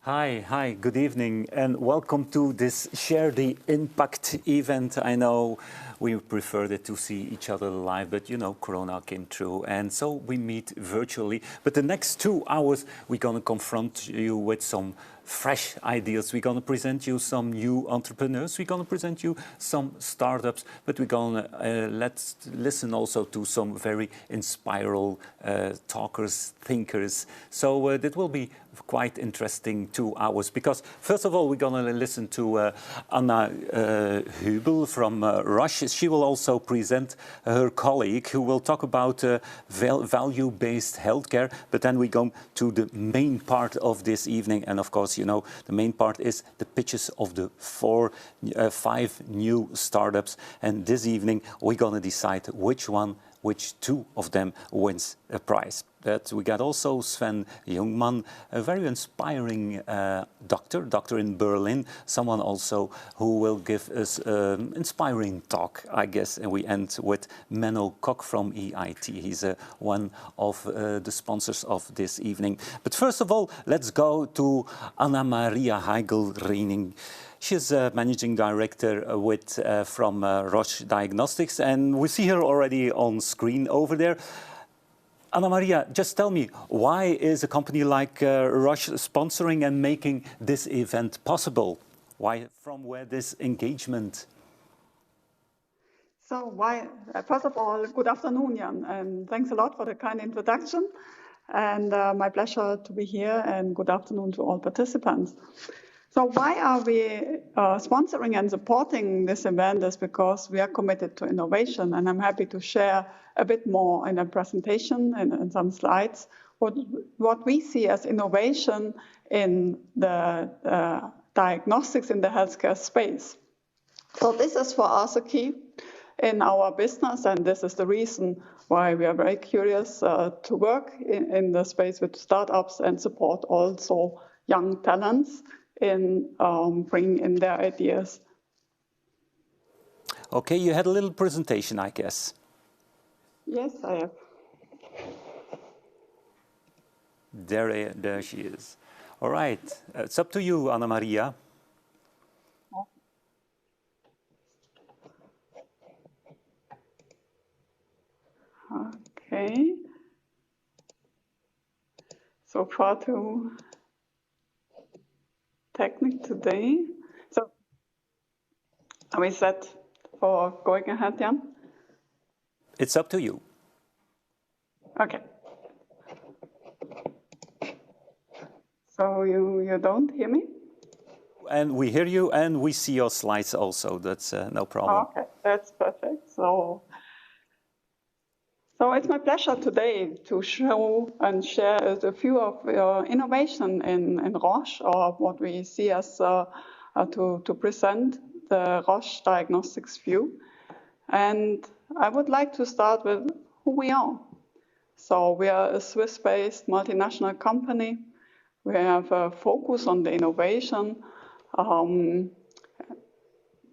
Hi, good evening, and welcome to this Share the Impact event. I know we preferred it to see each other live, but you know, Corona came through, and so we meet virtually. But the next 2 hours, we're going to confront you with some fresh ideas. We're going to present you some new entrepreneurs. We're going to present you some startups, but we're going to let's listen also to some very inspiring talkers, thinkers. So that will be quite interesting 2 hours, because first of all, we're going to listen to Anna Hubel from Roche. She will also present her colleague who will talk about value-based healthcare. But then we go to the main part of this evening, and of course, you know, the main part is the pitches of the 5 new startups. And this evening, we're going to decide which 2 of them wins a prize. That we got also Sven Jungmann, a very inspiring doctor in Berlin, someone also who will give us an inspiring talk, I guess. And we end with Menno Kok from EIT. He's one of the sponsors of this evening. But first of all, let's go to Anna Maria Heigl-Reining. She's a managing director from Roche Diagnostics, and we see her already on screen over there. Anna Maria, just tell me, why is a company like Roche sponsoring and making this event possible? From where this engagement? So first of all, good afternoon, Jan, and thanks a lot for the kind introduction. And my pleasure to be here, and good afternoon to all participants. So why are we sponsoring and supporting this event? Is because we are committed to innovation, and I'm happy to share a bit more in a presentation and some slides what we see as innovation in the diagnostics in the healthcare space. So this is for us a key in our business, and this is the reason why we are very curious to work in the space with startups and support also young talents in bringing in their ideas. Okay, you had a little presentation, I guess. Yes, I have. There she is. All right, it's up to you, Anna Maria. Okay. So far too technical today. So are we set for going ahead, Jan? It's up to you. Okay. So you don't hear me? And we hear you, and we see your slides also. That's no problem. Okay, that's perfect. So it's my pleasure today to show and share a few of innovation in Roche, or what we see as to present the Roche Diagnostics view. And I would like to start with who we are. So we are a Swiss-based multinational company. We have a focus on the innovation,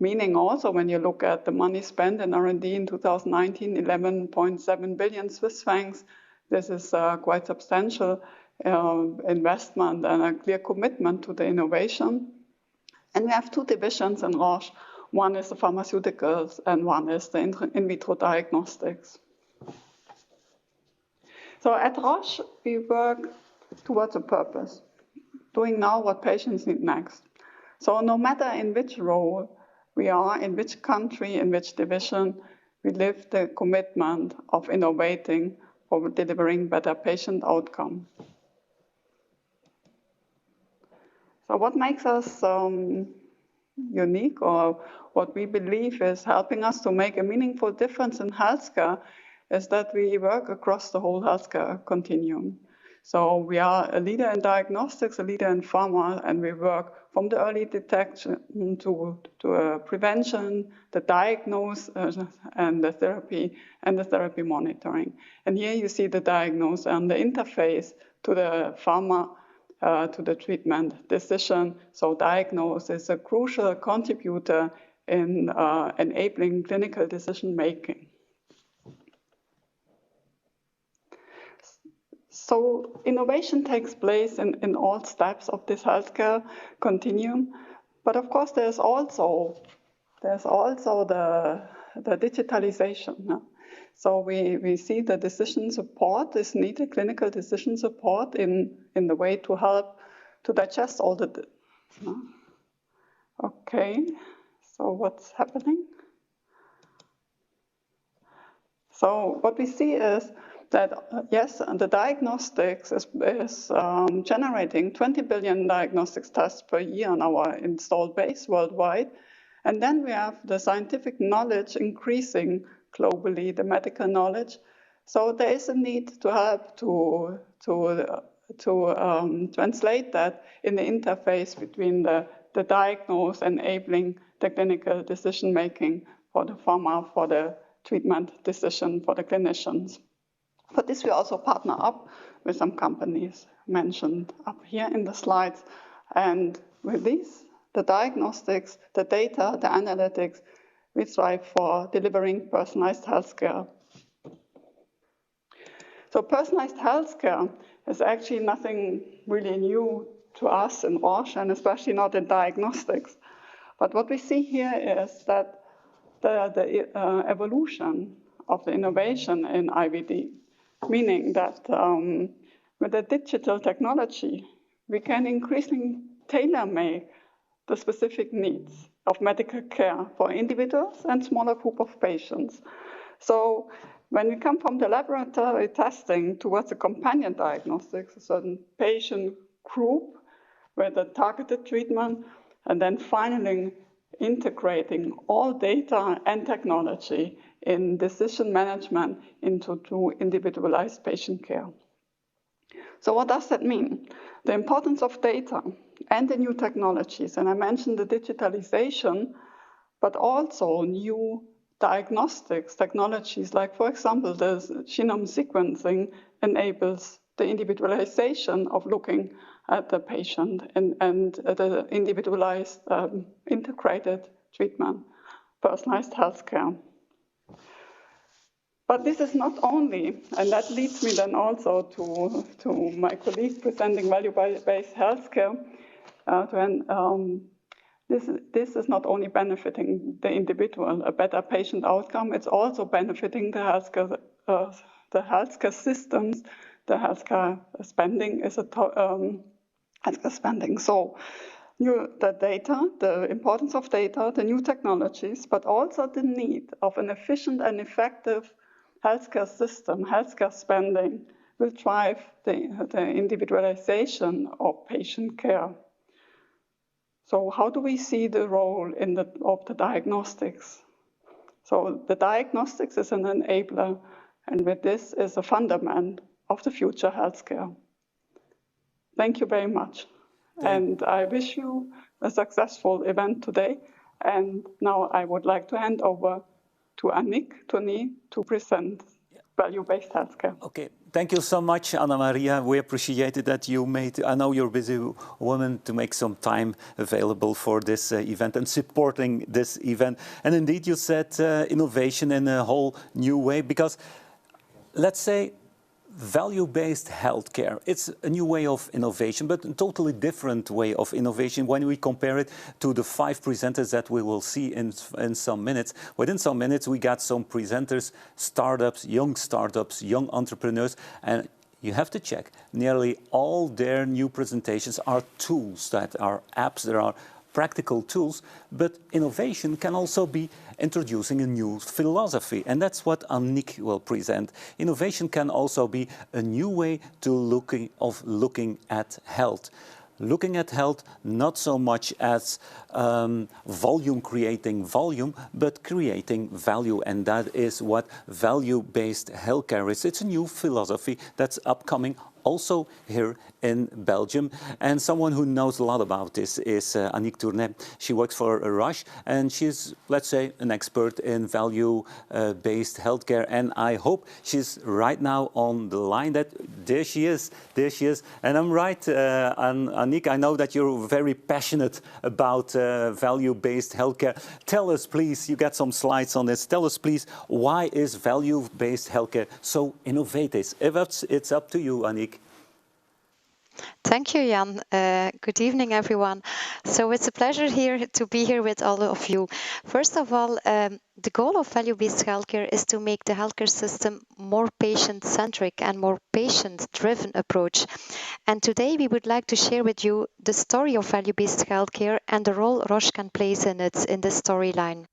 meaning also when you look at the money spent in R&D in 2019, 11.7 billion Swiss francs. This is quite substantial investment and a clear commitment to the innovation. And we have 2 divisions in Roche. One is the pharmaceuticals, and one is the in vitro diagnostics. So at Roche, we work towards a purpose, doing now what patients need next. So no matter in which role we are, in which country, in which division, we live the commitment of innovating for delivering better patient outcome. So what makes us unique, or what we believe is helping us to make a meaningful difference in healthcare, is that we work across the whole healthcare continuum. So we are a leader in diagnostics, a leader in pharma, and we work from the early detection to prevention, the diagnosis, and the therapy monitoring. And here you see the diagnosis and the interface to the pharma, to the treatment decision. So diagnosis is a crucial contributor in enabling clinical decision making. So innovation takes place in all steps of this healthcare continuum. But of course, there's also the digitalization. No? So we see the decision support is needed, clinical decision support in the way to help to digest all the. No? Okay, so what's happening? So what we see is that, yes, the diagnostics is generating 20 billion diagnostics tests per year on our installed base worldwide. And then we have the scientific knowledge increasing globally, the medical knowledge. So there is a need to help to translate that in the interface between the diagnose, enabling the clinical decision making for the pharma, for the treatment decision for the clinicians. For this, we also partner up with some companies mentioned up here in the slides. And with these, the diagnostics, the data, the analytics, we strive for delivering personalized healthcare. So personalized healthcare is actually nothing really new to us in Roche, and especially not in diagnostics. But what we see here is that the evolution of the innovation in IVD, meaning that with the digital technology, we can increasingly tailor-make the specific needs of medical care for individuals and smaller group of patients. So when we come from the laboratory testing towards a companion diagnostics, a certain patient group with a targeted treatment, and then finally integrating all data and technology in decision management into individualized patient care. So what does that mean? The importance of data and the new technologies, and I mentioned the digitalization, but also new diagnostics technologies, like, for example, the genome sequencing enables the individualization of looking at the patient and the individualized, integrated treatment, personalized healthcare. But this is not only, and that leads me then also to my colleague presenting value-based healthcare. This is not only benefiting the individual, a better patient outcome, it's also benefiting the healthcare systems, the healthcare spending is healthcare spending. So the data, the importance of data, the new technologies, but also the need of an efficient and effective healthcare system, healthcare spending will drive the individualization of patient care. So how do we see the role of the diagnostics? So the diagnostics is an enabler, and with this is a fundament of the future healthcare. Thank you very much. And I wish you a successful event today. And now I would like to hand over to Annick Tourney to present value-based healthcare. Okay, thank you so much, Anna Maria. We appreciate it that you made, I know you're a busy woman, to make some time available for this event and supporting this event. And indeed, you said innovation in a whole new way, because let's say value-based healthcare, it's a new way of innovation, but a totally different way of innovation when we compare it to the 5 presenters that we will see in some minutes. Within some minutes, we got some presenters, startups, young entrepreneurs, and you have to check, nearly all their new presentations are tools, that are apps, that are practical tools, but innovation can also be introducing a new philosophy, and that's what Annick will present. Innovation can also be a new way to looking at health. Looking at health not so much as volume creating volume, but creating value, and that is what value-based healthcare is. It's a new philosophy that's upcoming also here in Belgium. And someone who knows a lot about this is Annick Tourney. She works for Roche, and she's, let's say, an expert in value-based healthcare. And I hope she's right now on the line. There she is. And I'm right, Annick, I know that you're very passionate about value-based healthcare. Tell us, please, you got some slides on this. Tell us, please, why is value-based healthcare so innovative? It's up to you, Annick. Thank you, Jan. Good evening, everyone. So it's a pleasure here to be here with all of you. First of all, the goal of value-based healthcare is to make the healthcare system more patient-centric and more patient-driven approach. And today we would like to share with you the story of value-based healthcare and the role Roche can play in it in this storyline.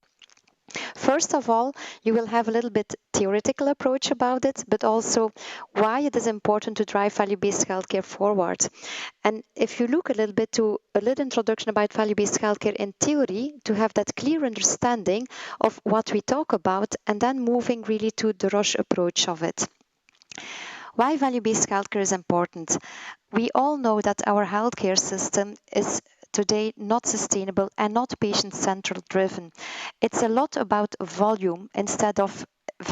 First of all, you will have a little bit theoretical approach about it, but also why it is important to drive value-based healthcare forward. And if you look a little bit to a little introduction about value-based healthcare in theory, to have that clear understanding of what we talk about, and then moving really to the Roche approach of it. Why value-based healthcare is important? We all know that our healthcare system is today not sustainable and not patient-centered driven. It's a lot about volume instead of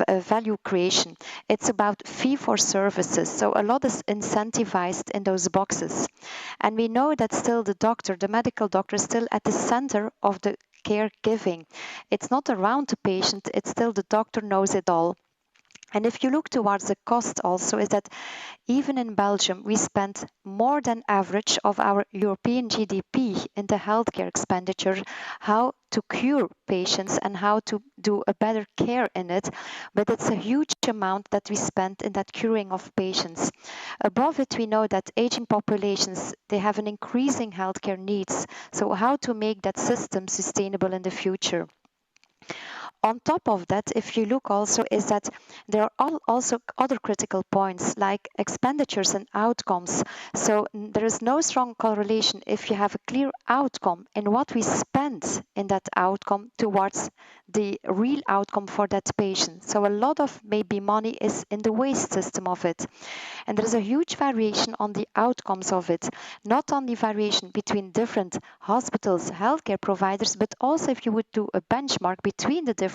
value creation. It's about fee for services. So a lot is incentivized in those boxes. And we know that still the doctor, the medical doctor, is still at the center of the care giving. It's not around the patient, it's still the doctor knows it all. And if you look towards the cost also, is that even in Belgium, we spend more than average of our European GDP in the healthcare expenditure, how to cure patients and how to do a better care in it. But it's a huge amount that we spend in that curing of patients. Above it, we know that aging populations, they have an increasing healthcare needs. So how to make that system sustainable in the future? On top of that, if you look also, is that there are also other critical points like expenditures and outcomes. So there is no strong correlation if you have a clear outcome in what we spend in that outcome towards the real outcome for that patient. So a lot of maybe money is in the waste system of it. And there is a huge variation on the outcomes of it, not only variation between different hospitals, healthcare providers, but also if you would do a benchmark between the different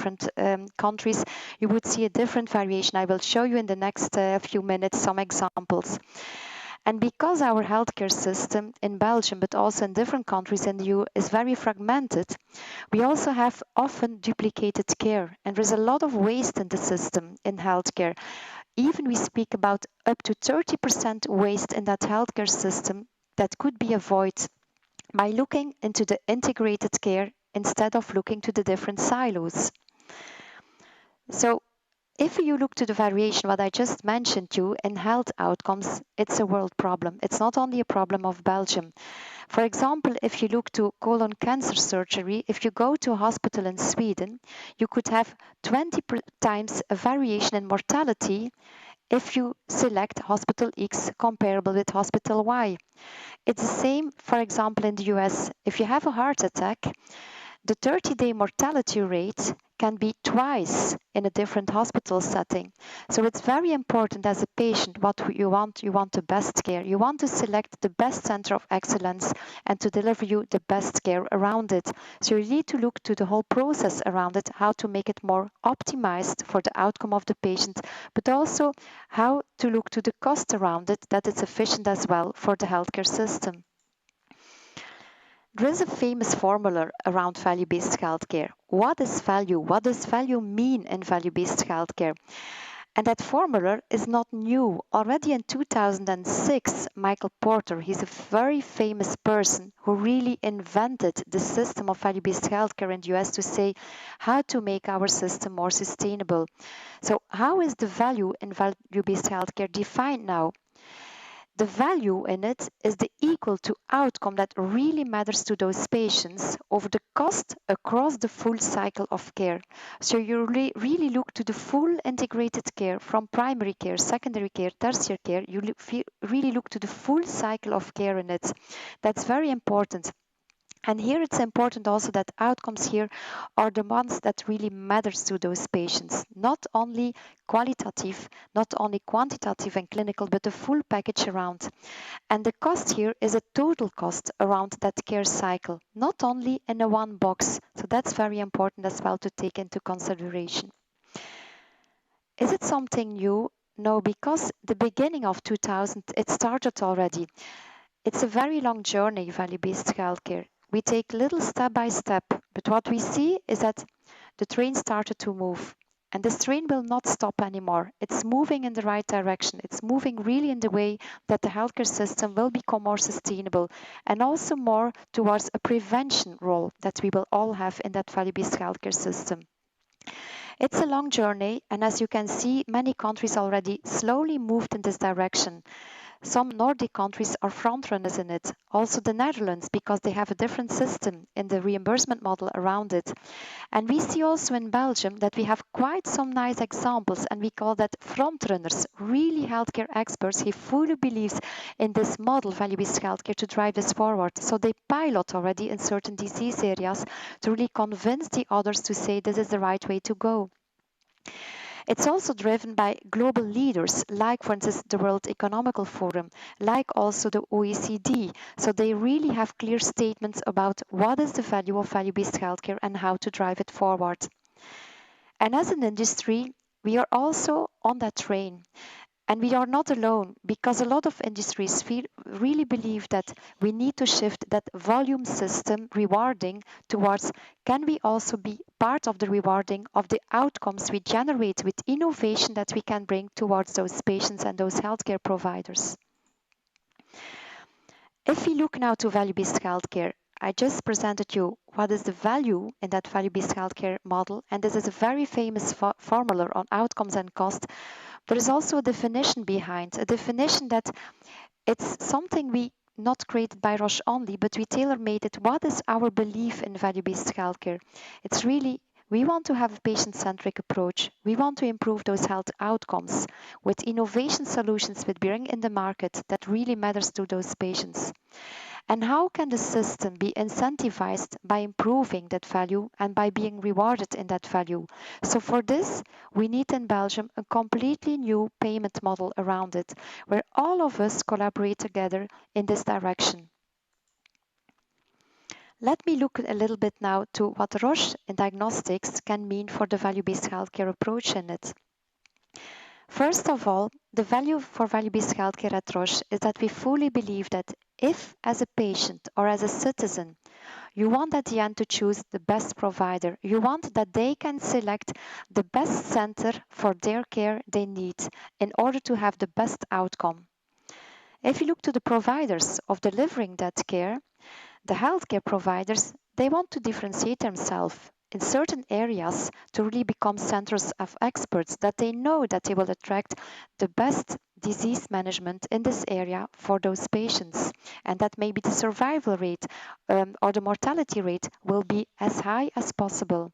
countries, you would see a different variation. I will show you in the next few minutes some examples. And because our healthcare system in Belgium, but also in different countries in the EU, is very fragmented, we also have often duplicated care. And there's a lot of waste in the system in healthcare. Even we speak about up to 30% waste in that healthcare system that could be avoided by looking into the integrated care instead of looking to the different silos. So if you look to the variation, what I just mentioned to you in health outcomes, it's a world problem. It's not only a problem of Belgium. For example, if you look to colon cancer surgery, if you go to a hospital in Sweden, you could have 20 times a variation in mortality if you select hospital X comparable with hospital Y. It's the same, for example, in the US. If you have a heart attack, the 30-day mortality rate can be twice in a different hospital setting. So it's very important as a patient what you want. You want the best care. You want to select the best center of excellence and to deliver you the best care around it. So you need to look to the whole process around it, how to make it more optimized for the outcome of the patient, but also how to look to the cost around it, that it's efficient as well for the healthcare system. There is a famous formula around value-based healthcare. What is value? What does value mean in value-based healthcare? And that formula is not new. Already in 2006, Michael Porter, he's a very famous person who really invented the system of value-based healthcare in the US to say how to make our system more sustainable. So how is the value in value-based healthcare defined now? The value in it is the equal to outcome that really matters to those patients over the cost across the full cycle of care. So you really look to the full integrated care from primary care, secondary care, tertiary care. You really look to the full cycle of care in it. That's very important. And here it's important also that outcomes here are the ones that really matters to those patients, not only qualitative, not only quantitative and clinical, but the full package around. And the cost here is a total cost around that care cycle, not only in a one box. So that's very important as well to take into consideration. Is it something new? No, because the beginning of 2000, it started already. It's a very long journey, value-based healthcare. We take little step by step, but what we see is that the train started to move. And this train will not stop anymore. It's moving in the right direction. It's moving really in the way that the healthcare system will become more sustainable and also more towards a prevention role that we will all have in that value-based healthcare system. It's a long journey, and as you can see, many countries already slowly moved in this direction. Some Nordic countries are frontrunners in it. Also the Netherlands, because they have a different system in the reimbursement model around it. And we see also in Belgium that we have quite some nice examples, and we call that frontrunners, really healthcare experts who fully believes in this model, value-based healthcare, to drive this forward. So they pilot already in certain disease areas to really convince the others to say this is the right way to go. It's also driven by global leaders, like, for instance, the World Economic Forum, like also the OECD. So they really have clear statements about what is the value of value-based healthcare and how to drive it forward. And as an industry, we are also on that train. And we are not alone, because a lot of industries really believe that we need to shift that volume system rewarding towards, can we also be part of the rewarding of the outcomes we generate with innovation that we can bring towards those patients and those healthcare providers. If we look now to value-based healthcare, I just presented you what is the value in that value-based healthcare model, and this is a very famous formula on outcomes and cost. There is also a definition behind, a definition that it's something we not created by Roche only, but we tailor-made it. What is our belief in value-based healthcare? It's really, we want to have a patient-centric approach. We want to improve those health outcomes with innovation solutions we bring in the market that really matters to those patients. And how can the system be incentivized by improving that value and by being rewarded in that value? So for this, we need in Belgium a completely new payment model around it, where all of us collaborate together in this direction. Let me look a little bit now to what Roche in diagnostics can mean for the value-based healthcare approach in it. First of all, the value for value-based healthcare at Roche is that we fully believe that if, as a patient or as a citizen, you want at the end to choose the best provider, you want that they can select the best center for their care they need in order to have the best outcome. If you look to the providers of delivering that care, the healthcare providers, they want to differentiate themselves in certain areas to really become centers of experts, that they know that they will attract the best disease management in this area for those patients, and that maybe the survival rate or the mortality rate will be as high as possible.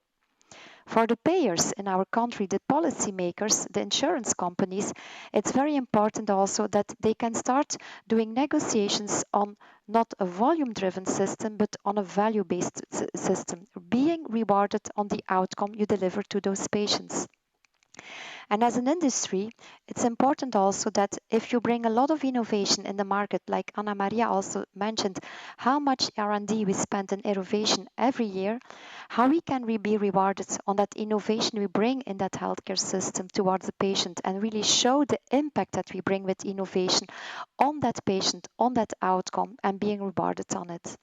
For the payers in our country, the policymakers, the insurance companies, it's very important also that they can start doing negotiations on not a volume-driven system, but on a value-based system, being rewarded on the outcome you deliver to those patients. And as an industry, it's important also that if you bring a lot of innovation in the market, like Anna Maria also mentioned, how much R&D we spend in innovation every year, how we can be rewarded on that innovation we bring in that healthcare system towards the patient, and really show the impact that we bring with innovation on that patient, on that outcome, and being rewarded on it.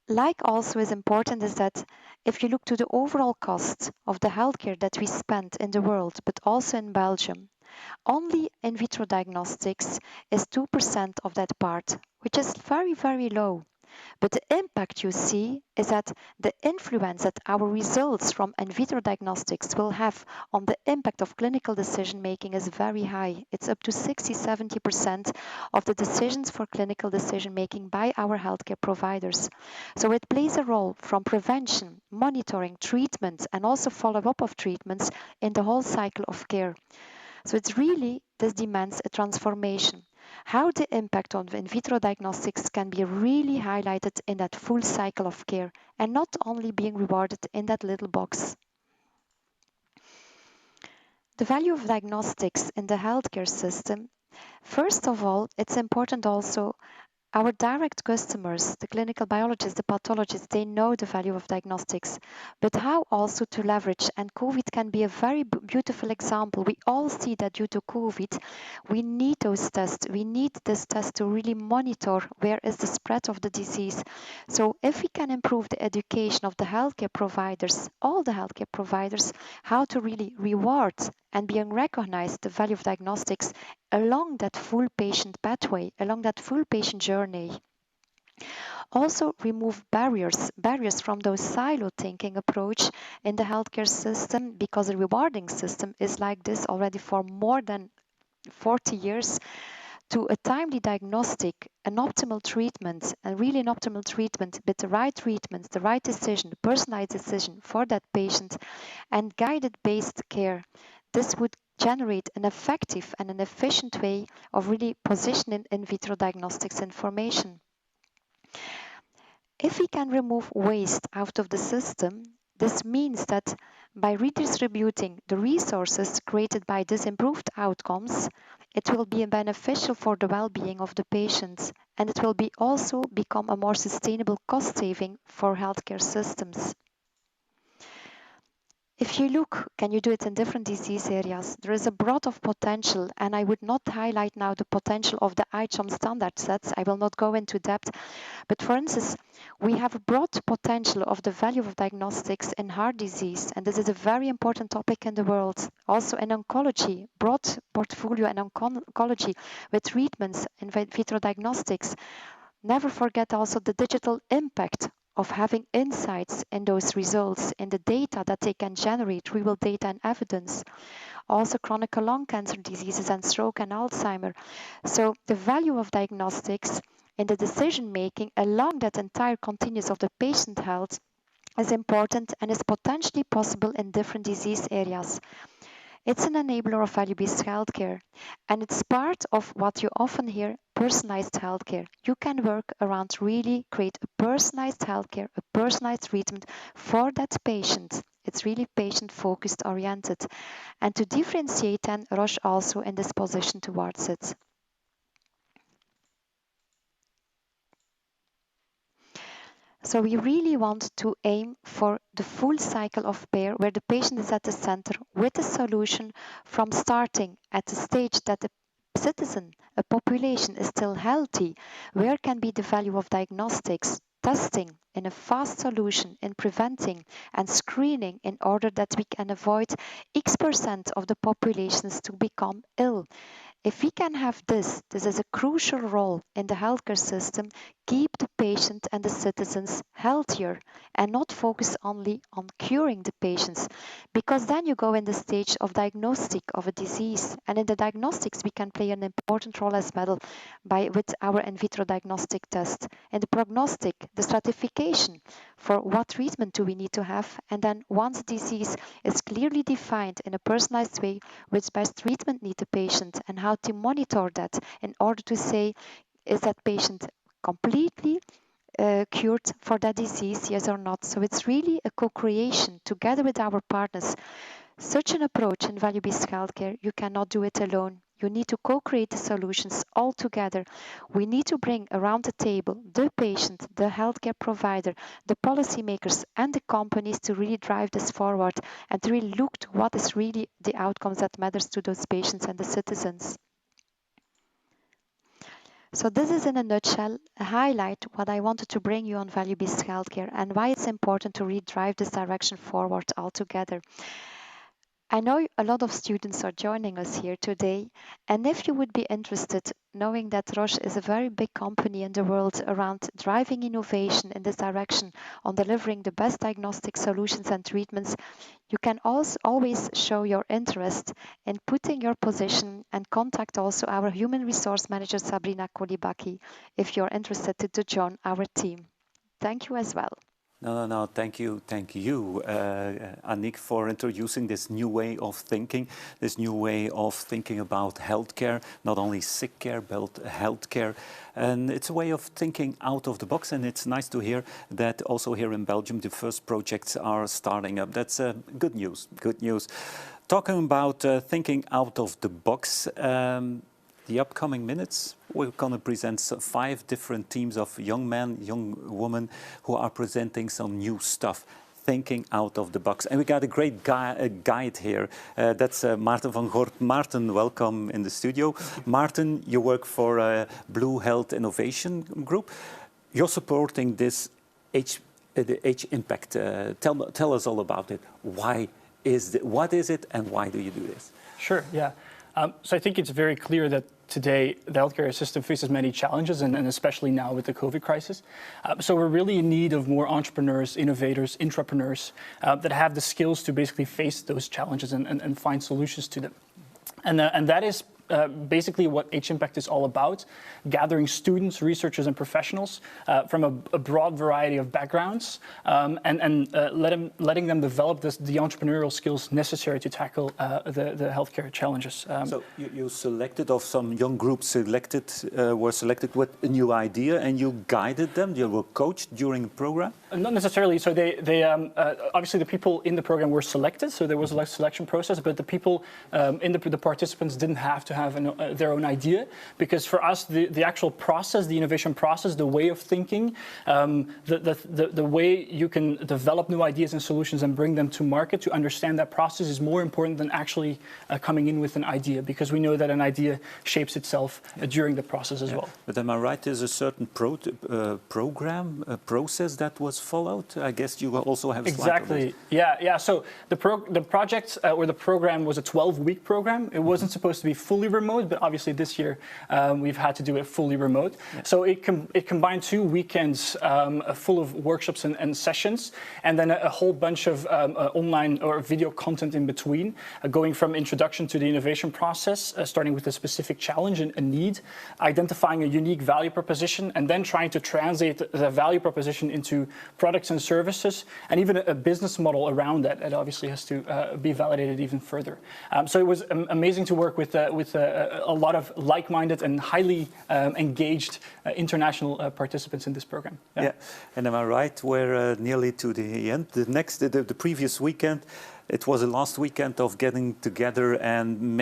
Like also is important is that if you look to the overall cost of the healthcare that we spend in the world, but also in Belgium, only in vitro diagnostics is 2% of that part, which is very, very low. But the impact you see is that the influence that our results from in vitro diagnostics will have on the impact of clinical decision making is very high. It's up to 60-70% of the decisions for clinical decision making by our healthcare providers. So it plays a role from prevention, monitoring, treatment, and also follow-up of treatments in the whole cycle of care. So it's really, this demands a transformation. How the impact on in vitro diagnostics can be really highlighted in that full cycle of care and not only being rewarded in that little box. The value of diagnostics in the healthcare system, first of all, it's important also Our direct customers, the clinical biologists, the pathologists, they know the value of diagnostics, but how also to leverage. And COVID can be a very beautiful example. We all see that due to COVID, we need those tests. We need this test to really monitor where is the spread of the disease. So if we can improve the education of the healthcare providers, all the healthcare providers, how to really reward and being recognized the value of diagnostics along that full patient pathway, along that full patient journey. Also remove barriers from those silo thinking approach in the healthcare system, because the rewarding system is like this already for more than 40 years, to a timely diagnostic, an optimal treatment, and really an optimal treatment, but the right treatment, the right decision, the personalized decision for that patient, and guided based care. This would generate an effective and an efficient way of really positioning in vitro diagnostics information. If we can remove waste out of the system, this means that by redistributing the resources created by these improved outcomes, it will be beneficial for the well-being of the patients, and it will be also become a more sustainable cost saving for healthcare systems. If you look, can you do it in different disease areas? There is a broad of potential, and I would not highlight now the potential of the ICHOM standard sets. I will not go into depth. But for instance, we have a broad potential of the value of diagnostics in heart disease, and this is a very important topic in the world. Also in oncology, broad portfolio in oncology with treatments in vitro diagnostics. Never forget also the digital impact of having insights in those results, in the data that they can generate, real data and evidence. Also chronic lung cancer diseases and stroke and Alzheimer. So the value of diagnostics in the decision making along that entire continuum of the patient health is important and is potentially possible in different disease areas. It's an enabler of value-based healthcare, and it's part of what you often hear, personalized healthcare. You can work around really create a personalized healthcare, a personalized treatment for that patient. It's really patient-focused oriented. And to differentiate then, Roche also in this position towards it. So we really want to aim for the full cycle of care where the patient is at the center with a solution from starting at the stage that the citizen, a population is still healthy. Where can be the value of diagnostics, testing in a fast solution in preventing and screening in order that we can avoid X% of the populations to become ill. If we can have this is a crucial role in the healthcare system, keep the patient and the citizens healthier and not focus only on curing the patients, because then you go in the stage of diagnostic of a disease. And in the diagnostics, we can play an important role as well with our in vitro diagnostic test. In the prognostic, the stratification for what treatment do we need to have. And then once disease is clearly defined in a personalized way, which best treatment need the patient and how to monitor that in order to say, is that patient completely cured for that disease, yes or not? So it's really a co-creation together with our partners. Such an approach in value-based healthcare, you cannot do it alone. You need to co-create the solutions all together. We need to bring around the table the patient, the healthcare provider, the policymakers and the companies to really drive this forward and to really look to what is really the outcomes that matters to those patients and the citizens. So this is in a nutshell a highlight what I wanted to bring you on value-based healthcare and why it's important to really drive this direction forward altogether. I know a lot of students are joining us here today, and if you would be interested, knowing that Roche is a very big company in the world around driving innovation in this direction on delivering the best diagnostic solutions and treatments, you can also always show your interest in putting your position and contact also our human resource manager Sabrina Kolibaki if you're interested to join our team. Thank you as well. No. Thank you, Annick, for introducing this new way of thinking, this new way of thinking about healthcare, not only sick care, but healthcare. And it's a way of thinking out of the box. And it's nice to hear that also here in Belgium, the first projects are starting up. That's good news, good news. Talking about thinking out of the box, the upcoming minutes, we're going to present 5 different teams of young men, young women who are presenting some new stuff, thinking out of the box. And we got a great guide here. That's Maarten van Gort. Maarten, welcome in the studio. Maarten, you work for Blue Health Innovation Group. You're supporting this the H-Impact. Tell us all about it. What is it and why do you do this? Sure, yeah. So I think it's very clear that today the healthcare system faces many challenges, and especially now with the COVID crisis. So we're really in need of more entrepreneurs, innovators, intrapreneurs that have the skills to basically face those challenges and find solutions to them. And that is basically what H-Impact is all about, gathering students, researchers, and professionals from a broad variety of backgrounds and letting them develop the entrepreneurial skills necessary to tackle the healthcare challenges. So you selected, of some young groups were selected with a new idea, and you guided them, you were coached during the program? Not necessarily. So they obviously the people in the program were selected, so there was a selection process, but the people the participants didn't have to have their own idea, because for us the actual process, the innovation process, the way of thinking, the way you can develop new ideas and solutions and bring them to market, to understand that process is more important than actually coming in with an idea, because we know that an idea shapes itself during the process as well. But am I right, there's a certain process that was followed? I guess you also have a slide. Exactly. Yeah. So the project or the program was a 12-week program. It wasn't supposed to be fully remote, but obviously this year we've had to do it fully remote. Yeah. So it combined 2 weekends full of workshops and sessions, and then a whole bunch of online or video content in between, going from introduction to the innovation process, starting with a specific challenge and a need, identifying a unique value proposition, and then trying to translate the value proposition into products and services, and even a business model around that. It obviously has to be validated even further. So it was amazing to work with a lot of like-minded and highly engaged international participants in this program. Yeah. And am I right, we're nearly to the end? The previous weekend, it was the last weekend of getting together and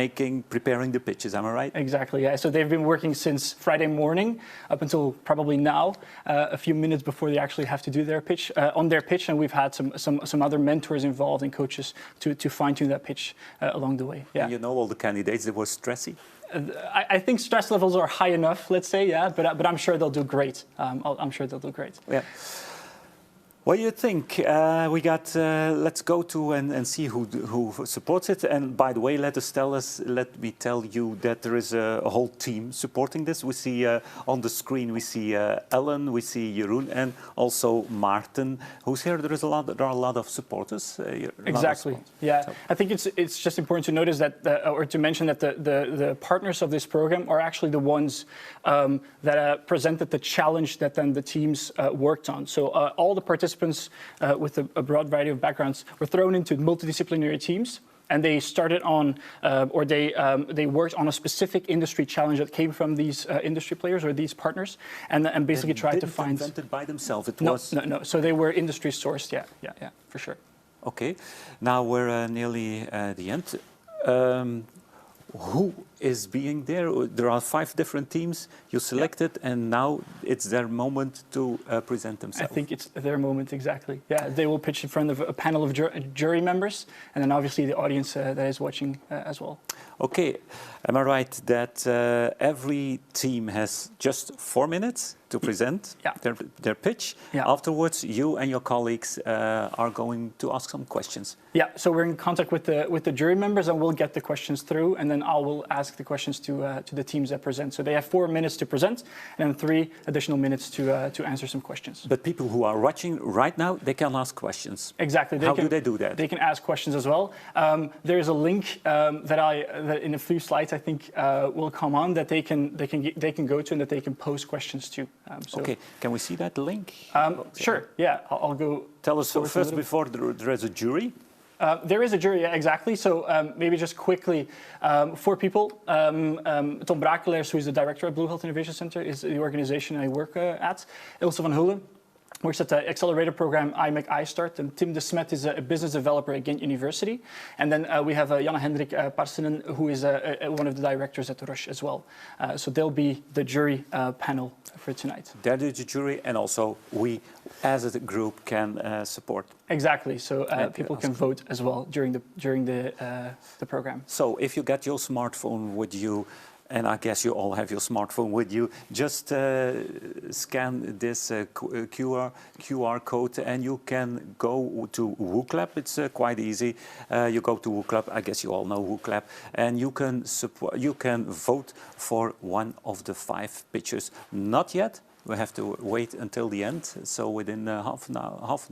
preparing the pitches, am I right? Exactly, yeah. So they've been working since Friday morning up until probably now, a few minutes before they actually have to do their pitch, and we've had some other mentors involved and coaches to fine-tune that pitch along the way. Yeah. And you know all the candidates, they were stressy? I think stress levels are high enough, let's say, yeah, but I'm sure they'll do great. I'm sure they'll do great. Yeah. What do you think? Let's go to and see who supports it. And by the way, let me tell you that there is a whole team supporting this. We see on the screen, we see Ellen, we see Jeroen, and also Maarten, who's here. There are a lot of supporters. Exactly. Yeah. So I think it's just important to notice that, or to mention that the partners of this program are actually the ones that presented the challenge that then the teams worked on. So all the participants with a broad variety of backgrounds were thrown into multidisciplinary teams, and they started on, they worked on a specific industry challenge that came from these industry players or these partners, and basically tried to find. Invented by themselves. No. So they were industry sourced. Yeah, for sure. Okay, now we're nearly at the end. Who is being there? There are 5 different teams you selected, and now it's their moment to present themselves. I think it's their moment, exactly. Yeah, they will pitch in front of a panel of jury members, and then obviously the audience that is watching as well. Okay, am I right that every team has just 4 minutes to present their pitch? Yeah. Afterwards, you and your colleagues are going to ask some questions. Yeah, so we're in contact with the jury members, and we'll get the questions through, and then I will ask the questions to the teams that present. So they have 4 minutes to present, and then 3 additional minutes to answer some questions. But people who are watching right now, they can ask questions. Exactly. How do they do that? They can ask questions as well. There is a link that in a few slides I think will come on that they can go to and that they can pose questions to. Okay, can we see that link? Sure. Yeah, I'll go. Tell us first before there is a jury. There is a jury, yeah, exactly. So maybe just quickly, 4 people. Tom Brakelers, who is the director of Blue Health Innovation Center, is the organization I work at. Ilse van Hullen, works at the accelerator program IMEC iStart, and Tim de Smet is a business developer at Ghent University. And then we have Janne-Hendrik Parsinen, who is one of the directors at Roche as well. So they'll be the jury panel for tonight. They're the jury, and also we, as a group, can support. Exactly. So people can vote as well during the program. So if you get your smartphone with you, and I guess you all have your smartphone with you, just scan this QR code and you can go to WooClap. It's quite easy. You go to WooClap, I guess you all know WooClap, and you can vote for one of the 5 pictures. Not yet. We have to wait until the end. So within half an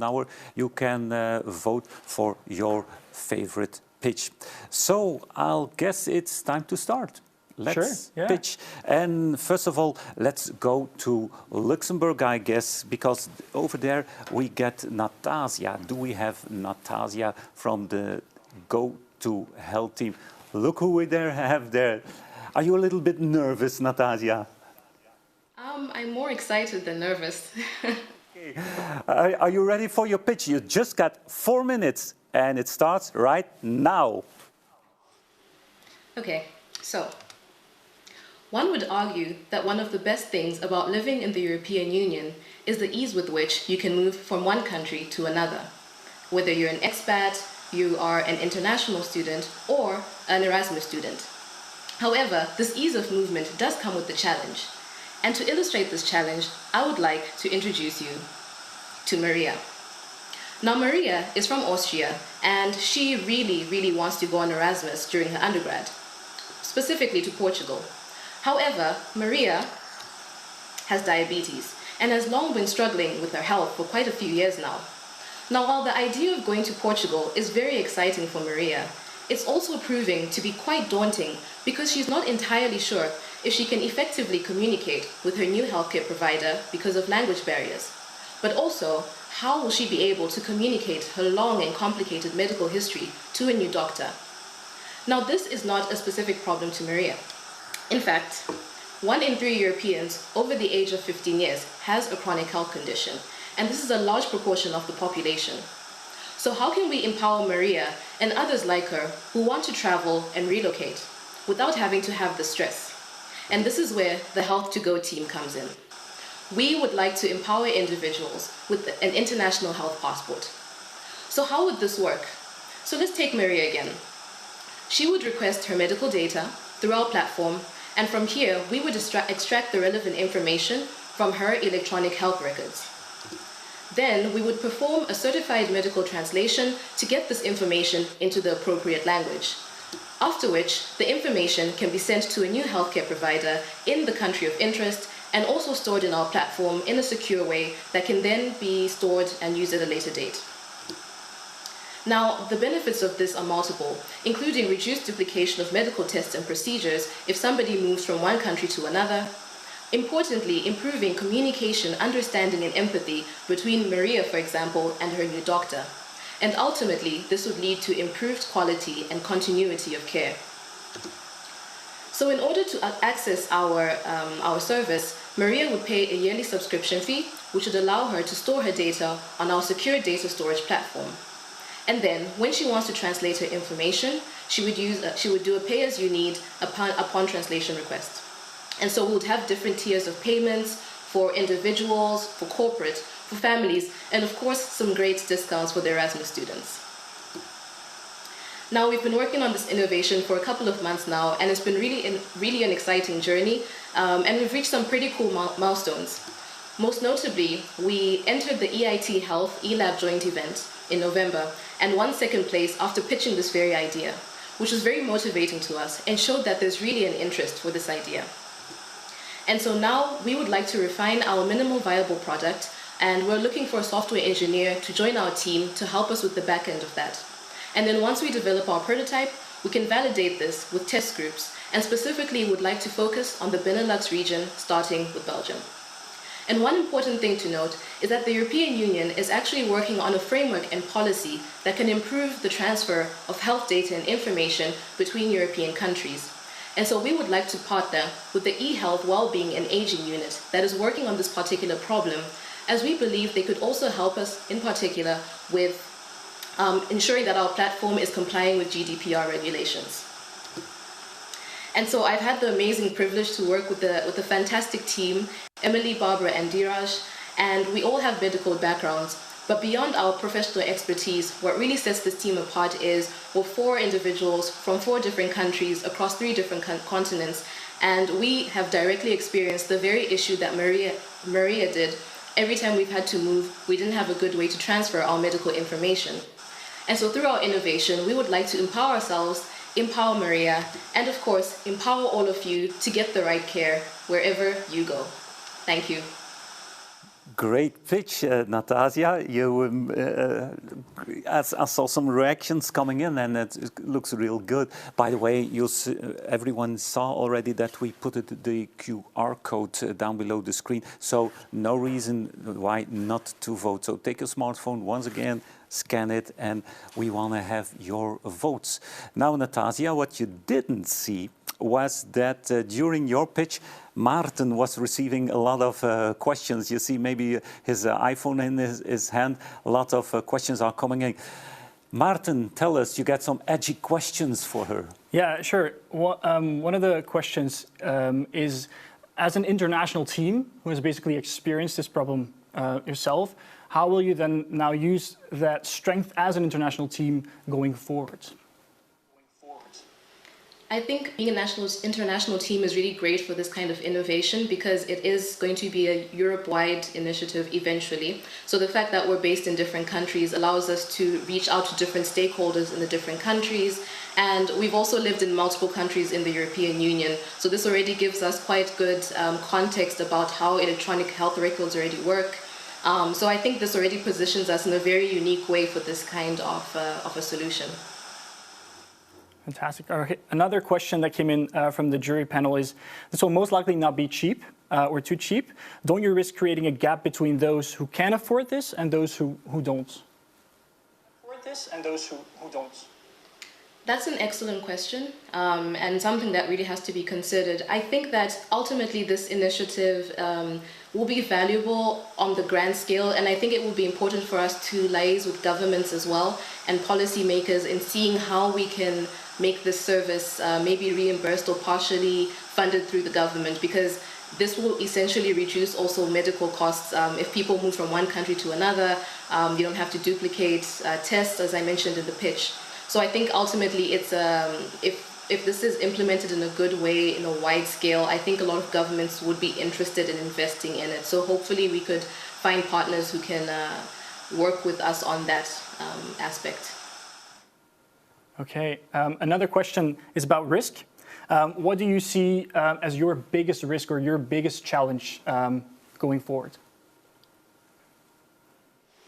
hour, you can vote for your favorite pitch. So I'll guess it's time to start. Let's pitch. And first of all, let's go to Luxembourg, I guess, because over there we get Natasia. Do we have Natasia from the Go to Health team? Look who we have there. Are you a little bit nervous, Natasia? I'm more excited than nervous. Okay. Are you ready for your pitch? You just got 4 minutes and it starts right now. Okay, so one would argue that one of the best things about living in the European Union is the ease with which you can move from one country to another. Whether you're an expat, you are an international student, or an Erasmus student. However, this ease of movement does come with a challenge. And to illustrate this challenge, I would like to introduce you to Maria. Now, Maria is from Austria, and she really wants to go on Erasmus during her undergrad, specifically to Portugal. However, Maria has diabetes and has long been struggling with her health for quite a few years now. Now, while the idea of going to Portugal is very exciting for Maria, it's also proving to be quite daunting because she's not entirely sure if she can effectively communicate with her new healthcare provider because of language barriers. But also, how will she be able to communicate her long and complicated medical history to a new doctor? Now, this is not a specific problem to Maria. In fact, 1 in 3 Europeans over the age of 15 years has a chronic health condition, and this is a large proportion of the population. So how can we empower Maria and others like her who want to travel and relocate without having to have the stress? And this is where the Health to Go team comes in. We would like to empower individuals with an international health passport. So how would this work? So let's take Maria again. She would request her medical data through our platform, and from here, we would extract the relevant information from her electronic health records. Then we would perform a certified medical translation to get this information into the appropriate language. After which, the information can be sent to a new healthcare provider in the country of interest and also stored in our platform in a secure way that can then be stored and used at a later date. Now, the benefits of this are multiple, including reduced duplication of medical tests and procedures if somebody moves from one country to another. Importantly, improving communication, understanding, and empathy between Maria, for example, and her new doctor. And ultimately, this would lead to improved quality and continuity of care. So in order to access our service, Maria would pay a yearly subscription fee, which would allow her to store her data on our secure data storage platform. And then, when she wants to translate her information, she would do a pay-as-you-need upon translation request. And so we would have different tiers of payments for individuals, for corporate, for families, and of course, some great discounts for the Erasmus students. Now, we've been working on this innovation for a couple of months now, and it's been really an exciting journey, and we've reached some pretty cool milestones. Most notably, we entered the EIT Health eLab joint event in November and won second place after pitching this very idea, which was very motivating to us and showed that there's really an interest for this idea. And so now we would like to refine our minimal viable product, and we're looking for a software engineer to join our team to help us with the back end of that. And then once we develop our prototype, we can validate this with test groups, and specifically would like to focus on the Benelux region, starting with Belgium. And one important thing to note is that the European Union is actually working on a framework and policy that can improve the transfer of health data and information between European countries. And so we would like to partner with the eHealth Wellbeing and Aging Unit that is working on this particular problem as we believe they could also help us in particular with ensuring that our platform is complying with GDPR regulations. And so I've had the amazing privilege to work with the fantastic team, Emily, Barbara, and Diraj, and we all have medical backgrounds. But beyond our professional expertise, what really sets this team apart is we're 4 individuals from 4 different countries across 3 different continents, and we have directly experienced the very issue that Maria did. Every time we've had to move, we didn't have a good way to transfer our medical information. And so through our innovation, we would like to empower ourselves, empower Maria, and of course, empower all of you to get the right care wherever you go. Thank you. Great pitch, Natasja. I saw some reactions coming in, and it looks real good. By the way, everyone saw already that we put the QR code down below the screen, so no reason why not to vote. So take your smartphone once again, scan it, and we want to have your votes. Now, Natasja, what you didn't see was that during your pitch, Maarten was receiving a lot of questions. You see maybe his iPhone in his hand. A lot of questions are coming in. Maarten, tell us, you got some edgy questions for her. Yeah, sure. One of the questions is, as an international team who has basically experienced this problem yourself, how will you then now use that strength as an international team going forward? I think being an international team is really great for this kind of innovation because it is going to be a Europe-wide initiative eventually. So the fact that we're based in different countries allows us to reach out to different stakeholders in the different countries. And we've also lived in multiple countries in the European Union. So this already gives us quite good context about how electronic health records already work. So I think this already positions us in a very unique way for this kind of a solution. Fantastic. Okay. Another question that came in from the jury panel is, this will most likely not be cheap or too cheap. Don't you risk creating a gap between those who can afford this and those who don't? That's an excellent question and something that really has to be considered. I think that ultimately this initiative will be valuable on the grand scale, and I think it will be important for us to liaise with governments as well and policymakers in seeing how we can make this service maybe reimbursed or partially funded through the government, because this will essentially reduce also medical costs. If people move from one country to another, you don't have to duplicate tests, as I mentioned in the pitch. So I think ultimately it's if this is implemented in a good way, in a wide scale, I think a lot of governments would be interested in investing in it. So hopefully we could find partners who can work with us on that aspect. Okay, another question is about risk. What do you see as your biggest risk or your biggest challenge going forward?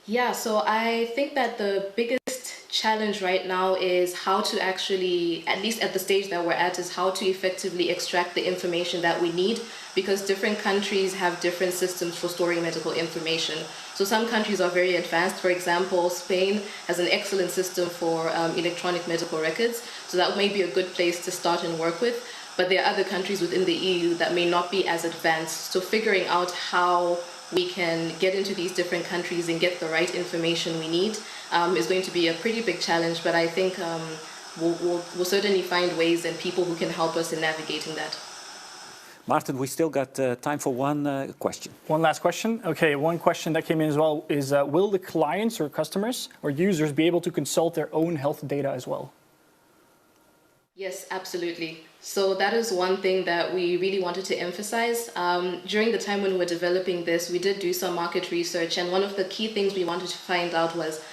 Yeah, so I think that the biggest challenge right now is how to actually, at least at the stage that we're at, is how to effectively extract the information that we need, because different countries have different systems for storing medical information. So some countries are very advanced. For example, Spain has an excellent system for electronic medical records. So that may be a good place to start and work with. But there are other countries within the EU that may not be as advanced. So figuring out how we can get into these different countries and get the right information we need is going to be a pretty big challenge. But I think we'll certainly find ways and people who can help us in navigating that. Maarten, we still got time for one question. One last question. Okay, one question that came in as well is, will the clients or customers or users be able to consult their own health data as well? Yes, absolutely. So that is one thing that we really wanted to emphasize. During the time when we were developing this, we did do some market research, and one of the key things we wanted to find out was,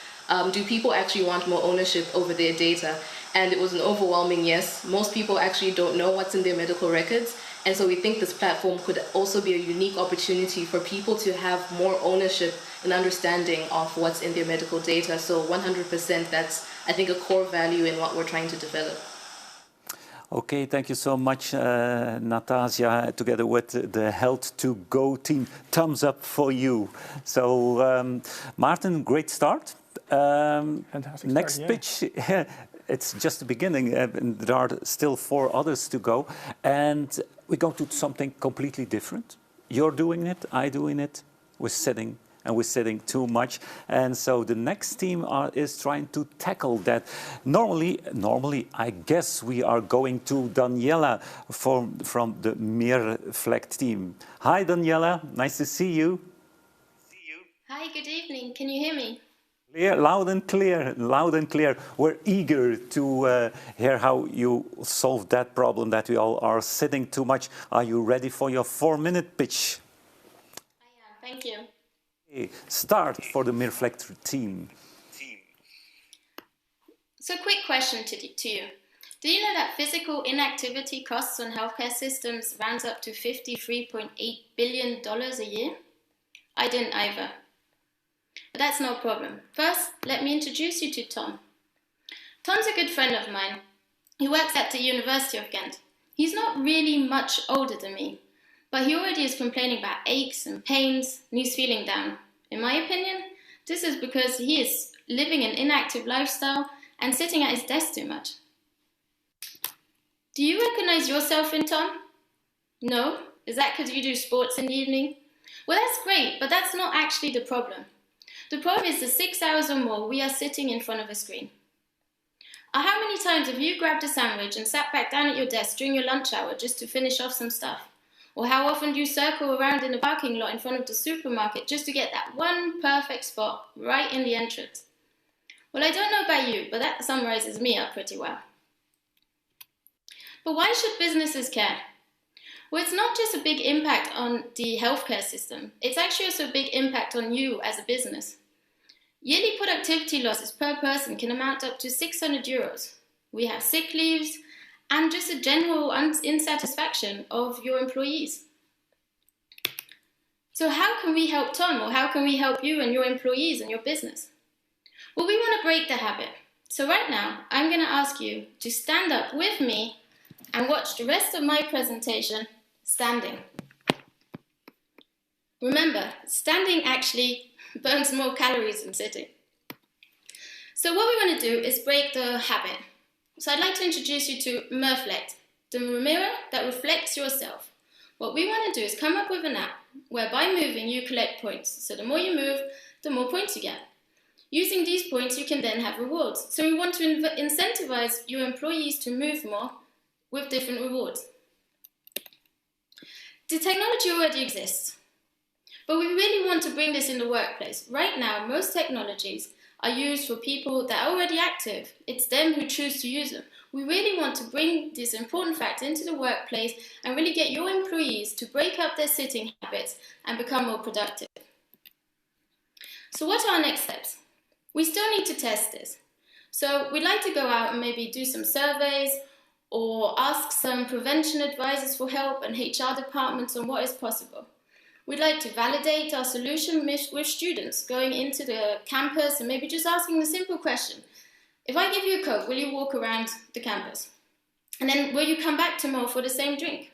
do people actually want more ownership over their data? And it was an overwhelming yes. Most people actually don't know what's in their medical records. And so we think this platform could also be a unique opportunity for people to have more ownership and understanding of what's in their medical data. So 100%, that's, I think, a core value in what we're trying to develop. Okay, thank you so much, Natasja, together with the Health2Go team. Thumbs up for you. So, Maarten, great start. Fantastic next start, pitch, it's just the beginning. There are still 4 others to go. And we go to something completely different. You're doing it, I'm doing it. We're sitting and we're sitting too much. And so the next team is trying to tackle that. Normally, I guess we are going to Daniela from the Mirflect team. Hi, Daniela. Nice to see you. Hi, good evening. Can you hear me? Clear, loud and clear, loud and clear. We're eager to hear how you solve that problem that we all are sitting too much. Are you ready for your 4-minute pitch? I am, thank you. Okay, start for the Mirflect team. So, quick question to you. Do you know that physical inactivity costs on healthcare systems rounds up to $53.8 billion a year? I didn't either. But that's no problem. First, let me introduce you to Tom. Tom's a good friend of mine. He works at the University of Ghent. He's not really much older than me, but he already is complaining about aches and pains and he's feeling down. In my opinion, this is because he is living an inactive lifestyle and sitting at his desk too much. Do you recognize yourself in Tom? No? Is that because you do sports in the evening? Well, that's great, but that's not actually the problem. The problem is the 6 hours or more we are sitting in front of a screen. How many times have you grabbed a sandwich and sat back down at your desk during your lunch hour just to finish off some stuff? Or how often do you circle around in the parking lot in front of the supermarket just to get that one perfect spot right in the entrance? Well, I don't know about you, but that summarizes me up pretty well. But why should businesses care? Well, it's not just a big impact on the healthcare system, it's actually also a big impact on you as a business. Yearly productivity losses per person can amount up to €600. We have sick leaves and just a general insatisfaction of your employees. So how can we help Tom, or how can we help you and your employees and your business? Well, we want to break the habit. So right now, I'm going to ask you to stand up with me and watch the rest of my presentation standing. Remember, standing actually burns more calories than sitting. So what we want to do is break the habit. So I'd like to introduce you to Mirflect, the mirror that reflects yourself. What we want to do is come up with an app where by moving you collect points. So the more you move, the more points you get. Using these points, you can then have rewards. So we want to incentivize your employees to move more with different rewards. The technology already exists, but we really want to bring this in the workplace. Right now, most technologies are used for people that are already active. It's them who choose to use them. We really want to bring this important fact into the workplace and really get your employees to break up their sitting habits and become more productive. So what are our next steps? We still need to test this. So we'd like to go out and maybe do some surveys or ask some prevention advisors for help and HR departments on what is possible. We'd like to validate our solution with students going into the campus and maybe just asking the simple question. If I give you a Coke, will you walk around the campus? And then will you come back tomorrow for the same drink?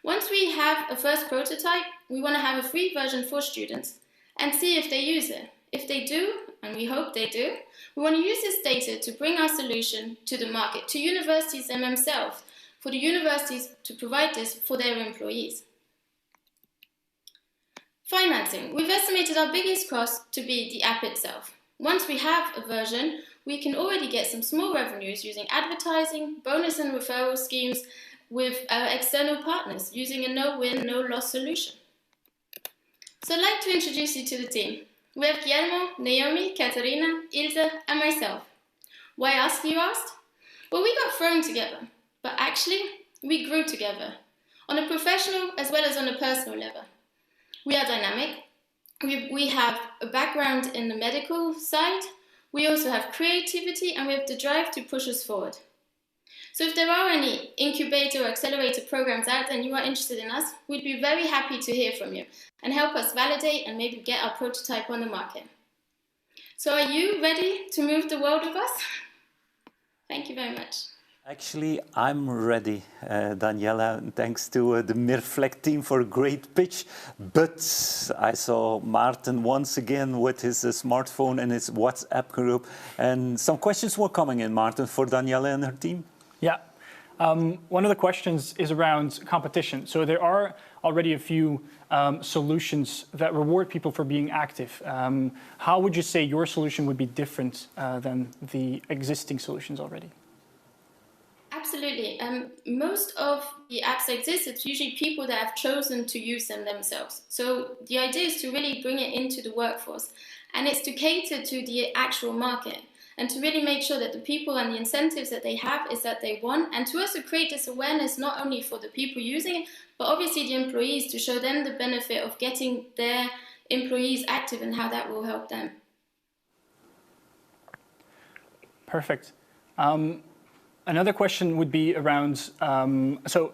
Once we have a first prototype, we want to have a free version for students and see if they use it. If they do, and we hope they do, we want to use this data to bring our solution to the market, to universities themselves, for the universities to provide this for their employees. Financing. We've estimated our biggest cost to be the app itself. Once we have a version, we can already get some small revenues using advertising, bonus and referral schemes with external partners using a no-win, no-loss solution. So I'd like to introduce you to the team. We have Guillermo, Naomi, Katarina, Ilse, and myself. Why ask, you asked? Well, we got thrown together, but actually, we grew together, on a professional as well as on a personal level. We are dynamic. We have a background in the medical side. We also have creativity, and we have the drive to push us forward. So if there are any incubator or accelerator programs out there and you are interested in us, we'd be very happy to hear from you and help us validate and maybe get our prototype on the market. So are you ready to move the world with us? Thank you very much. Actually, I'm ready, Daniela. Thanks to the Mirflect team for a great pitch. But I saw Maarten once again with his smartphone and his WhatsApp group. And some questions were coming in, Maarten, for Daniela and her team. Yeah. One of the questions is around competition. So there are already a few solutions that reward people for being active. How would you say your solution would be different than the existing solutions already? Absolutely. Most of the apps that exist, it's usually people that have chosen to use them themselves. So the idea is to really bring it into the workforce, and it's to cater to the actual market and to really make sure that the people and the incentives that they have is that they want, and to also create this awareness not only for the people using it, but obviously the employees, to show them the benefit of getting their employees active and how that will help them. Perfect. Another question would be around, so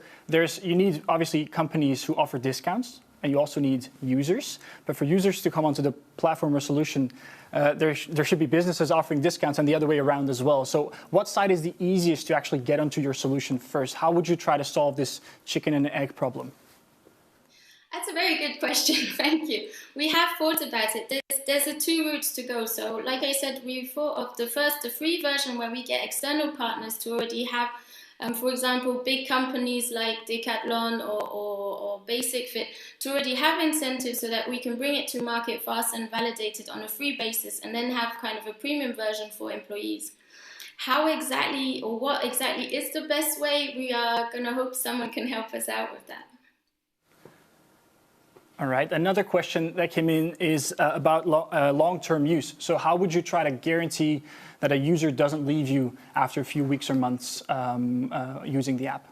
you need obviously companies who offer discounts, and you also need users. But for users to come onto the platform or solution, there should be businesses offering discounts and the other way around as well. So what side is the easiest to actually get onto your solution first? How would you try to solve this chicken and egg problem? That's a very good question, thank you. We have thought about it. There's two routes to go. So like I said, we thought of the free version where we get external partners to already have, for example, big companies like Decathlon or Basic Fit to already have incentives so that we can bring it to market fast and validate it on a free basis, and then have kind of a premium version for employees. How exactly or what exactly is the best way? We are going to hope someone can help us out with that. All right, another question that came in is about long-term use. So how would you try to guarantee that a user doesn't leave you after a few weeks or months using the app?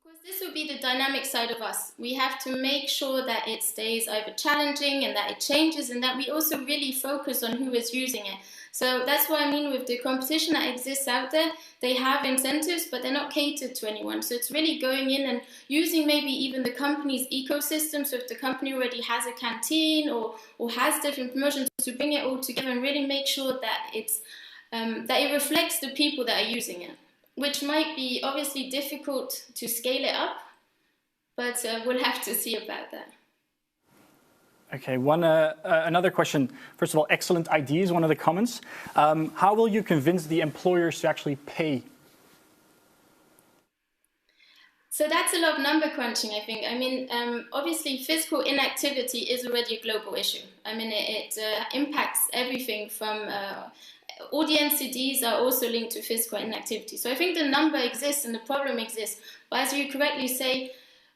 Of course, this would be the dynamic side of us. We have to make sure that it stays either challenging and that it changes, and that we also really focus on who is using it. So that's what I mean with the competition that exists out there. They have incentives, but they're not catered to anyone. So it's really going in and using maybe even the company's ecosystem. So if the company already has a canteen or has different promotions, to bring it all together and really make sure that that it reflects the people that are using it, which might be obviously difficult to scale it up, but we'll have to see about that. Okay, another question. First of all, excellent ideas, one of the comments. How will you convince the employers to actually pay? So that's a lot of number crunching, I think. I mean, obviously physical inactivity is already a global issue. I mean, it impacts everything from, all the NCDs are also linked to physical inactivity. So I think the number exists and the problem exists. But as you correctly say,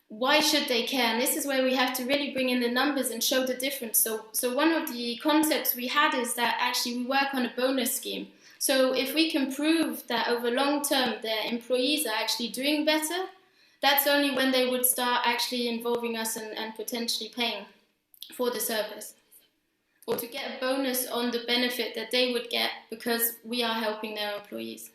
why should they care? And this is where we have to really bring in the numbers and show the difference. So one of the concepts we had is that actually we work on a bonus scheme. So if we can prove that over long term their employees are actually doing better, that's only when they would start actually involving us and potentially paying for the service. Or to get a bonus on the benefit that they would get because we are helping their employees.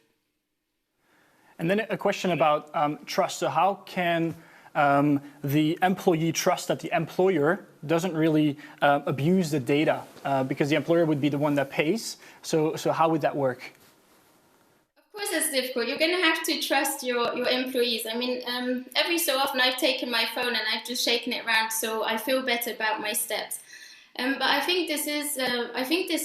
And then a question about trust. So how can the employee trust that the employer doesn't really abuse the data because the employer would be the one that pays. So how would that work? Of course it's difficult. You're going to have to trust your employees. I mean, every so often I've taken my phone and I've just shaken it around so I feel better about my steps. But I think this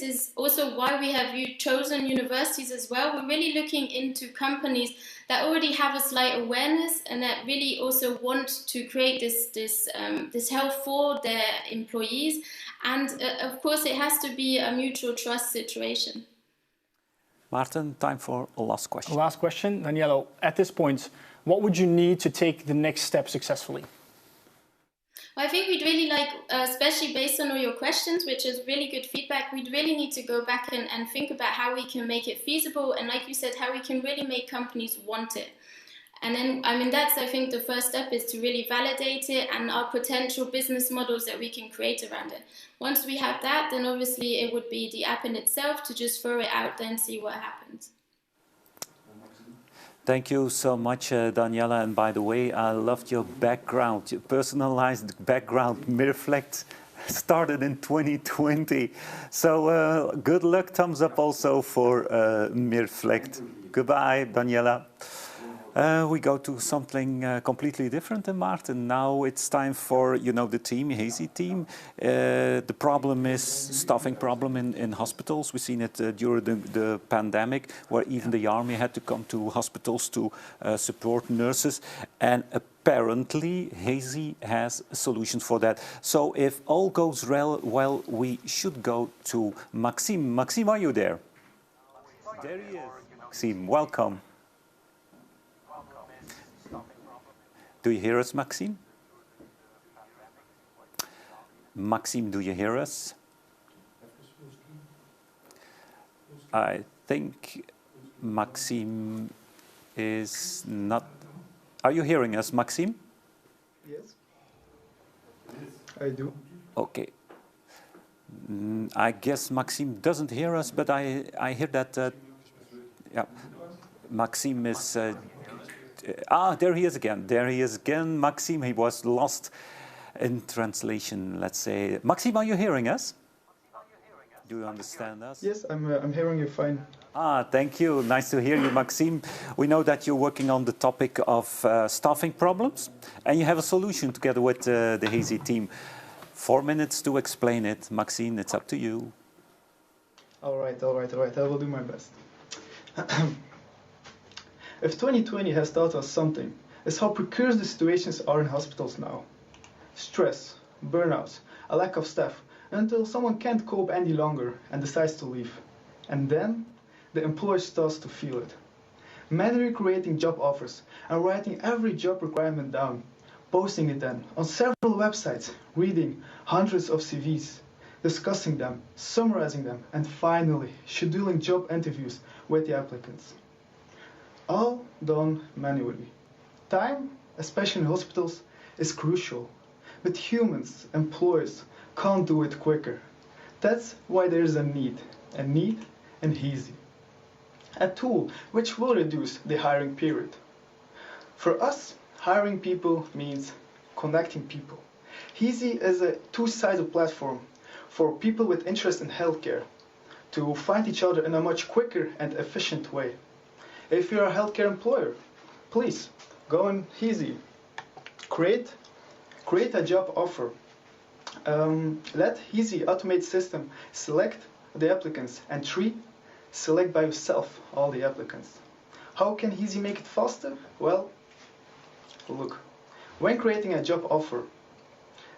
is also why we have chosen universities as well. We're really looking into companies that already have a slight awareness and that really also want to create this health for their employees. And of course, it has to be a mutual trust situation. Maarten, time for a last question. Last question, Daniela. At this point, what would you need to take the next step successfully? I think we'd really like, especially based on all your questions, which is really good feedback, we'd really need to go back and think about how we can make it feasible. And like you said, how we can really make companies want it. And then, I mean, that's, I think, the first step is to really validate it and our potential business models that we can create around it. Once we have that, then obviously it would be the app in itself to just throw it out there and see what happens. Thank you so much, Daniela. And by the way, I loved your background, your personalized background. Mirflect started in 2020. So good luck, thumbs up also for Mirflect. Goodbye, Daniela. We go to something completely different, Maarten. Now it's time for, the team, Hazy team. The problem is staffing problem in hospitals. We've seen it during the pandemic, where even the army had to come to hospitals to support nurses. And apparently, Hazy has solutions for that. So if all goes well, we should go to Maxime. Maxime, are you there? There he is. Maxime, welcome. Do you hear us, Maxime? Maxime, do you hear us? I think Maxime is not... Are you hearing us, Maxime? Yes, I do. Okay. I guess Maxime doesn't hear us, but I hear that... yeah, Maxime is... there he is again. There he is again, Maxime. He was lost in translation, let's say. Maxime, are you hearing us? Do you understand us? Yes, I'm hearing you fine. Thank you. Nice to hear you, Maxime. We know that you're working on the topic of staffing problems, and you have a solution together with the Hazy team. 4 minutes to explain it. Maxime, it's up to you. All right. I will do my best. If 2020 has taught us something, it's how precarious the situations are in hospitals now. Stress, burnout, a lack of staff, until someone can't cope any longer and decides to leave. And then, the employer starts to feel it. Manually creating job offers and writing every job requirement down, posting it then on several websites, reading hundreds of CVs, discussing them, summarizing them, and finally, scheduling job interviews with the applicants. All done manually. Time, especially in hospitals, is crucial. But humans, employers, can't do it quicker. That's why there is a need in Hazy. A tool which will reduce the hiring period. For us, hiring people means connecting people. Hazy is a two-sided platform for people with interest in healthcare to find each other in a much quicker and efficient way. If you're a healthcare employer, please go on Hazy. Create a job offer. Let Hazy automate system select the applicants, and 3, select by yourself all the applicants. How can Hazy make it faster? Well, look, when creating a job offer,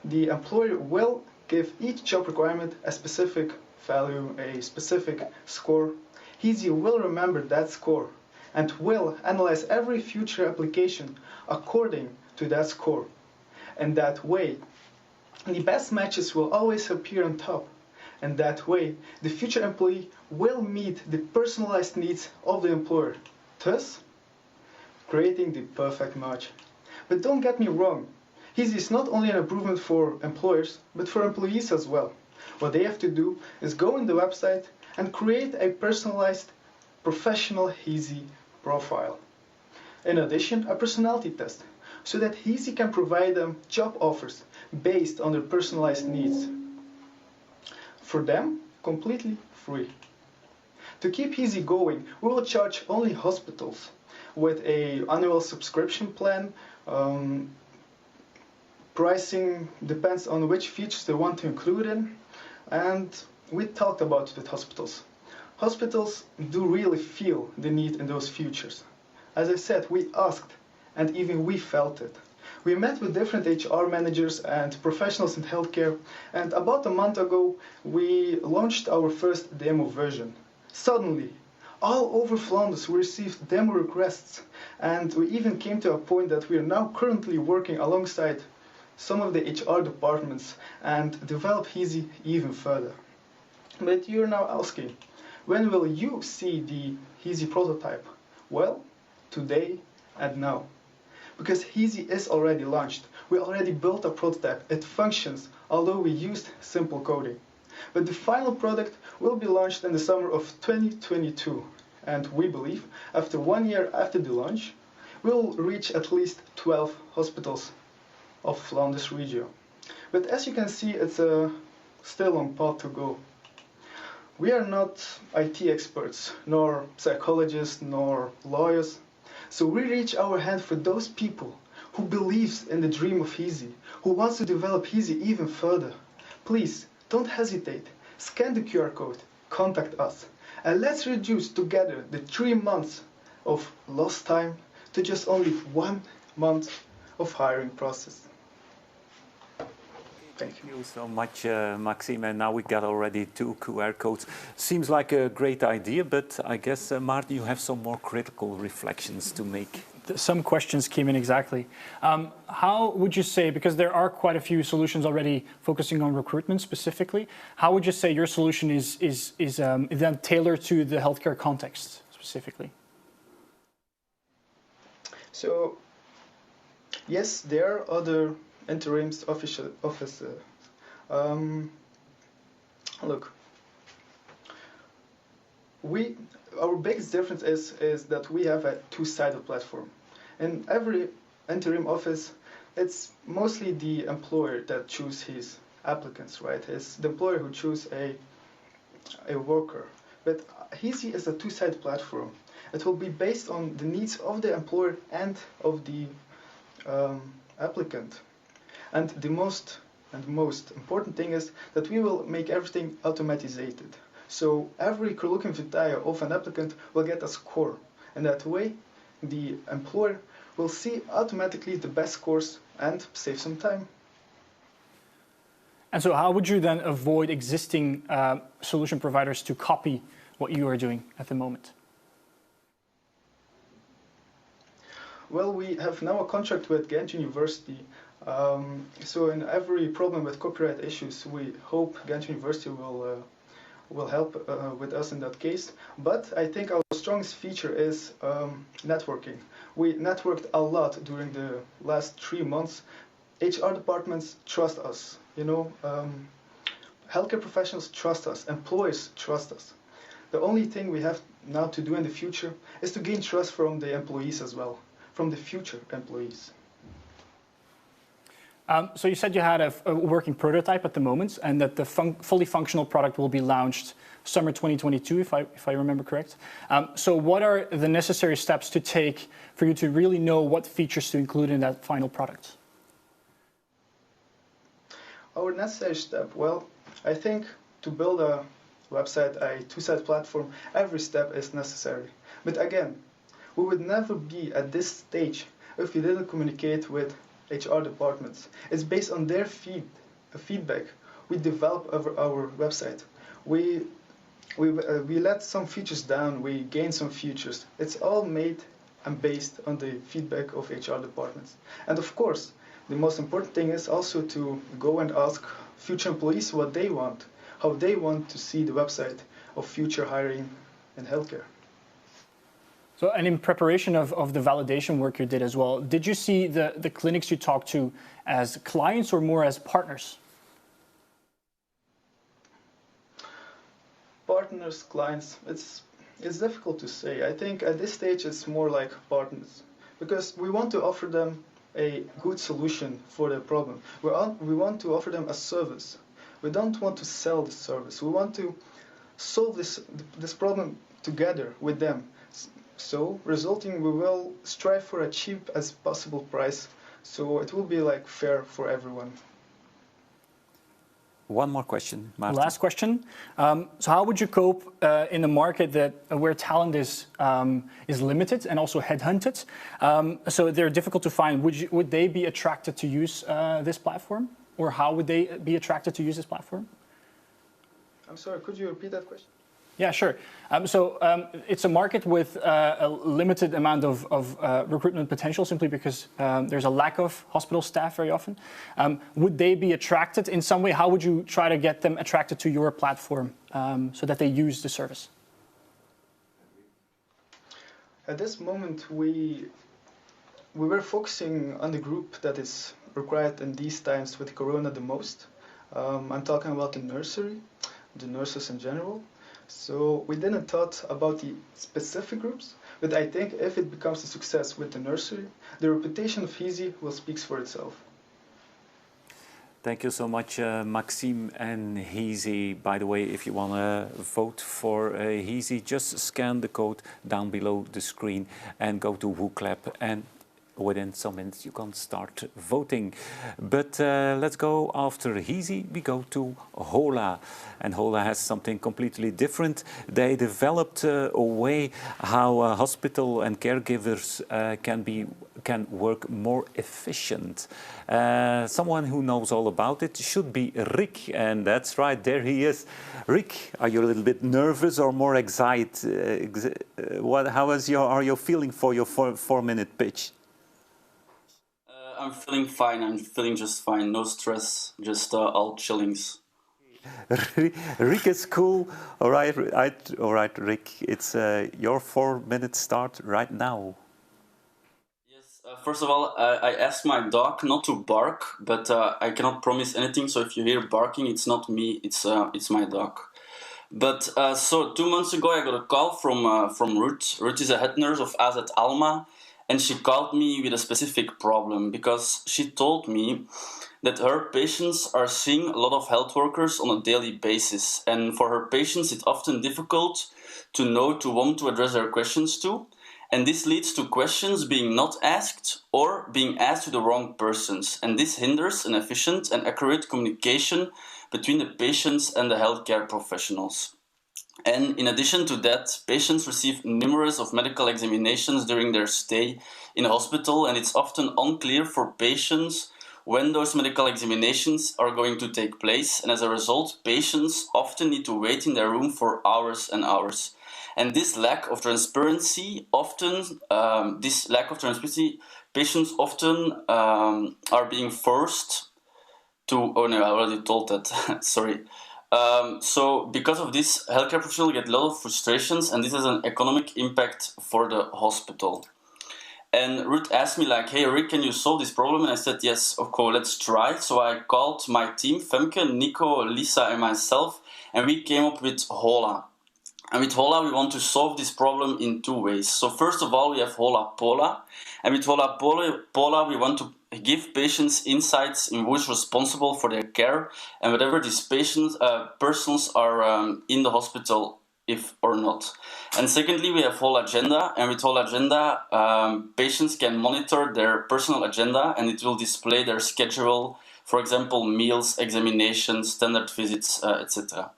the employer will give each job requirement a specific value, a specific score. Hazy will remember that score and will analyze every future application according to that score. And that way, the best matches will always appear on top. And that way, the future employee will meet the personalized needs of the employer, thus creating the perfect match. But don't get me wrong, Hazy is not only an improvement for employers, but for employees as well. What they have to do is go on the website and create a personalized professional Hazy profile. In addition, a personality test, so that Hazy can provide them job offers based on their personalized needs. For them, completely free. To keep Hazy going, we will charge only hospitals with an annual subscription plan. Pricing depends on which features they want to include in, and we talked about it with hospitals. Hospitals do really feel the need in those features. As I said, we asked, and even we felt it. We met with different HR managers and professionals in healthcare, and about a month ago, we launched our first demo version. Suddenly, all over Flanders, we received demo requests, and we even came to a point that we are now currently working alongside some of the HR departments and develop Hazy even further. But you're now asking, when will you see the Hazy prototype? Well, today and now. Because Hazy is already launched. We already built a prototype. It functions, although we used simple coding. But the final product will be launched in the summer of 2022. And we believe, after 1 year after the launch, we'll reach at least 12 hospitals of Flanders region. But as you can see, it's a still long path to go. We are not IT experts, nor psychologists, nor lawyers. So we reach our hand for those people who believes in the dream of Easy, who wants to develop Easy even further. Please, don't hesitate. Scan the QR code, contact us, and let's reduce together the 3 months of lost time to just only 1 month of hiring process. Thank you so much, Maxime. And now we got already 2 QR codes. Seems like a great idea, but I guess, Martin, you have some more critical reflections to make. Some questions came in exactly. How would you say, because there are quite a few solutions already focusing on recruitment specifically, how would you say your solution is then tailored to the healthcare context specifically? So, yes, there are other interims office. Look, our biggest difference is that we have a two-sided platform. In every interim office, it's mostly the employer that chooses his applicants, right? It's the employer who chooses a worker. But Easy is a two-sided platform. It will be based on the needs of the employer and of the applicant. And the most important thing is that we will make everything automatized. So every curriculum vitae of an applicant will get a score. And that way, the employer will see automatically the best scores and save some time. And so how would you then avoid existing solution providers to copy what you are doing at the moment? Well, we have now a contract with Ghent University. So in every problem with copyright issues, we hope Ghent University will help with us in that case. But I think our strongest feature is networking. We networked a lot during the last 3 months. HR departments trust us. You know, healthcare professionals trust us. Employers trust us. The only thing we have now to do in the future is to gain trust from the employees as well, from the future employees. So you said you had a working prototype at the moment, and that the fully functional product will be launched summer 2022, if I remember correct. So what are the necessary steps to take for you to really know what features to include in that final product? Our necessary step, well, I think to build a website, a two-sided platform, every step is necessary. But again, we would never be at this stage if we didn't communicate with HR departments. It's based on their feedback. We develop our website. We let some features down. We gain some features. It's all made and based on the feedback of HR departments. And of course, the most important thing is also to go and ask future employees what they want, how they want to see the website of future hiring in healthcare. So, and in preparation of the validation work you did as well, did you see the clinics you talked to as clients or more as partners? Partners, clients, it's difficult to say. I think at this stage it's more like partners, because we want to offer them a good solution for their problem. We want to offer them a service. We don't want to sell the service. We want to solve this problem together with them. So, resulting, we will strive for a cheap as possible price, so it will be like fair for everyone. One more question, Martin. Last question. So, how would you cope in a market where talent is limited and also headhunted? So they're difficult to find. Would they be attracted to use this platform, or how would they be attracted to use this platform? I'm sorry. Could you repeat that question? Yeah, sure. It's a market with a limited amount of recruitment potential, simply because there's a lack of hospital staff very often. Would they be attracted in some way? How would you try to get them attracted to your platform so that they use the service? At this moment, we were focusing on the group that is required in these times with Corona the most. I'm talking about the nurses in general. So we didn't thought about the specific groups, but I think if it becomes a success with the nursery, the reputation of Easy will speak for itself. Thank you so much, Maxime and Heezy. By the way, if you want to vote for Heezy, just scan the code down below the screen and go to WooClap, and within some minutes you can start voting. But let's go after Heezy, we go to Hola. And Hola has something completely different. They developed a way how hospital and caregivers can work more efficient. Someone who knows all about it should be Rick, and that's right, there he is. Rick, are you a little bit nervous or more excited? Are you feeling for your four-minute pitch? I'm feeling fine. I'm feeling just fine. No stress, just all chillings. Rick is cool. All right, Rick. It's your 4-minute start right now. Yes. First of all, I asked my dog not to bark, but I cannot promise anything. So if you hear barking, it's not me. It's my dog. But so 2 months ago, I got a call from Ruth. Ruth is a head nurse of AZ Alma. And she called me with a specific problem because she told me that her patients are seeing a lot of health workers on a daily basis. And for her patients, it's often difficult to know to whom to address their questions to. And this leads to questions being not asked or being asked to the wrong persons. And this hinders an efficient and accurate communication between the patients and the healthcare professionals. And in addition to that, patients receive numerous of medical examinations during their stay in a hospital, and it's often unclear for patients when those medical examinations are going to take place. And as a result, patients often need to wait in their room for hours and hours. And this lack of transparency patients often are being forced to. Oh no, I already told that. Sorry. So because of this, healthcare professionals get a lot of frustrations, and this has an economic impact for the hospital. And Ruth asked me like, hey Rick, can you solve this problem? And I said, yes, of course, let's try. So I called my team, Femke, Nico, Lisa, and myself, and we came up with Hola. And with Hola, we want to solve this problem in 2 ways. So first of all, we have Hola Pola. And with Hola Pola, we want to give patients insights in who is responsible for their care and whatever these persons are in the hospital, if or not. And secondly, we have Whole Agenda. And with Whole Agenda, patients can monitor their personal agenda and it will display their schedule, for example, meals, examinations, standard visits, etc.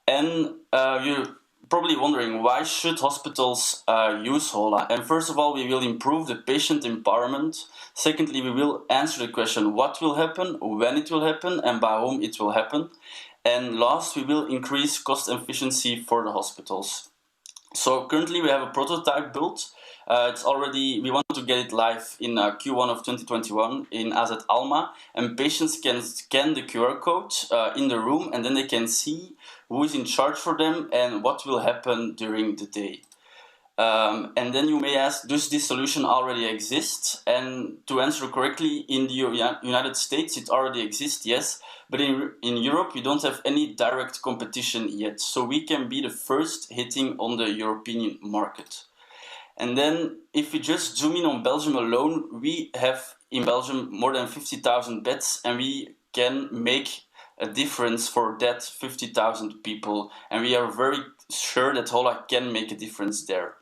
And you're probably wondering, why should hospitals use Hola? And first of all, we will improve the patient empowerment. Secondly, we will answer the question, what will happen, when it will happen, and by whom it will happen. And last, we will increase cost efficiency for the hospitals. So currently we have a prototype built. We want to get it live in Q1 of 2021 in AZ Alma, and patients can scan the QR code in the room, and then they can see who is in charge for them and what will happen during the day. And then you may ask, does this solution already exist? And to answer correctly, in the United States it already exists, yes, but in Europe we don't have any direct competition yet, so we can be the first hitting on the European market. And then if we just zoom in on Belgium alone, we have in Belgium more than 50,000 beds, and we can make a difference for that 50,000 people. And we are very sure that Hola can make a difference there.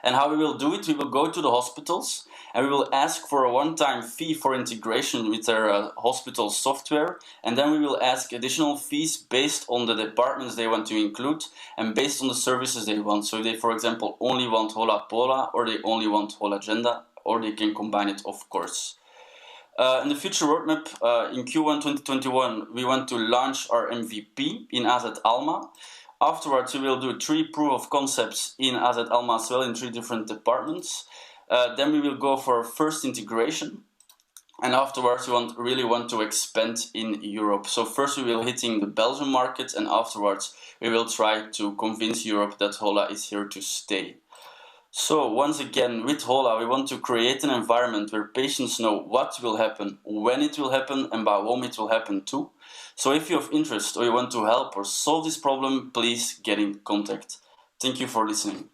And how we will do it, we will go to the hospitals and we will ask for a one-time fee for integration with their hospital software. And then we will ask additional fees based on the departments they want to include and based on the services they want. So if they, for example, only want Hola Pola, or they only want Whole Agenda, or they can combine it, of course. In the future roadmap, in Q1 2021, we want to launch our MVP in AZ Alma. Afterwards, we will do 3 proof of concepts in AZ Alma as well in 3 different departments. Then we will go for our first integration. And afterwards, we really want to expand in Europe. So first we will hitting the Belgian market, and afterwards we will try to convince Europe that Hola is here to stay. So once again, with Hola, we want to create an environment where patients know what will happen, when it will happen, and by whom it will happen to. So if you have interest or you want to help or solve this problem, please get in contact. Thank you for listening.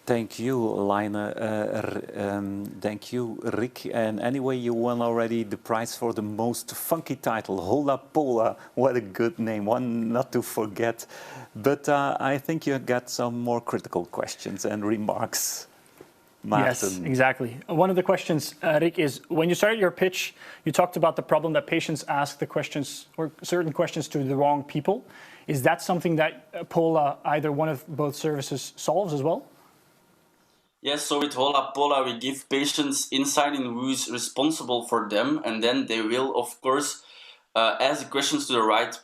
Thank you, Line. Thank you, Rick. And anyway, you won already the prize for the most funky title, Hola Pola. What a good name, one not to forget. But I think you got some more critical questions and remarks. Maarten. Yes, exactly. One of the questions, Rick, is when you started your pitch, you talked about the problem that patients ask the questions or certain questions to the wrong people. Is that something that Pola, either one of both services, solves as well? Yes, so with Hola Pola, we give patients insight in who is responsible for them, and then they will, of course, ask questions to the right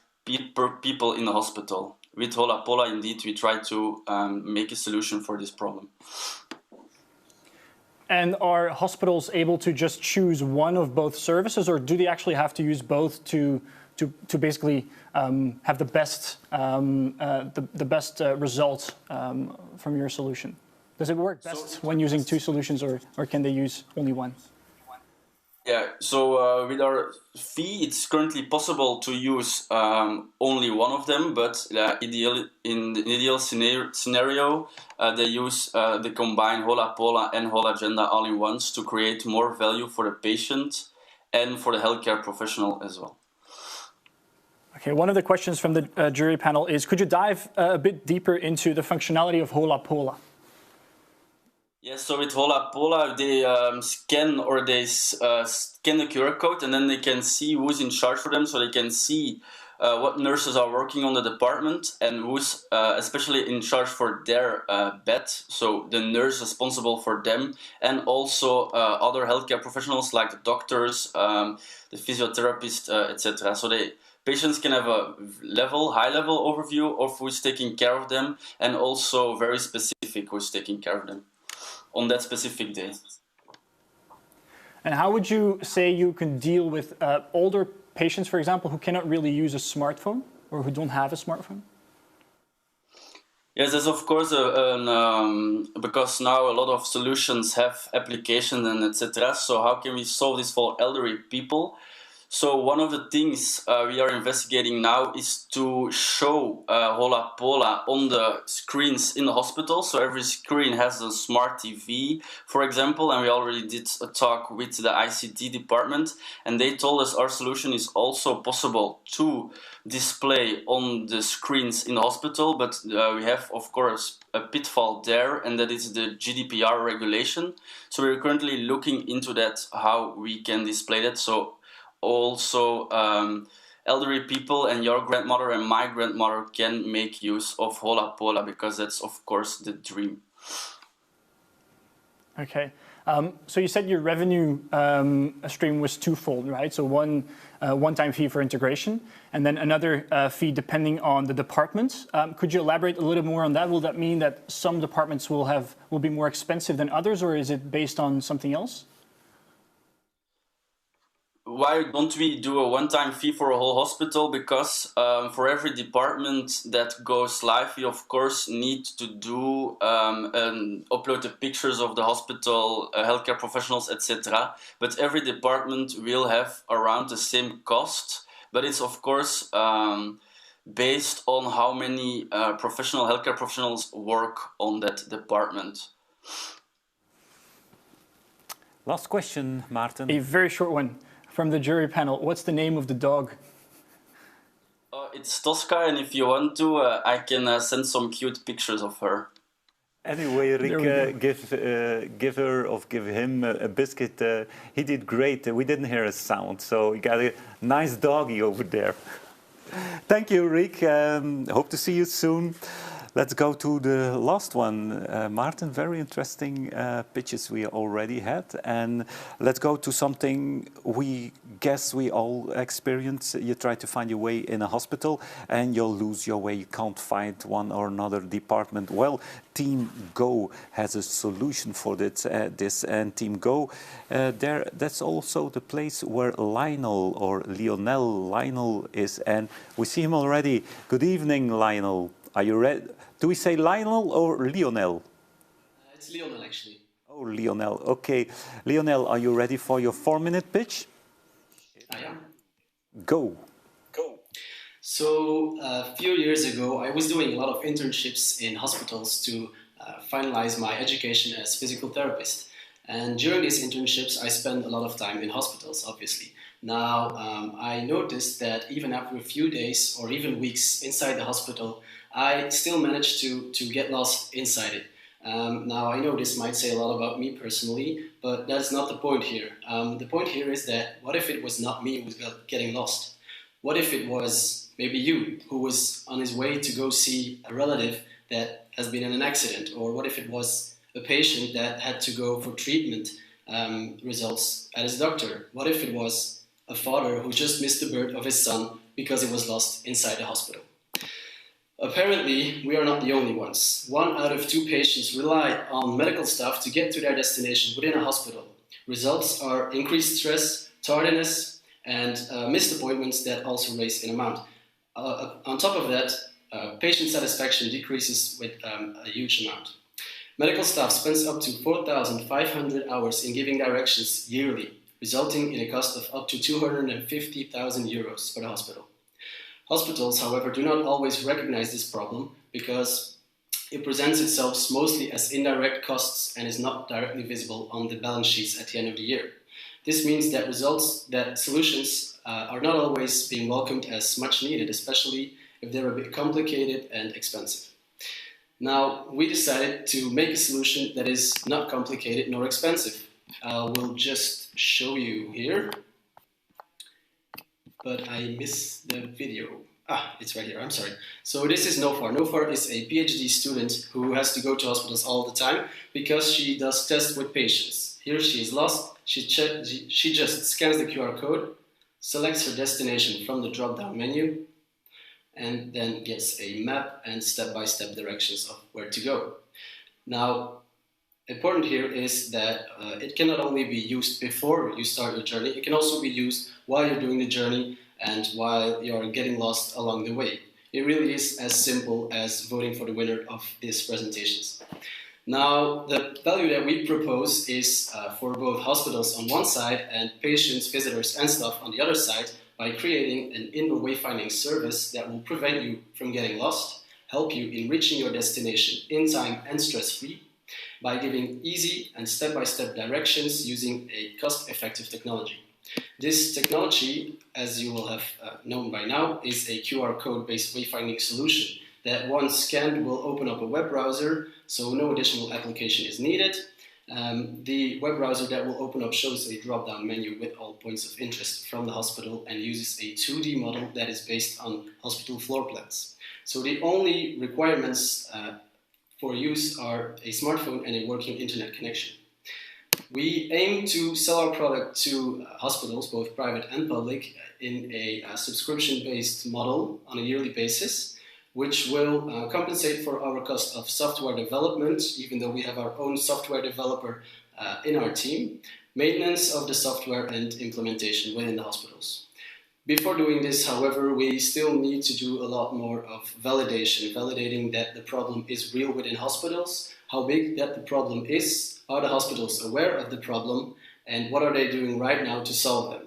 people in the hospital. With Hola Pola, indeed, we try to make a solution for this problem. And are hospitals able to just choose one of both services, or do they actually have to use both to basically have the best result from your solution? Does it work best when using two solutions, or can they use only one? Yeah, so with our fee, it's currently possible to use only one of them, but in the ideal scenario, they combine Hola Pola and Hola Agenda all in once to create more value for the patient and for the healthcare professional as well. Okay, one of the questions from the jury panel is, could you dive a bit deeper into the functionality of Hola Pola? Yes, so with Hola Pola, they scan the QR code, and then they can see who's in charge for them, so they can see what nurses are working on the department and who's especially in charge for their bed, so the nurse responsible for them, and also other healthcare professionals like the doctors, the physiotherapists, etc. So patients can have a high-level overview of who's taking care of them, and also very specific who's taking care of them on that specific day. And how would you say you can deal with older patients, for example, who cannot really use a smartphone or who don't have a smartphone? Yes, there's of course because now a lot of solutions have applications and etc. So how can we solve this for elderly people? So one of the things we are investigating now is to show Hola Pola on the screens in the hospital. So every screen has a smart TV, for example, and we already did a talk with the ICT department, and they told us our solution is also possible to display on the screens in the hospital, but we have, of course, a pitfall there, and that is the GDPR regulation. So we're currently looking into that, how we can display that. So also elderly people and your grandmother and my grandmother can make use of Hola Pola, because that's of course the dream. Okay, so you said your revenue stream was twofold, right? So one-time fee for integration, and then another fee depending on the department. Could you elaborate a little more on that? Will that mean that some departments will be more expensive than others, or is it based on something else? Why don't we do a one-time fee for a whole hospital? Because for every department that goes live, we of course need to do upload the pictures of the hospital, healthcare professionals, etc. But every department will have around the same cost. But it's of course based on how many healthcare professionals work on that department. Last question, Maarten. A very short one from the jury panel. What's the name of the dog? It's Tosca, and if you want to, I can send some cute pictures of her. Anyway, Rick, give him a biscuit. He did great. We didn't hear a sound, so you got a nice doggy over there. Thank you, Rick. Hope to see you soon. Let's go to the last one. Maarten, very interesting pitches we already had. And let's go to something we guess we all experience. You try to find your way in a hospital and you'll lose your way. You can't find one or another department. Well, Team Go has a solution for this. And Team Go, that's also the place where Lionel is. And we see him already. Good evening, Lionel. Are you ready? Do we say Lionel or Lionel? It's Lionel, actually. Oh, Lionel. Okay. Lionel, are you ready for your 4-minute pitch? I am. Go. So, a few years ago, I was doing a lot of internships in hospitals to finalize my education as physical therapist. And during these internships, I spend a lot of time in hospitals, obviously. Now, I noticed that even after a few days or even weeks inside the hospital, I still managed to get lost inside it. Now, I know this might say a lot about me personally, but that's not the point here. The point here is that what if it was not me who was getting lost? What if it was maybe you who was on his way to go see a relative that has been in an accident? Or what if it was a patient that had to go for treatment results at his doctor? What if it was a father who just missed the birth of his son because he was lost inside the hospital? Apparently, we are not the only ones. 1 out of 2 patients rely on medical staff to get to their destination within a hospital. Results are increased stress, tardiness, and missed appointments that also raise in amount. On top of that, patient satisfaction decreases with a huge amount. Medical staff spends up to 4,500 hours in giving directions yearly, resulting in a cost of up to 250,000 euros for the hospital. Hospitals, however, do not always recognize this problem because it presents itself mostly as indirect costs and is not directly visible on the balance sheets at the end of the year. This means that solutions are not always being welcomed as much needed, especially if they're a bit complicated and expensive. Now, we decided to make a solution that is not complicated nor expensive. We'll just show you here, but I missed the video. It's right here, I'm sorry. So this is Nofar. Nofar is a PhD student who has to go to hospitals all the time because she does tests with patients. Here she is lost. She just scans the QR code, selects her destination from the drop-down menu, and then gets a map and step-by-step directions of where to go. Now, important here is that it can not only be used before you start your journey, it can also be used while you're doing the journey and while you're getting lost along the way. It really is as simple as voting for the winner of these presentations. Now, the value that we propose is for both hospitals on one side and patients, visitors, and staff on the other side by creating an indoor wayfinding service that will prevent you from getting lost, help you in reaching your destination in time and stress-free, by giving easy and step-by-step directions using a cost-effective technology. This technology, as you will have known by now, is a QR code-based wayfinding solution that once scanned will open up a web browser, so no additional application is needed. The web browser that will open up shows a drop-down menu with all points of interest from the hospital and uses a 2D model that is based on hospital floor plans. So the only requirements for use are a smartphone and a working internet connection. We aim to sell our product to hospitals, both private and public, in a subscription-based model on a yearly basis, which will compensate for our cost of software development, even though we have our own software developer in our team, maintenance of the software and implementation within the hospitals. Before doing this, however, we still need to do a lot more of validation, validating that the problem is real within hospitals, how big that the problem is, are the hospitals aware of the problem, and what are they doing right now to solve them.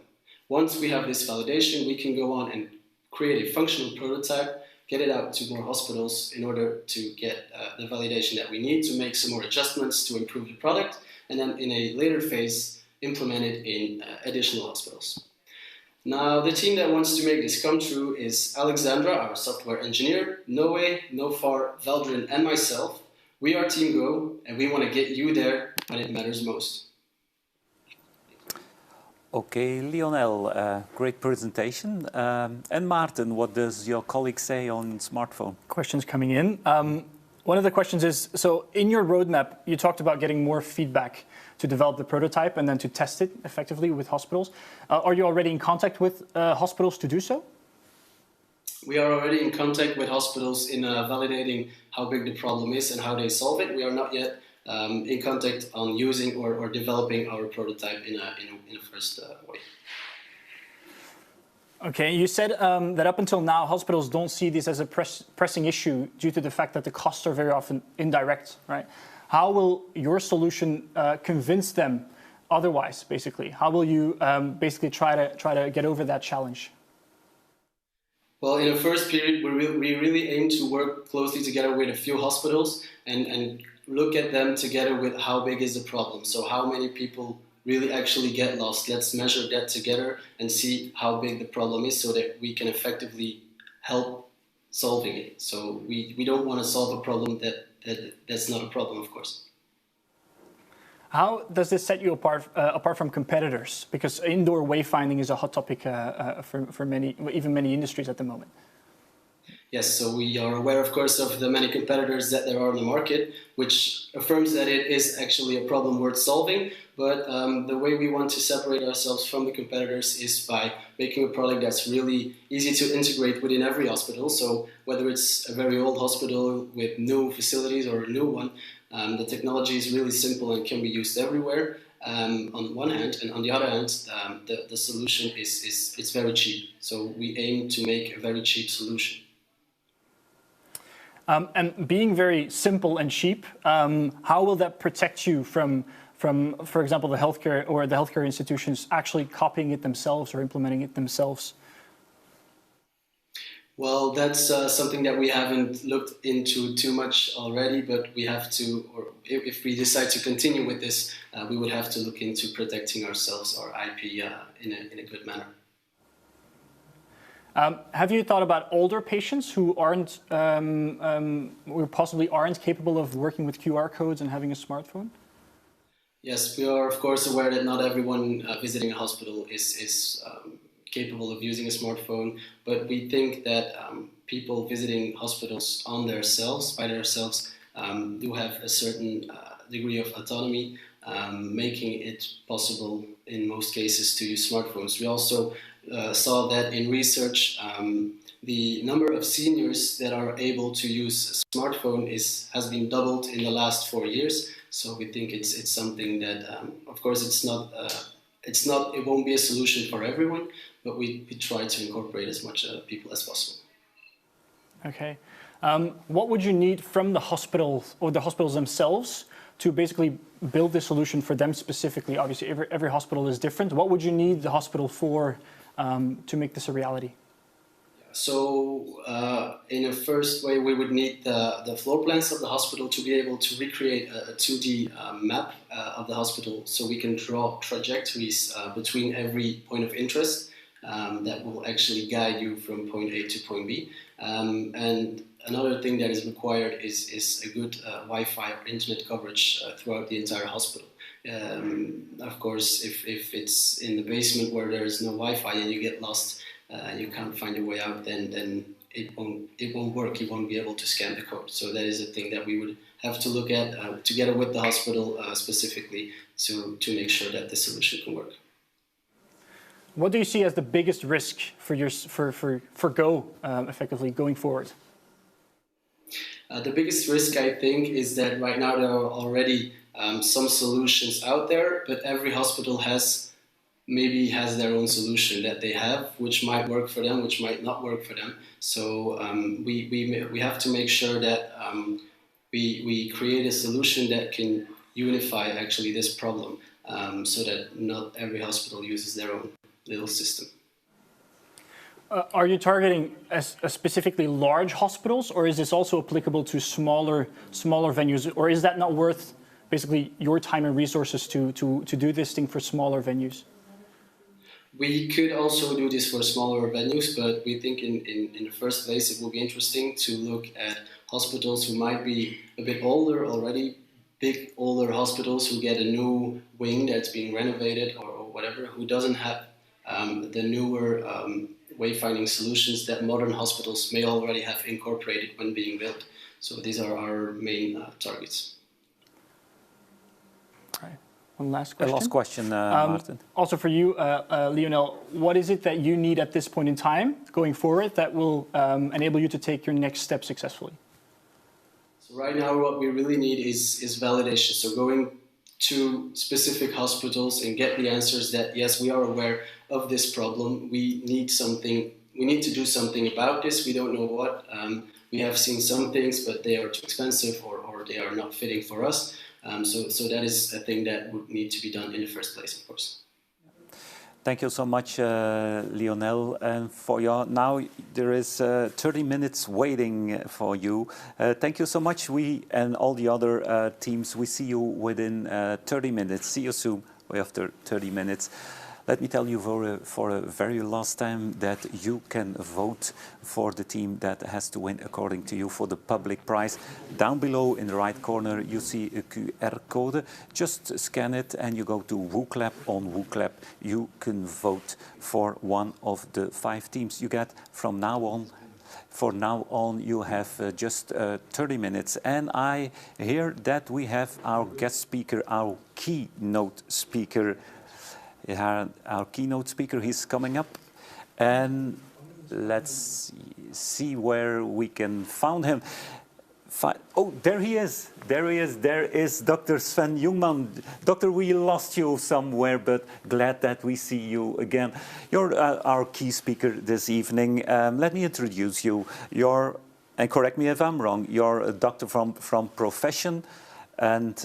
Once we have this validation, we can go on and create a functional prototype, get it out to more hospitals in order to get the validation that we need to make some more adjustments to improve the product, and then in a later phase, implement it in additional hospitals. Now, the team that wants to make this come true is Alexandra, our software engineer, Noe, Nofar, Valdrin, and myself. We are Team Go, and we want to get you there when it matters most. Okay, Lionel, great presentation. And Maarten, what does your colleague say on smartphone? Questions coming in. One of the questions is, so in your roadmap, you talked about getting more feedback to develop the prototype and then to test it effectively with hospitals. Are you already in contact with hospitals to do so? We are already in contact with hospitals in validating how big the problem is and how they solve it. We are not yet in contact on using or developing our prototype in a first way. Okay, you said that up until now, hospitals don't see this as a pressing issue due to the fact that the costs are very often indirect, right? How will your solution convince them otherwise, basically? How will you basically try to get over that challenge? Well, in the first period, we really aim to work closely together with a few hospitals and look at them together with how big is the problem. So how many people really actually get lost? Let's measure that together and see how big the problem is so that we can effectively help solving it. So we don't want to solve a problem that's not a problem, of course. How does this set you apart from competitors? Because indoor wayfinding is a hot topic for many industries at the moment. Yes, so we are aware, of course, of the many competitors that there are on the market, which affirms that it is actually a problem worth solving. But the way we want to separate ourselves from the competitors is by making a product that's really easy to integrate within every hospital. So whether it's a very old hospital with new facilities or a new one, the technology is really simple and can be used everywhere. On one hand, and on the other hand, the solution is very cheap. So we aim to make a very cheap solution. And being very simple and cheap, how will that protect you from, for example, the healthcare institutions actually copying it themselves or implementing it themselves? Well, that's something that we haven't looked into too much already, but we have to, or if we decide to continue with this, we would have to look into protecting ourselves, our IP, in a good manner. Have you thought about older patients who aren't, who possibly aren't capable of working with QR codes and having a smartphone? Yes, we are of course aware that not everyone visiting a hospital is capable of using a smartphone, but we think that people visiting hospitals by themselves, do have a certain degree of autonomy, making it possible in most cases to use smartphones. We also saw that in research, the number of seniors that are able to use a smartphone has been doubled in the last 4 years. So we think it's something that, of course, it won't be a solution for everyone, but we try to incorporate as much people as possible. Okay. What would you need from the hospitals or the hospitals themselves to basically build the solution for them specifically? Obviously, every hospital is different. What would you need the hospital for to make this a reality? So in a first way, we would need the floor plans of the hospital to be able to recreate a 2D map of the hospital, so we can draw trajectories between every point of interest that will actually guide you from point A to point B. And another thing that is required is a good Wi-Fi or internet coverage throughout the entire hospital. Of course, if it's in the basement where there is no Wi-Fi and you get lost, you can't find your way out, then it won't work. You won't be able to scan the code. So that is a thing that we would have to look at together with the hospital specifically to make sure that the solution can work. What do you see as the biggest risk for Go effectively going forward? The biggest risk, I think, is that right now there are already some solutions out there, but every hospital maybe has their own solution that they have, which might work for them, which might not work for them. So we have to make sure that we create a solution that can unify actually this problem, so that not every hospital uses their own little system. Are you targeting specifically large hospitals, or is this also applicable to smaller venues, or is that not worth basically your time and resources to do this thing for smaller venues? We could also do this for smaller venues, but we think in the first place it will be interesting to look at hospitals who might be a bit older already, big older hospitals who get a new wing that's being renovated or whatever, who doesn't have the newer wayfinding solutions that modern hospitals may already have incorporated when being built. So these are our main targets. One last question. The last question, Martin. Also for you, Lionel, what is it that you need at this point in time going forward that will enable you to take your next step successfully? So right now what we really need is validation. So going to specific hospitals and get the answers that, yes, we are aware of this problem. We need to do something about this. We don't know what. We have seen some things, but they are too expensive or they are not fitting for us. So that is a thing that would need to be done in the first place, of course. Thank you so much, Lionel. And for your now, there is 30 minutes waiting for you. Thank you so much. We and all the other teams. We see you within 30 minutes. See you soon. After 30 minutes. Let me tell you for a very last time that you can vote for the team that has to win according to you for the public prize. Down below in the right corner you see a QR code. Just scan it and you go to WooClap. On WooClap you can vote for one of the 5 teams you get from now on. For now on, you have just 30 minutes. And I hear that we have our guest speaker, our keynote speaker. Our keynote speaker, he's coming up. And let's see where we can find him. Oh, there he is. There he is. There is Dr. Sven Jungman. Doctor, we lost you somewhere, but glad that we see you again. You're our key speaker this evening. Let me introduce you. And correct me if I'm wrong, you're a doctor from profession, and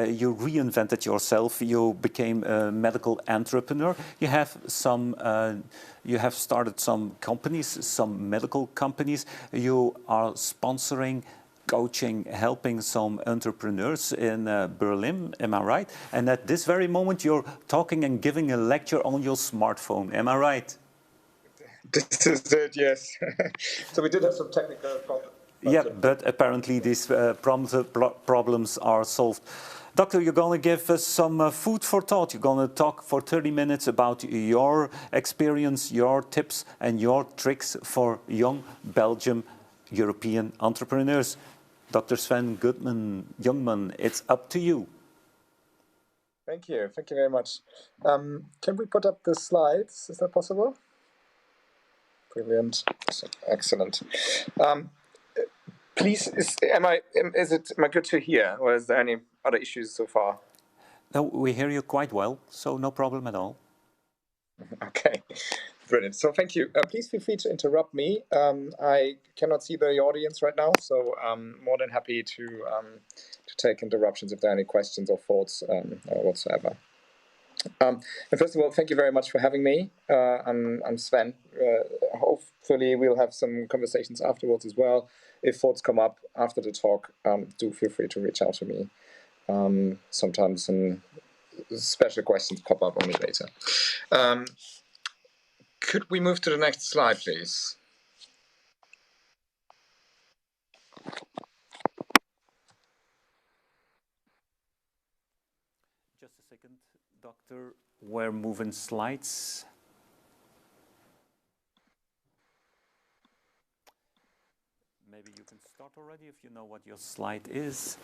you reinvented yourself. You became a medical entrepreneur. You have started some companies, some medical companies. You are sponsoring, coaching, helping some entrepreneurs in Berlin, am I right? And at this very moment you're talking and giving a lecture on your smartphone, am I right? This is it, yes. So we did have some technical problems. Yeah, but apparently these problems are solved. Doctor, you're going to give us some food for thought. You're going to talk for 30 minutes about your experience, your tips and your tricks for young Belgian European entrepreneurs. Dr. Sven Jungman, it's up to you. Thank you very much. Can we put up the slides? Is that possible? Brilliant, excellent. Please, am I good to hear, or is there any other issues so far? No, we hear you quite well, so no problem at all. Okay, brilliant. So thank you. Please feel free to interrupt me. I cannot see the audience right now, so I'm more than happy to take interruptions if there are any questions or thoughts whatsoever. And first of all, thank you very much for having me. I'm Sven. Hopefully we'll have some conversations afterwards as well. If thoughts come up after the talk, do feel free to reach out to me. Sometimes some special questions pop up only later. Could we move to the next slide, please? Just a second, Doctor. We're moving slides. Maybe you can start already if you know what your slide is.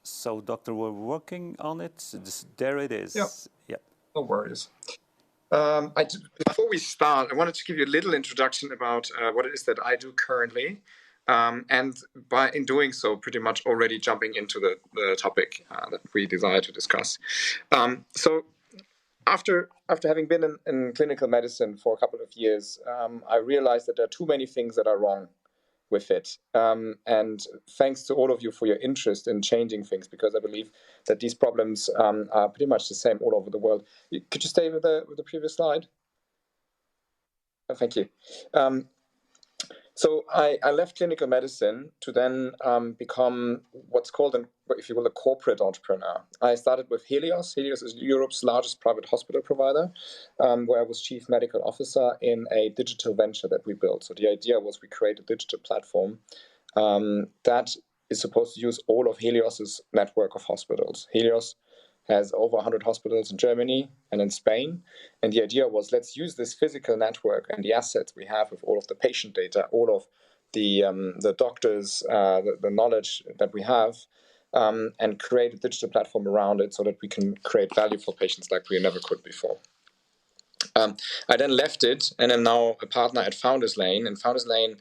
So, Doctor, we're working on it. There it is. Yeah. No worries. Before we start, I wanted to give you a little introduction about what it is that I do currently. And in doing so, pretty much already jumping into the topic that we desire to discuss. So after having been in clinical medicine for a couple of years, I realized that there are too many things that are wrong with it. And thanks to all of you for your interest in changing things, because I believe that these problems are pretty much the same all over the world. Could you stay with the previous slide? Oh, thank you. So I left clinical medicine to then become what's called, if you will, a corporate entrepreneur. I started with Helios. Helios is Europe's largest private hospital provider, where I was chief medical officer in a digital venture that we built. So the idea was we create a digital platform that is supposed to use all of Helios's network of hospitals. Helios has over 100 hospitals in Germany and in Spain. And the idea was, let's use this physical network and the assets we have with all of the patient data, all of the doctors, the knowledge that we have, and create a digital platform around it so that we can create value for patients like we never could before. I then left it and am now a partner at Founders Lane. And Founders Lane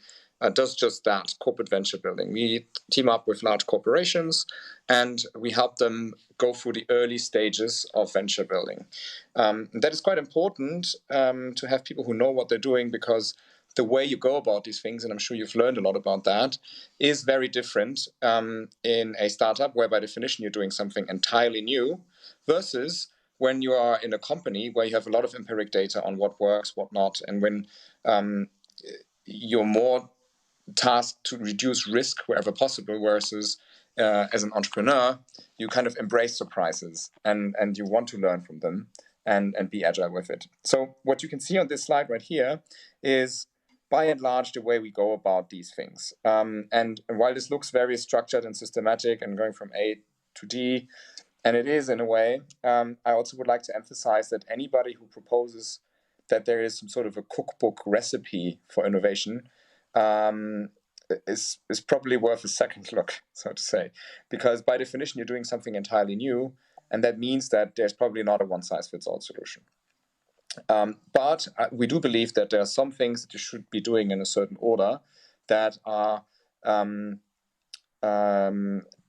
does just that, corporate venture building. We team up with large corporations and we help them go through the early stages of venture building. That is quite important to have people who know what they're doing, because the way you go about these things, and I'm sure you've learned a lot about that, is very different in a startup where by definition you're doing something entirely new, versus when you are in a company where you have a lot of empiric data on what works, what not, and when you're more tasked to reduce risk wherever possible, versus as an entrepreneur, you kind of embrace surprises and you want to learn from them and be agile with it. So what you can see on this slide right here is, by and large, the way we go about these things. And while this looks very structured and systematic and going from A to D, and it is in a way, I also would like to emphasize that anybody who proposes that there is some sort of a cookbook recipe for innovation is probably worth a second look, so to say, because by definition you're doing something entirely new, and that means that there's probably not a one-size-fits-all solution. But we do believe that there are some things that you should be doing in a certain order that are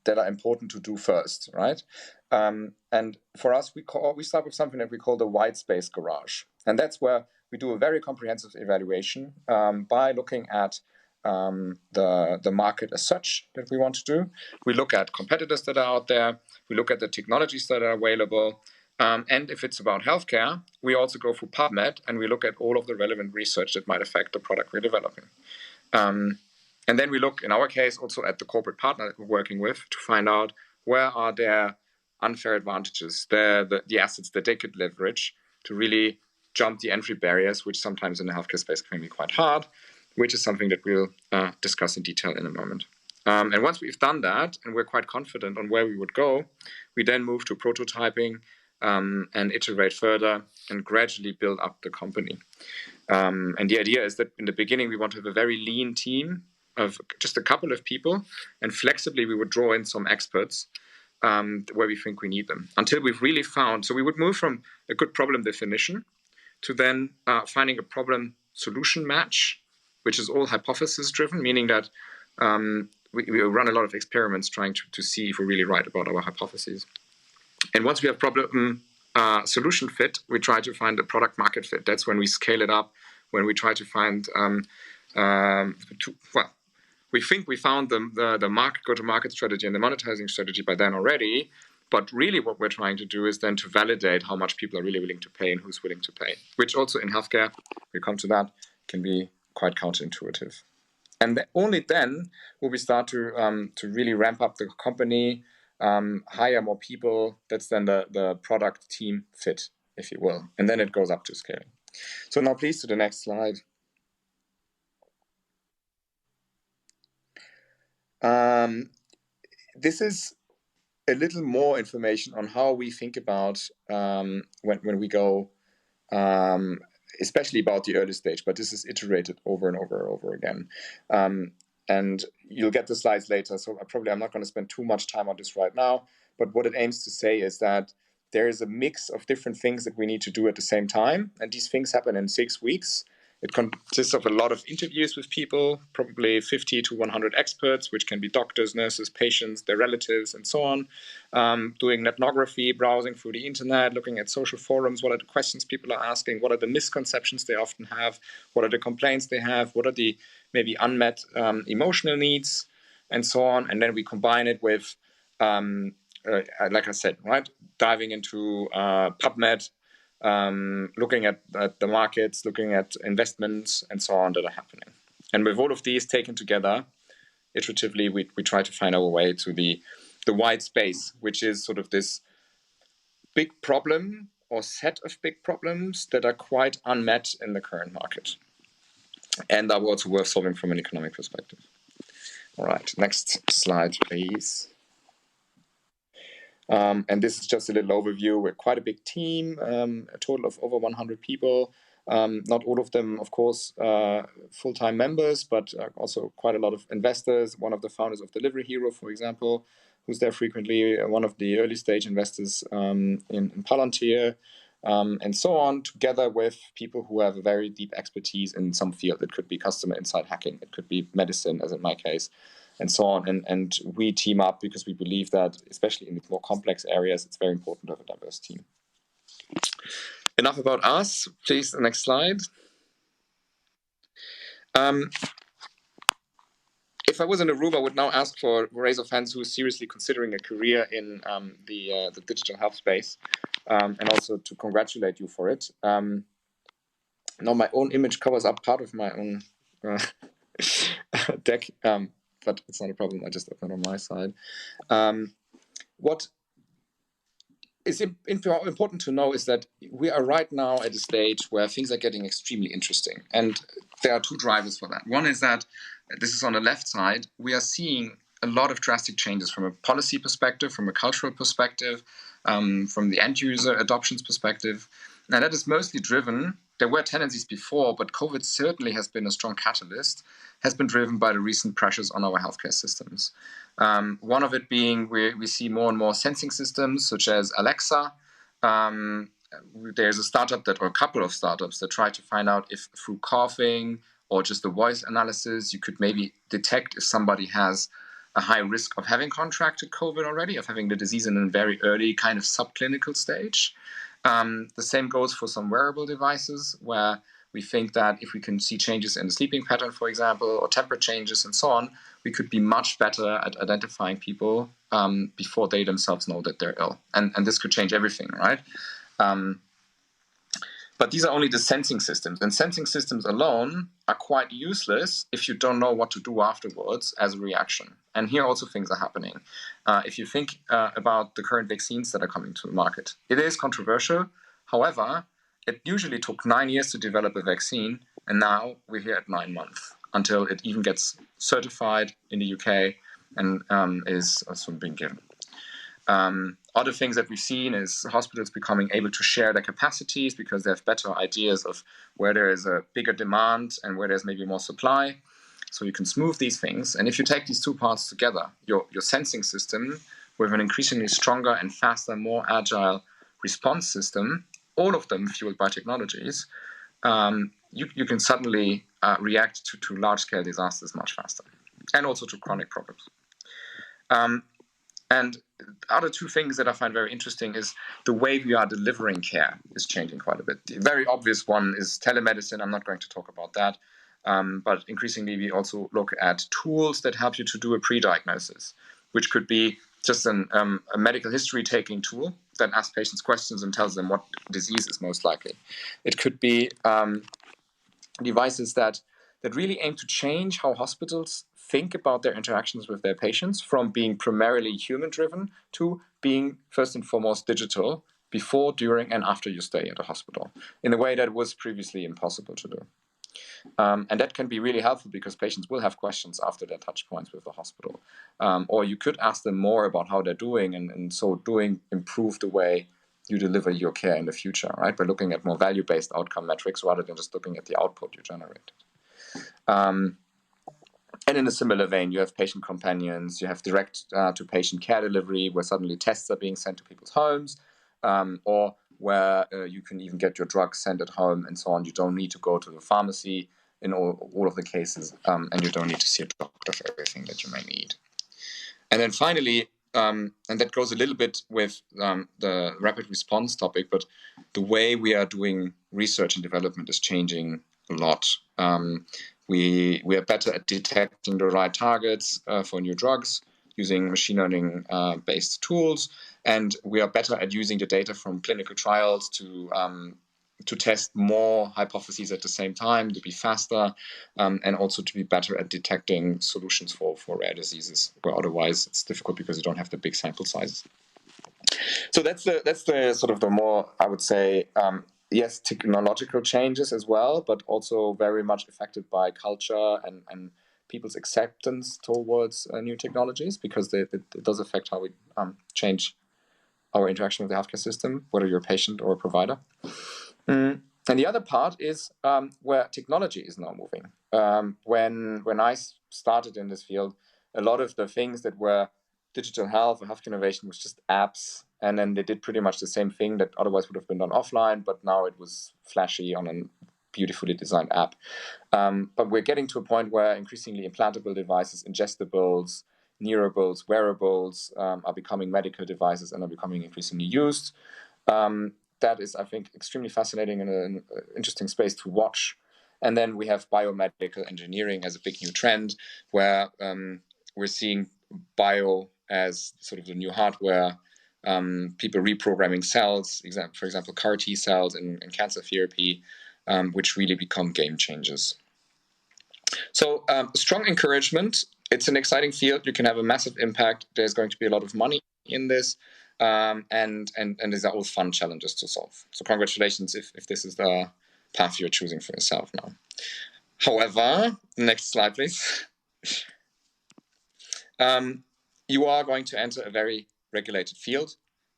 important to do first, right? And for us, we start with something that we call the white space garage, and that's where we do a very comprehensive evaluation by looking at the market as such that we want to do. We look at competitors that are out there. We look at the technologies that are available. And if it's about healthcare, we also go through PubMed and we look at all of the relevant research that might affect the product we're developing. And then we look, in our case, also at the corporate partner that we're working with to find out where are their unfair advantages, the assets that they could leverage to really jump the entry barriers, which sometimes in the healthcare space can be quite hard, which is something that we'll discuss in detail in a moment. And once we've done that, and we're quite confident on where we would go, we then move to prototyping and iterate further and gradually build up the company. And the idea is that in the beginning, we want to have a very lean team of just a couple of people, and flexibly we would draw in some experts where we think we need them, until we've really found. So we would move from a good problem definition to then finding a problem solution match, which is all hypothesis driven, meaning that we run a lot of experiments trying to see if we're really right about our hypotheses. And once we have problem solution fit, we try to find a product market fit. That's when we scale it up, when we try to find, we think we found the go-to-market strategy and the monetizing strategy by then already. But really what we're trying to do is then to validate how much people are really willing to pay and who's willing to pay, which also in healthcare, we come to that, can be quite counterintuitive. And only then will we start to really ramp up the company, hire more people. That's then the product team fit, if you will. And then it goes up to scaling. So now please to the next slide. This is a little more information on how we think about when we go, especially about the early stage, but this is iterated over and over and over again. And you'll get the slides later, so I'm not going to spend too much time on this right now, but what it aims to say is that there is a mix of different things that we need to do at the same time, and these things happen in 6 weeks. It consists of a lot of interviews with people, probably 50 to 100 experts, which can be doctors, nurses, patients, their relatives, and so on. Doing ethnography, browsing through the internet, looking at social forums, what are the questions people are asking, what are the misconceptions they often have, what are the complaints they have, what are the maybe unmet emotional needs, and so on. And then we combine it with, like I said, right, diving into PubMed, looking at the markets, looking at investments, and so on that are happening. And with all of these taken together, iteratively, we try to find our way to the white space, which is sort of this big problem or set of big problems that are quite unmet in the current market, and are also worth solving from an economic perspective. All right, next slide, please. And this is just a little overview. We're quite a big team, a total of over 100 people. Not all of them, of course, full-time members, but also quite a lot of investors. One of the founders of Delivery Hero, for example, who's there frequently, one of the early stage investors in Palantir. and so on, together with people who have a very deep expertise in some field. It could be customer insight hacking, it could be medicine, as in my case, and so on. And we team up because we believe that, especially in the more complex areas, it's very important to have a diverse team. Enough about us. Please, the next slide. If I was in a room, I would now ask for a raise of hands who is seriously considering a career in the digital health space, and also to congratulate you for it. Now, my own image covers up part of my own deck, but it's not a problem. I just open it on my side. What is important to know is that we are right now at a stage where things are getting extremely interesting. And there are two drivers for that. One is that, this is on the left side, we are seeing a lot of drastic changes from a policy perspective, from a cultural perspective, from the end user adoptions perspective. Now that is mostly driven, there were tendencies before, but COVID certainly has been a strong catalyst, has been driven by the recent pressures on our healthcare systems. One of it being we see more and more sensing systems such as Alexa. There's a startup or a couple of startups that try to find out if through coughing or just the voice analysis, you could maybe detect if somebody has a high risk of having contracted COVID already, of having the disease in a very early kind of subclinical stage. The same goes for some wearable devices where we think that if we can see changes in the sleeping pattern, for example, or temperature changes and so on, we could be much better at identifying people before they themselves know that they're ill. And this could change everything, right? But these are only the sensing systems. And sensing systems alone are quite useless if you don't know what to do afterwards as a reaction. And here also things are happening. If you think about the current vaccines that are coming to the market, it is controversial. However, it usually took 9 years to develop a vaccine, and now we're here at 9 months until it even gets certified in the UK and is also being given. Other things that we've seen is hospitals becoming able to share their capacities because they have better ideas of where there is a bigger demand and where there's maybe more supply. So you can smooth these things. And if you take these two parts together, your sensing system with an increasingly stronger and faster, more agile response system, all of them fueled by technologies, you can suddenly react to large-scale disasters much faster, and also to chronic problems. And other two things that I find very interesting is the way we are delivering care is changing quite a bit. The very obvious one is telemedicine. I'm not going to talk about that. But increasingly, we also look at tools that help you to do a pre-diagnosis, which could be just a medical history taking tool that asks patients questions and tells them what disease is most likely. It could be devices that really aim to change how hospitals think about their interactions with their patients, from being primarily human-driven to being first and foremost digital before, during, and after you stay at a hospital, in a way that was previously impossible to do. And that can be really helpful because patients will have questions after their touch points with the hospital. Or you could ask them more about how they're doing, and so doing improve the way you deliver your care in the future, right? By looking at more value-based outcome metrics rather than just looking at the output you generated. And in a similar vein, you have patient companions, you have direct-to-patient care delivery, where suddenly tests are being sent to people's homes, or where you can even get your drugs sent at home and so on. You don't need to go to the pharmacy in all of the cases, and you don't need to see a doctor for everything that you may need. And then finally, and that goes a little bit with the rapid response topic, but the way we are doing research and development is changing a lot. We are better at detecting the right targets for new drugs using machine learning based tools, and we are better at using the data from clinical trials to test more hypotheses at the same time, to be faster, and also to be better at detecting solutions for rare diseases, where otherwise it's difficult because you don't have the big sample sizes. So that's the sort of the more, I would say, yes, technological changes as well, but also very much affected by culture and people's acceptance towards new technologies, because it does affect how we change our interaction with the healthcare system, whether you're a patient or a provider. And the other part is where technology is now moving. When I started in this field, a lot of the things that were digital health or healthcare innovation was just apps And then they did pretty much the same thing that otherwise would have been done offline, but now it was flashy on a beautifully designed app. But we're getting to a point where increasingly implantable devices, ingestibles, neurables, wearables are becoming medical devices and are becoming increasingly used. That is, I think, extremely fascinating and an interesting space to watch. And then we have biomedical engineering as a big new trend, where we're seeing bio as sort of the new hardware, people reprogramming cells, for example, CAR T cells in cancer therapy, which really become game changers. So strong encouragement. It's an exciting field. You can have a massive impact. There's going to be a lot of money in this. And these are all fun challenges to solve. So congratulations if this is the path you're choosing for yourself now. However, next slide, please. You are going to enter a very regulated field,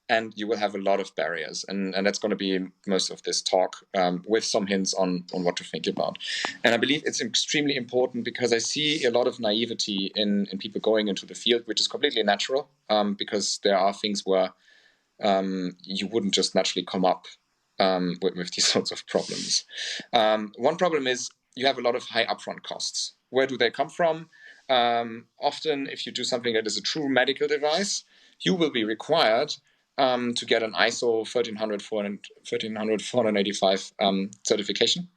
and you will have a lot of barriers. And that's going to be most of this talk, with some hints on what to think about. And I believe it's extremely important because I see a lot of naivety in people going into the field, which is completely natural, because there are things where you wouldn't just naturally come up with these sorts of problems. One problem is you have a lot of high upfront costs. Where do they come from? Often, if you do something that is a true medical device, you will be required to get an ISO 13485 certification.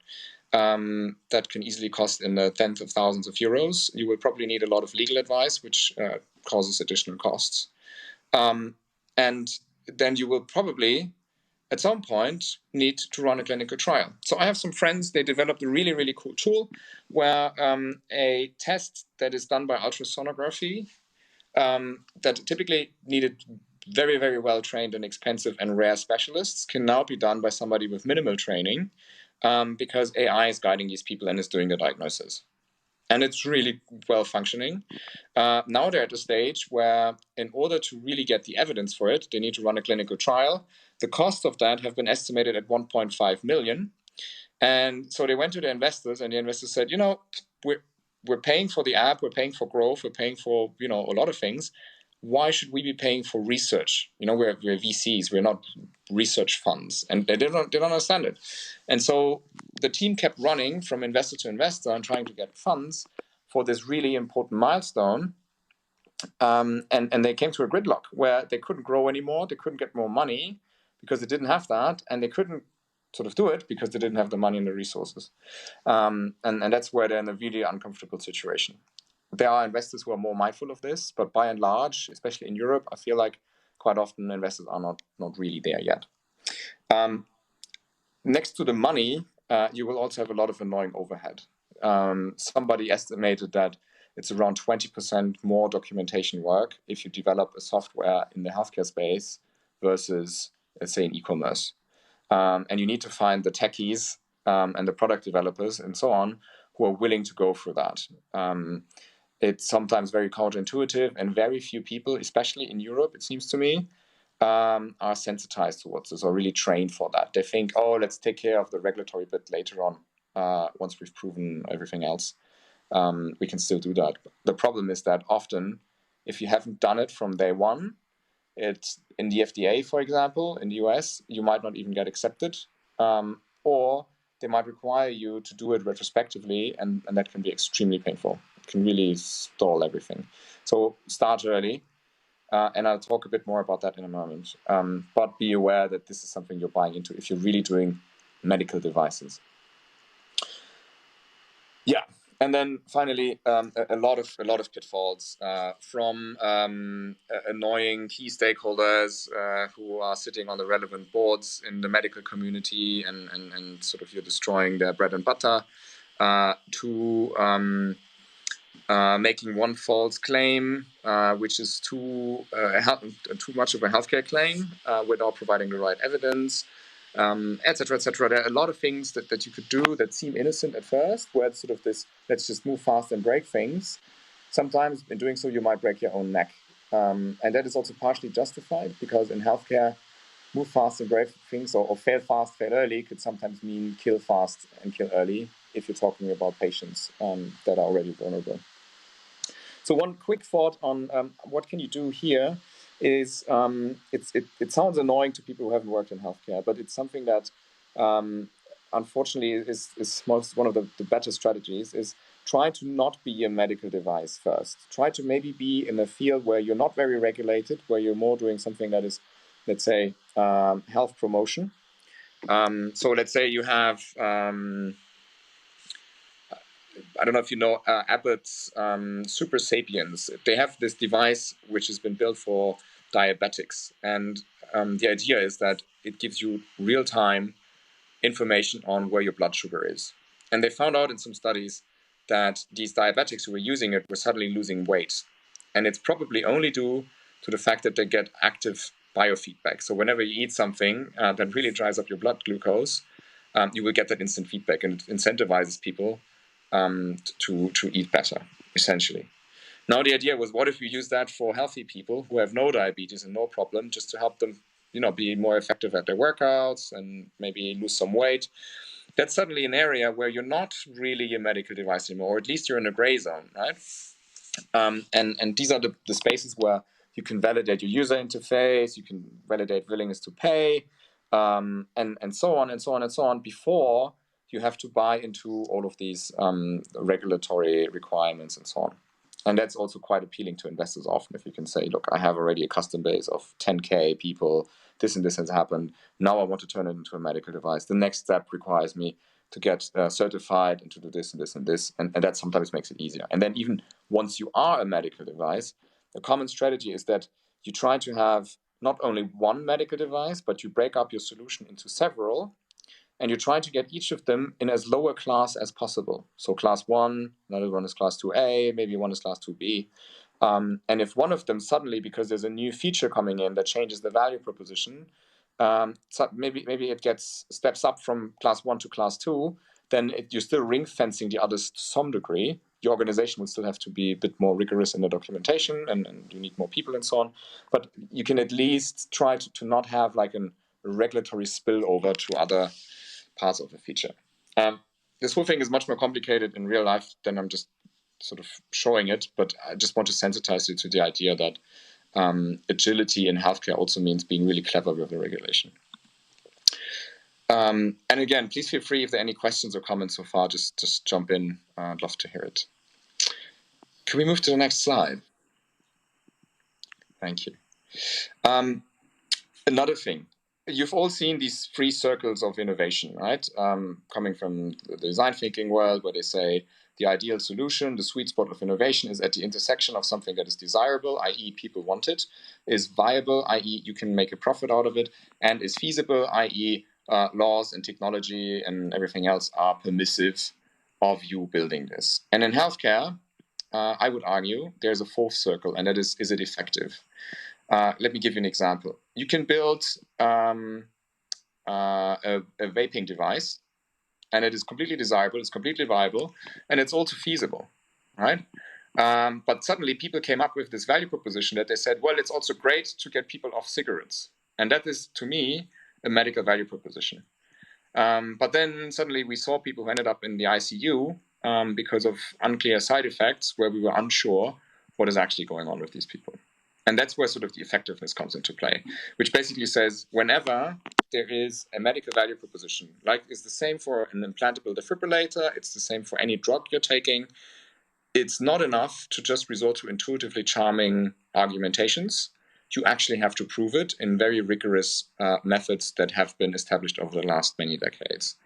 That can easily cost in the tens of thousands of euros. You will probably need a lot of legal advice, which causes additional costs. And then you will probably, at some point, need to run a clinical trial. So I have some friends, they developed a really, really cool tool where a test that is done by ultrasonography that typically needed very, very well-trained and expensive and rare specialists can now be done by somebody with minimal training because AI is guiding these people and is doing the diagnosis. And it's really well functioning. Now they're at a stage where in order to really get the evidence for it, they need to run a clinical trial. The costs of that have been estimated at 1.5 million. And so they went to the investors, and the investors said, you know, we're paying for the app, we're paying for growth, we're paying for, you know, a lot of things. Why should we be paying for research? You know, we're VCs, we're not research funds. And they don't understand it. And so the team kept running from investor to investor and trying to get funds for this really important milestone. And they came to a gridlock where they couldn't grow anymore, they couldn't get more money because they didn't have that, and they couldn't sort of do it because they didn't have the money and the resources. And that's where they're in a really uncomfortable situation. There are investors who are more mindful of this, but by and large, especially in Europe, I feel like quite often investors are not really there yet. Next to the money, you will also have a lot of annoying overhead. Somebody estimated that it's around 20% more documentation work if you develop a software in the healthcare space versus, let's say, in e-commerce. And you need to find the techies and the product developers and so on who are willing to go through that. It's sometimes very counterintuitive, and very few people, especially in Europe, it seems to me, are sensitized towards this or really trained for that. They think, oh, let's take care of the regulatory bit later on. Once we've proven everything else, we can still do that. The problem is that often, if you haven't done it from day one, it's in the FDA, for example, in the US, you might not even get accepted, or they might require you to do it retrospectively, and that can be extremely painful. It can really stall everything. So start early, and I'll talk a bit more about that in a moment. But be aware that this is something you're buying into if you're really doing medical devices. Yeah. And then finally, a lot of pitfalls from annoying key stakeholders who are sitting on the relevant boards in the medical community and sort of you're destroying their bread and butter, to making one false claim, which is too much of a healthcare claim without providing the right evidence. Etc., etc. There are a lot of things that you could do that seem innocent at first, where it's sort of this, let's just move fast and break things. Sometimes in doing so, you might break your own neck. And that is also partially justified, because in healthcare, move fast and break things, or fail fast, fail early, could sometimes mean kill fast and kill early, if you're talking about patients that are already vulnerable. So one quick thought on what can you do here. is it sounds annoying to people who haven't worked in healthcare, but it's something that unfortunately is one of the better strategies, is try to not be a medical device first. Try to maybe be in a field where you're not very regulated, where you're more doing something that is, let's say, health promotion. So let's say you have, I don't know if you know Abbott's Super Sapiens. They have this device which has been built for diabetics. And the idea is that it gives you real-time information on where your blood sugar is. And they found out in some studies that these diabetics who were using it were suddenly losing weight. And it's probably only due to the fact that they get active biofeedback. So whenever you eat something that really dries up your blood glucose, you will get that instant feedback, and it incentivizes people to eat better, essentially. Now the idea was, what if we use that for healthy people who have no diabetes and no problem, just to help them, be more effective at their workouts and maybe lose some weight? That's suddenly an area where you're not really a medical device anymore, or at least you're in a gray zone, right? And these are the spaces where you can validate your user interface, you can validate willingness to pay, and so on and so on and so on, before you have to buy into all of these regulatory requirements and so on. And that's also quite appealing to investors often, if you can say, look, I have already a custom base of 10K people, this and this has happened, now I want to turn it into a medical device. The next step requires me to get certified and to do this and this and this, and that sometimes makes it easier. And then even once you are a medical device, the common strategy is that you try to have not only one medical device, but you break up your solution into several, and you try to get each of them in as low a class as possible. So class 1, another one is class 2A, maybe one is class 2B. And if one of them suddenly, because there's a new feature coming in that changes the value proposition, so maybe it steps up from class 1 to class 2, then you're still ring fencing the others to some degree. Your organization will still have to be a bit more rigorous in the documentation, and you need more people and so on. But you can at least try to not have like a regulatory spillover to other parts of the feature. This whole thing is much more complicated in real life than I'm just sort of showing it, but I just want to sensitize you to the idea that agility in healthcare also means being really clever with the regulation. And again, please feel free, if there are any questions or comments so far, just jump in. I'd love to hear it. Can we move to the next slide? Thank you. Another thing. You've all seen these 3 circles of innovation, right? Coming from the design thinking world, where they say the ideal solution, the sweet spot of innovation, is at the intersection of something that is desirable, i.e. people want it, is viable, i.e. you can make a profit out of it, and is feasible, i.e. laws and technology and everything else are permissive of you building this. And in healthcare, I would argue there's a 4th circle, and that is it effective? Let me give you an example. You can build a vaping device, and it is completely desirable, it's completely viable, and it's also feasible, right? But suddenly people came up with this value proposition that they said, well, it's also great to get people off cigarettes. And that is, to me, a medical value proposition. But then suddenly we saw people who ended up in the ICU because of unclear side effects, where we were unsure what is actually going on with these people. And that's where sort of the effectiveness comes into play, which basically says whenever there is a medical value proposition, like it's the same for an implantable defibrillator, it's the same for any drug you're taking, it's not enough to just resort to intuitively charming argumentations. You actually have to prove it in very rigorous methods that have been established over the last many decades.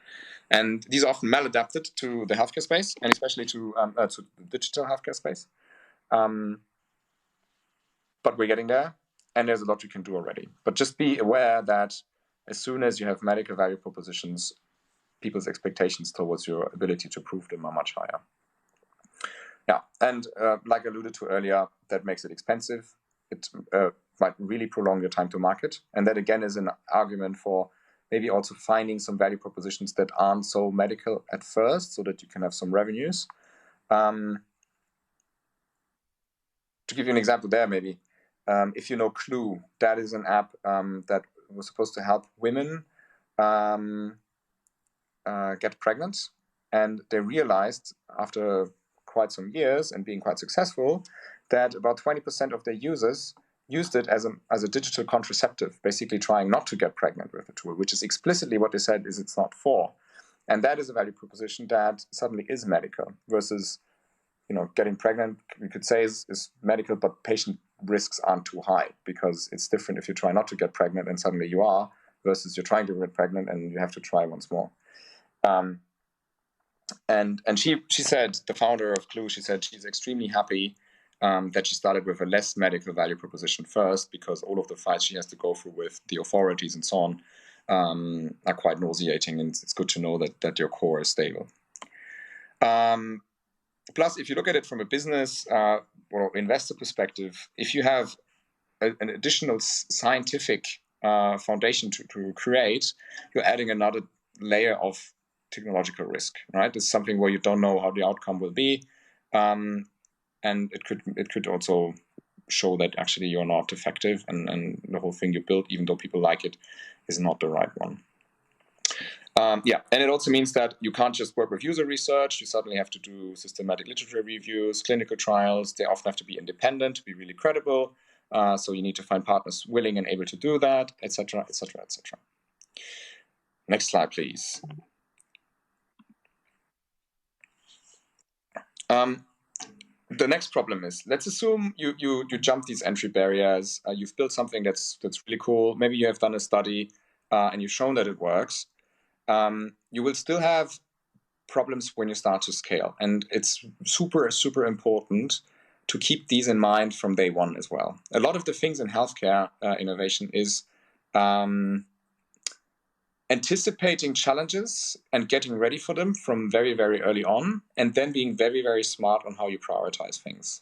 And these are often maladapted to the healthcare space, and especially to the digital healthcare space. But we're getting there, and there's a lot you can do already. But just be aware that as soon as you have medical value propositions, people's expectations towards your ability to prove them are much higher. Yeah, and like I alluded to earlier, that makes it expensive. It might really prolong your time to market. And that, again, is an argument for maybe also finding some value propositions that aren't so medical at first, so that you can have some revenues. To give you an example there, maybe, if you know Clue, that is an app that was supposed to help women get pregnant. And they realized after quite some years and being quite successful that about 20% of their users used it as a digital contraceptive, basically trying not to get pregnant with the tool, which is explicitly what they said is it's not for. And that is a value proposition that suddenly is medical versus, getting pregnant, we could say is medical, but patient risks aren't too high because it's different if you try not to get pregnant and suddenly you are versus you're trying to get pregnant and you have to try once more. And she said, the founder of Clue, she said she's extremely happy that she started with a less medical value proposition first, because all of the fights she has to go through with the authorities and so on are quite nauseating, and it's good to know that your core is stable. Plus, if you look at it from a business or investor perspective, if you have an additional scientific foundation to create, you're adding another layer of technological risk, right? It's something where you don't know how the outcome will be, and it could also show that actually you're not effective, and the whole thing you built, even though people like it, is not the right one. And it also means that you can't just work with user research. You suddenly have to do systematic literature reviews, clinical trials. They often have to be independent to be really credible. So you need to find partners willing and able to do that, etc., etc., etc. Next slide, please. The next problem is, let's assume you jump these entry barriers. You've built something that's really cool. Maybe you have done a study and you've shown that it works. You will still have problems when you start to scale. And it's super, super important to keep these in mind from day one as well. A lot of the things in healthcare innovation is anticipating challenges and getting ready for them from very, very early on, and then being very, very smart on how you prioritize things.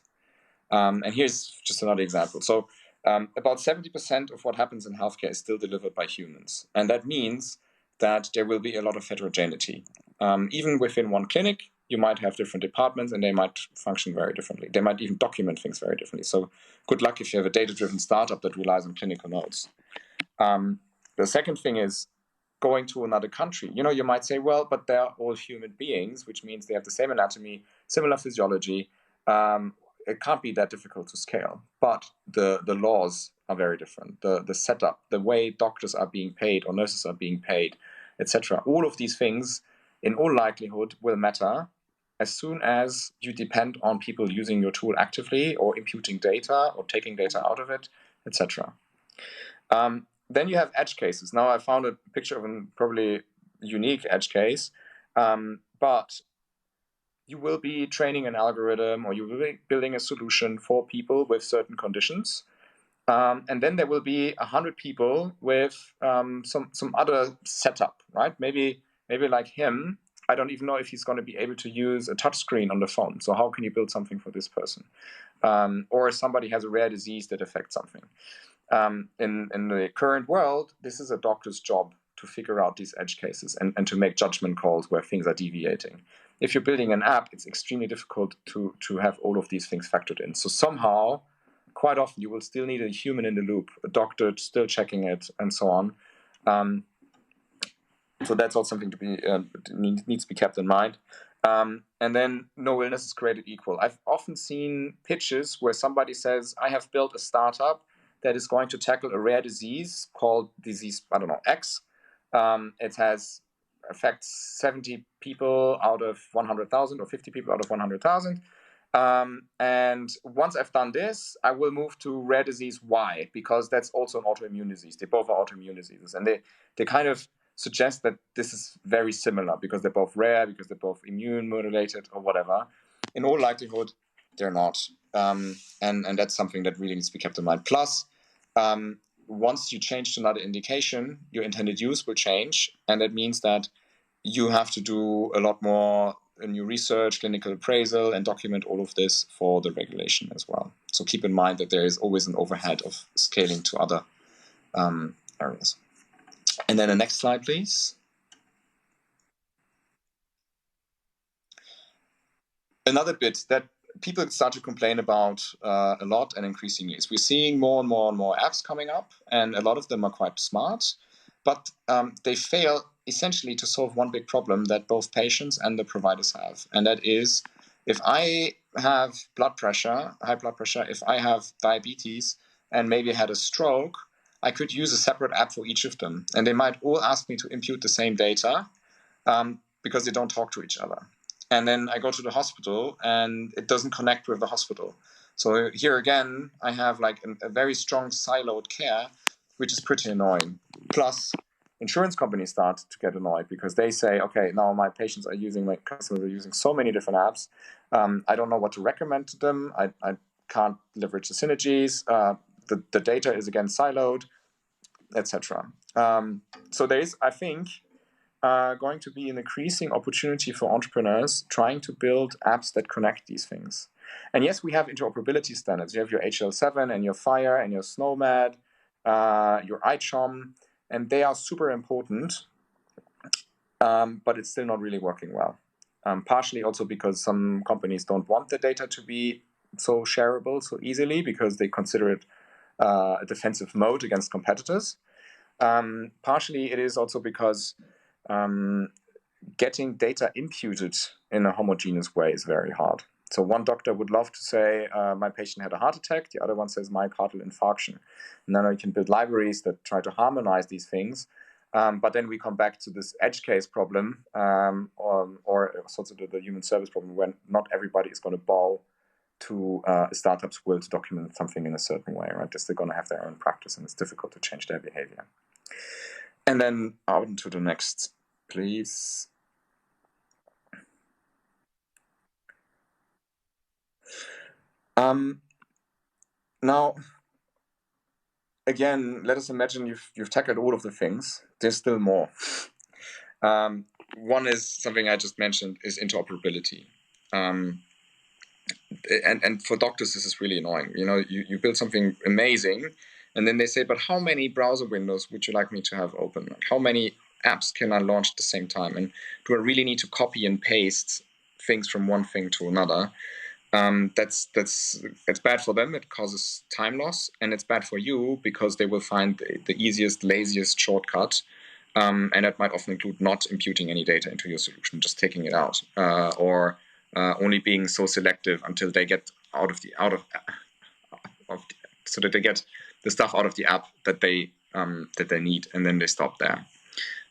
And here's just another example. So about 70% of what happens in healthcare is still delivered by humans. And that means that there will be a lot of heterogeneity. Even within one clinic, you might have different departments and they might function very differently. They might even document things very differently. So good luck if you have a data-driven startup that relies on clinical notes. The second thing is going to another country. You might say, well, but they're all human beings, which means they have the same anatomy, similar physiology. It can't be that difficult to scale. But the laws are very different. The setup, the way doctors are being paid or nurses are being paid, etc. All of these things, in all likelihood, will matter as soon as you depend on people using your tool actively or imputing data or taking data out of it, etc. Then you have edge cases. Now I found a picture of a probably unique edge case, but you will be training an algorithm or you will be building a solution for people with certain conditions. And then there will be 100 people with some other setup, right? Maybe like him, I don't even know if he's going to be able to use a touch screen on the phone. So how can you build something for this person? Or somebody has a rare disease that affects something. In the current world, this is a doctor's job to figure out these edge cases and to make judgment calls where things are deviating. If you're building an app, it's extremely difficult to have all of these things factored in. So somehow, quite often, you will still need a human in the loop, a doctor still checking it, and so on. So that's all something to be needs to be kept in mind. And then no illness is created equal. I've often seen pitches where somebody says, I have built a startup that is going to tackle a rare disease called disease, I don't know, X. It affects 70 people out of 100,000 or 50 people out of 100,000. And once I've done this, I will move to rare disease Y, because that's also an autoimmune disease. They both are autoimmune diseases. And they kind of suggest that this is very similar because they're both rare, because they're both immune modulated or whatever. In all likelihood, they're not. And that's something that really needs to be kept in mind. Plus, once you change to another indication, your intended use will change. And that means that you have to do a lot more new research, clinical appraisal, and document all of this for the regulation as well. So keep in mind that there is always an overhead of scaling to other areas. And then the next slide, please. Another bit that people start to complain about a lot and increasingly is we're seeing more and more and more apps coming up, and a lot of them are quite smart, but they fail essentially to solve one big problem that both patients and the providers have. And that is, if I have blood pressure, high blood pressure, if I have diabetes, and maybe had a stroke, I could use a separate app for each of them. And they might all ask me to impute the same data because they don't talk to each other. And then I go to the hospital and it doesn't connect with the hospital. So here again, I have like a very strong siloed care, which is pretty annoying. Plus, insurance companies start to get annoyed because they say, okay, now my customers are using so many different apps. I don't know what to recommend to them. I can't leverage the synergies. The data is again siloed, etc. So there is, I think, going to be an increasing opportunity for entrepreneurs trying to build apps that connect these things. And yes, we have interoperability standards. You have your HL7 and your FHIR and your SNOMED, your ICHOM, and they are super important, but it's still not really working well. Partially also because some companies don't want the data to be so shareable so easily because they consider it a defensive mode against competitors. Partially it is also because getting data imputed in a homogeneous way is very hard. So one doctor would love to say, my patient had a heart attack. The other one says myocardial infarction. And then we can build libraries that try to harmonize these things. But then we come back to this edge case problem or sort of the human service problem when not everybody is going to bow to a startup's will to document something in a certain way, right? They're going to have their own practice and it's difficult to change their behavior. And then on to the next, please. Now, again, let us imagine you've tackled all of the things. There's still more. One is something I just mentioned is interoperability. And for doctors, this is really annoying. You know, you build something amazing, and then they say, but how many browser windows would you like me to have open? Like, how many apps can I launch at the same time? And do I really need to copy and paste things from one thing to another? That's bad for them. It causes time loss, and it's bad for you because they will find the easiest, laziest shortcut, and that might often include not imputing any data into your solution, just taking it out, or only being so selective until they get so that they get the stuff out of the app that they need, and then they stop there.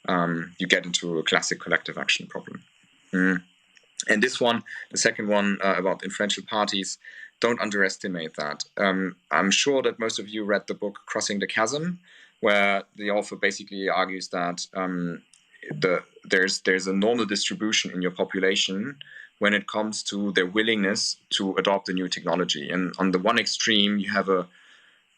You get into a classic collective action problem. And this one, the second one about influential parties, don't underestimate that. I'm sure that most of you read the book Crossing the Chasm, where the author basically argues that there's a normal distribution in your population when it comes to their willingness to adopt a new technology. And on the one extreme, you have an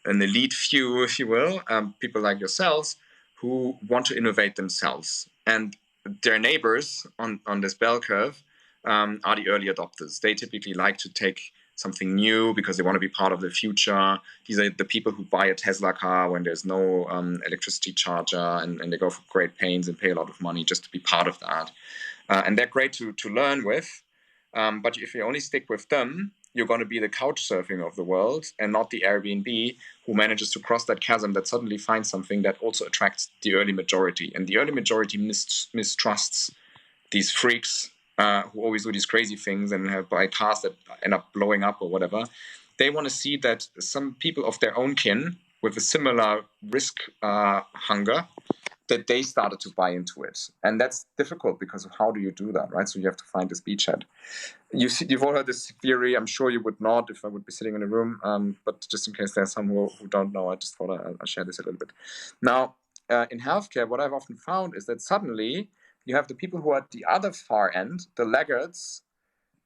elite few, if you will, people like yourselves, who want to innovate themselves. And their neighbors on this bell curve are the early adopters. They typically like to take something new because they want to be part of the future. These are the people who buy a Tesla car when there's no electricity charger, and they go for great pains and pay a lot of money just to be part of that. And they're great to learn with. But if you only stick with them, you're going to be the couch surfing of the world and not the Airbnb who manages to cross that chasm that suddenly finds something that also attracts the early majority. And the early majority mistrusts these freaks who always do these crazy things and buy cars that end up blowing up or whatever. They want to see that some people of their own kin with a similar risk hunger, that they started to buy into it. And that's difficult because of how do you do that, right? So you have to find this beachhead. You've all heard this theory. I'm sure you would not if I would be sitting in a room, but just in case there's some who don't know, I just thought I'll share this a little bit. Now, in healthcare, what I've often found is that suddenly you have the people who are at the other far end, the laggards,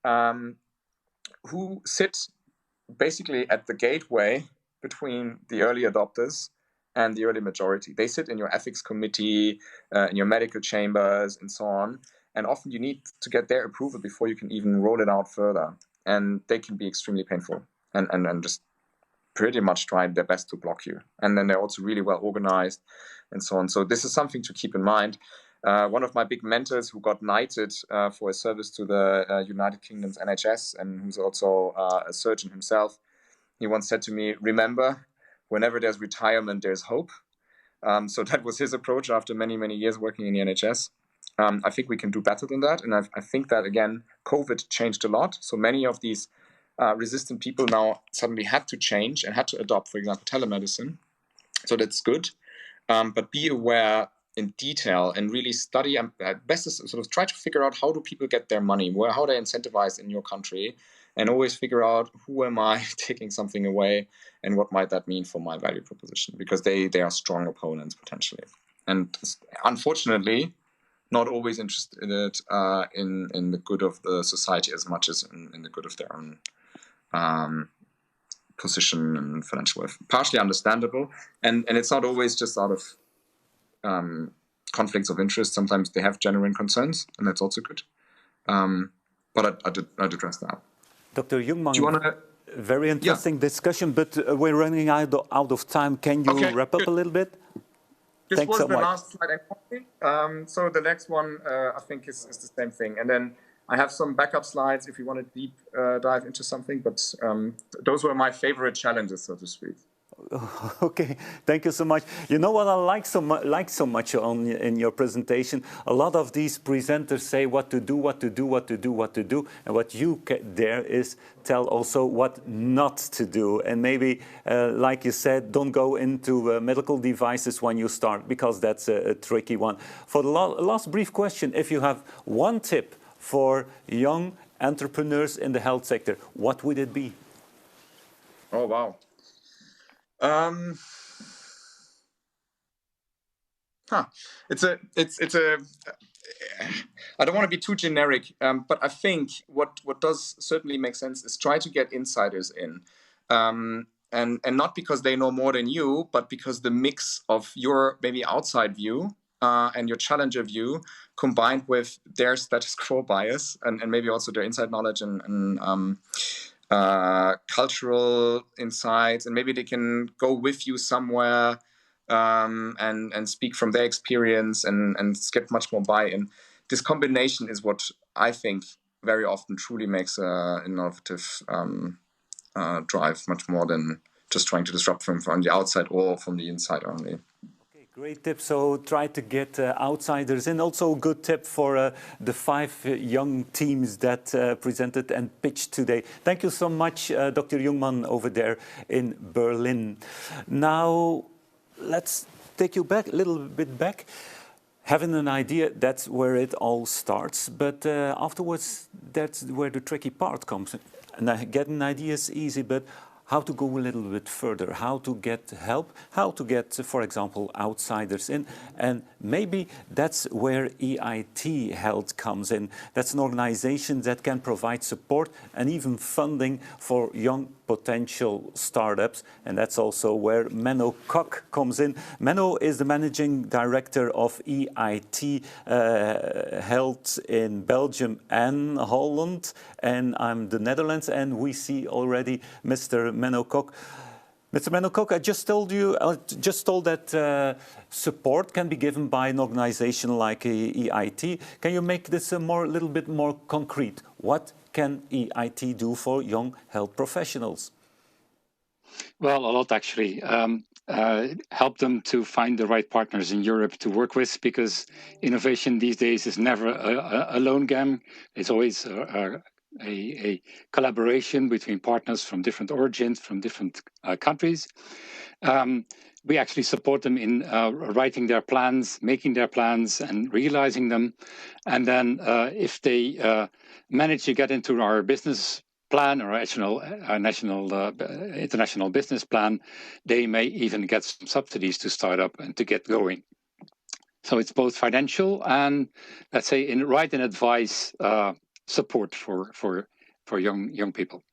who sit basically at the gateway between the early adopters and the early majority. They sit in your ethics committee, in your medical chambers, and so on. And often you need to get their approval before you can even roll it out further. And they can be extremely painful and just pretty much try their best to block you. And then they're also really well organized and so on. So this is something to keep in mind. One of my big mentors who got knighted for his service to the United Kingdom's NHS and who's also a surgeon himself, he once said to me, remember, whenever there's retirement, there's hope. So that was his approach after many, many years working in the NHS. I think we can do better than that. And I think that, again, COVID changed a lot. So many of these resistant people now suddenly had to change and had to adopt, for example, telemedicine. So that's good. But be aware in detail and really study. Best is sort of try to figure out how do people get their money, how they incentivize in your country, and always figure out who am I taking something away and what might that mean for my value proposition, because they are strong opponents potentially. And unfortunately, not always interested in the good of the society as much as in the good of their own position and financial wealth. Partially understandable, and it's not always just out of conflicts of interest. Sometimes they have genuine concerns, and that's also good. But I'd address that. Dr. Jungmann, do you want to? Very interesting discussion, but we're running out of time. Can you wrap up a little bit? This Thanks was so the much. last slide. So the next one, I think, is the same thing. And then I have some backup slides if you want to deep dive into something. But those were my favorite challenges, so to speak. Okay, thank you so much. You know what I like so much in your presentation? A lot of these presenters say what to do, and what you there is tell also what not to do. And maybe, like you said, don't go into medical devices when you start, because that's a tricky one. For the last brief question, if you have one tip for young entrepreneurs in the health sector, what would it be? Oh, wow. It's a. I don't want to be too generic, but I think what does certainly make sense is try to get insiders in, and not because they know more than you, but because the mix of your maybe outside view and your challenger view combined with their status quo bias and maybe also their inside knowledge and cultural insights, and maybe they can go with you somewhere and speak from their experience and get much more buy-in. This combination is what I think very often truly makes an innovative drive, much more than just trying to disrupt from the outside or from the inside only. Great tip. So try to get outsiders in. Also a good tip for the 5 young teams that presented and pitched today. Thank you so much, Dr. Jungmann over there in Berlin. Now, let's take you back a little bit back. Having an idea, that's where it all starts. But afterwards, that's where the tricky part comes. And getting ideas is easy, but how to go a little bit further, how to get help, how to get, for example, outsiders in. And maybe that's where EIT Health comes in. That's an organization that can provide support and even funding for young potential startups. And that's also where Menno Kok comes in. Menno is the managing director of EIT Health in Belgium and Holland. And I'm the Netherlands, and we see already Mr. Menno Kok. Mr. Menno Kok, I just told that support can be given by an organization like EIT. Can you make this a little bit more concrete? What can EIT do for young health professionals? Well, a lot actually. Help them to find the right partners in Europe to work with, because innovation these days is never a lone game. It's always a collaboration between partners from different origins, from different countries. We actually support them in writing their plans, making their plans and realizing them. And then if they manage to get into our business plan or international business plan, they may even get some subsidies to start up and to get going. So it's both financial and, let's say, right in advice support for young people.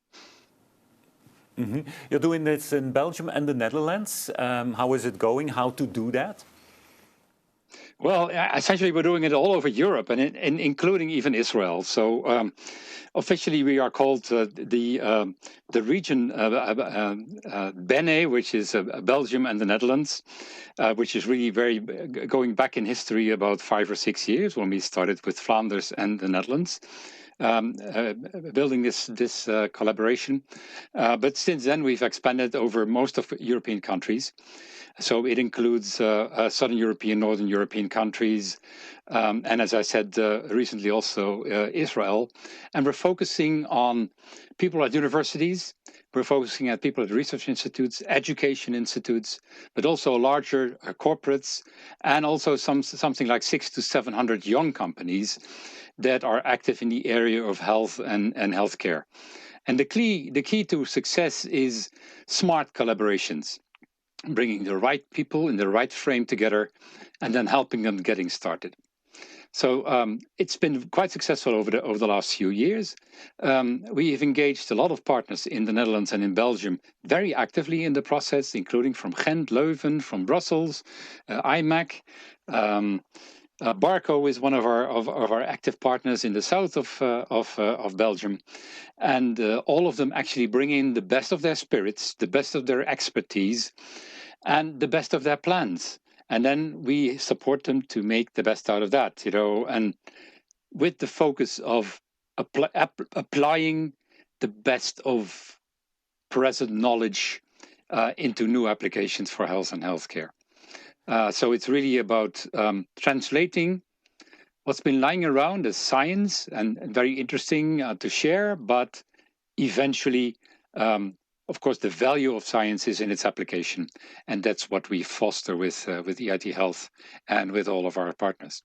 Mm-hmm. You're doing this in Belgium and the Netherlands. How is it going? How to do that? Well, essentially, we're doing it all over Europe, and including even Israel. So officially, we are called the region BENE, which is Belgium and the Netherlands, which is really going back in history about 5 or 6 years when we started with Flanders and the Netherlands. Building this collaboration. But since then, we've expanded over most of European countries. So it includes Southern European, Northern European countries, and as I said recently also Israel. And we're focusing on people at universities, we're focusing at people at research institutes, education institutes, but also larger corporates, and also something like 600 to 700 young companies that are active in the area of health and healthcare. And the key to success is smart collaborations, bringing the right people in the right frame together and then helping them getting started. So it's been quite successful over the last few years. We have engaged a lot of partners in the Netherlands and in Belgium very actively in the process, including from Ghent, Leuven, from Brussels, IMAC. Barco is one of our active partners in the south of Belgium, and all of them actually bring in the best of their spirits, the best of their expertise, and the best of their plans. And then we support them to make the best out of that, and with the focus of applying the best of present knowledge into new applications for health and healthcare. So it's really about translating what's been lying around as science and very interesting to share, but eventually of course, the value of science is in its application, and that's what we foster with EIT Health and with all of our partners.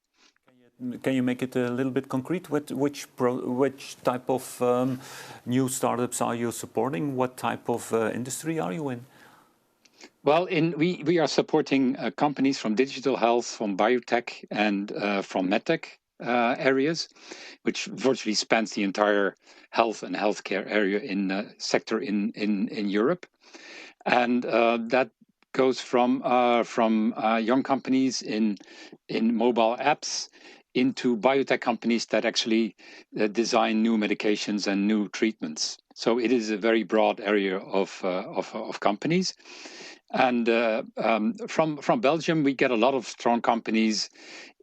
Can you make it a little bit concrete? Which type of new startups are you supporting? What type of industry are you in? Well, we are supporting companies from digital health, from biotech, and from medtech areas, which virtually spans the entire health and healthcare area sector in Europe, and that goes from young companies in mobile apps into biotech companies that actually design new medications and new treatments. So it is a very broad area of companies. And from Belgium, we get a lot of strong companies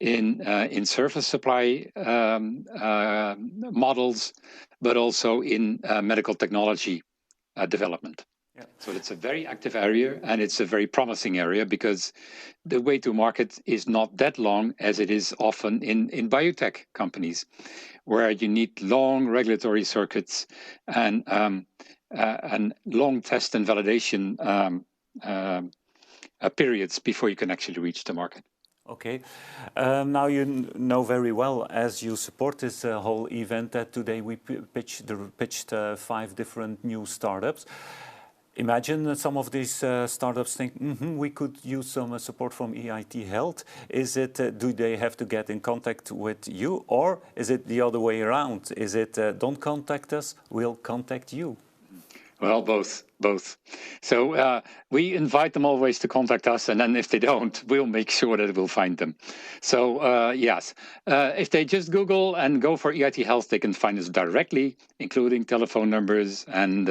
in service supply models, but also in medical technology development. Yeah. So it's a very active area, and it's a very promising area because the way to market is not that long as it is often in biotech companies, where you need long regulatory circuits and long test and validation periods before you can actually reach the market. Okay. Now you know very well, as you support this whole event, that today we pitched 5 different new startups. Imagine some of these startups think, we could use some support from EIT Health. Is it, do they have to get in contact with you, or is it the other way around? Is it, don't contact us, we'll contact you? Well, both. So we invite them always to contact us, and then if they don't, we'll make sure that we'll find them. So yes, if they just Google and go for EIT Health, they can find us directly, including telephone numbers and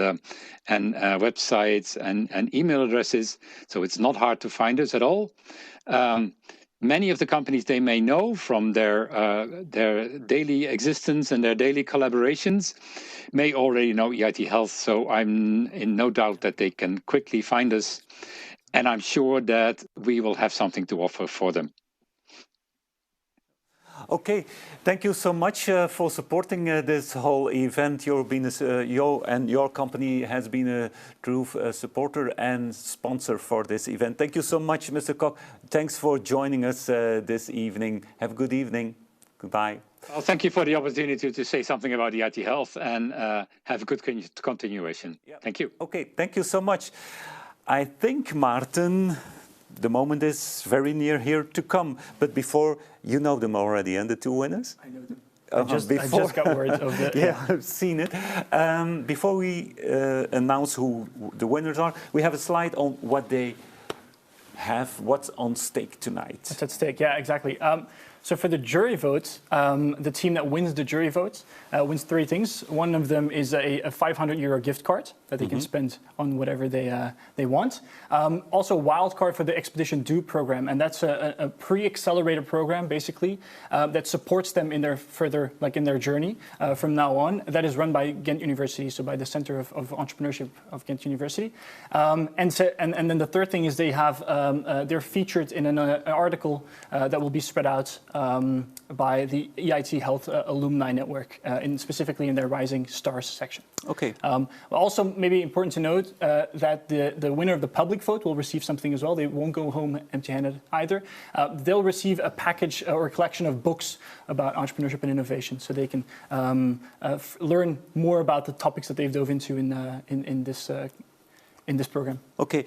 websites and email addresses. So it's not hard to find us at all. Many of the companies they may know from their daily existence and their daily collaborations may already know EIT Health, so I'm in no doubt that they can quickly find us, and I'm sure that we will have something to offer for them. Okay, thank you so much for supporting this whole event. You and your company has been a true supporter and sponsor for this event. Thank you so much, Mr. Koch. Thanks for joining us this evening. Have a good evening. Goodbye. Well, thank you for the opportunity to say something about EIT Health, and have a good continuation. Yeah. Thank you. Okay, thank you so much. I think, Maarten, the moment is very near here to come. But before, you know them already, and the 2 winners? I know them. I just got word of it. Yeah, I've seen it. Before we announce who the winners are, we have a slide on what they have, what's on stake tonight. What's at stake, yeah, exactly. So for the jury vote, the team that wins the jury vote wins 3 things. One of them is a €500 gift card that they can spend on whatever they want. Also, a wild card for the Expedition Do program, and that's a pre-accelerated program basically that supports them in their further, like in their journey from now on. That is run by Ghent University, so by the Center of Entrepreneurship of Ghent University. And then the third thing is they're featured in an article that will be spread out by the EIT Health Alumni Network, specifically in their Rising Stars section. Okay. Also, maybe important to note that the winner of the public vote will receive something as well. They won't go home empty-handed either. They'll receive a package or a collection of books about entrepreneurship and innovation, so they can learn more about the topics that they've dove into in this program. Okay.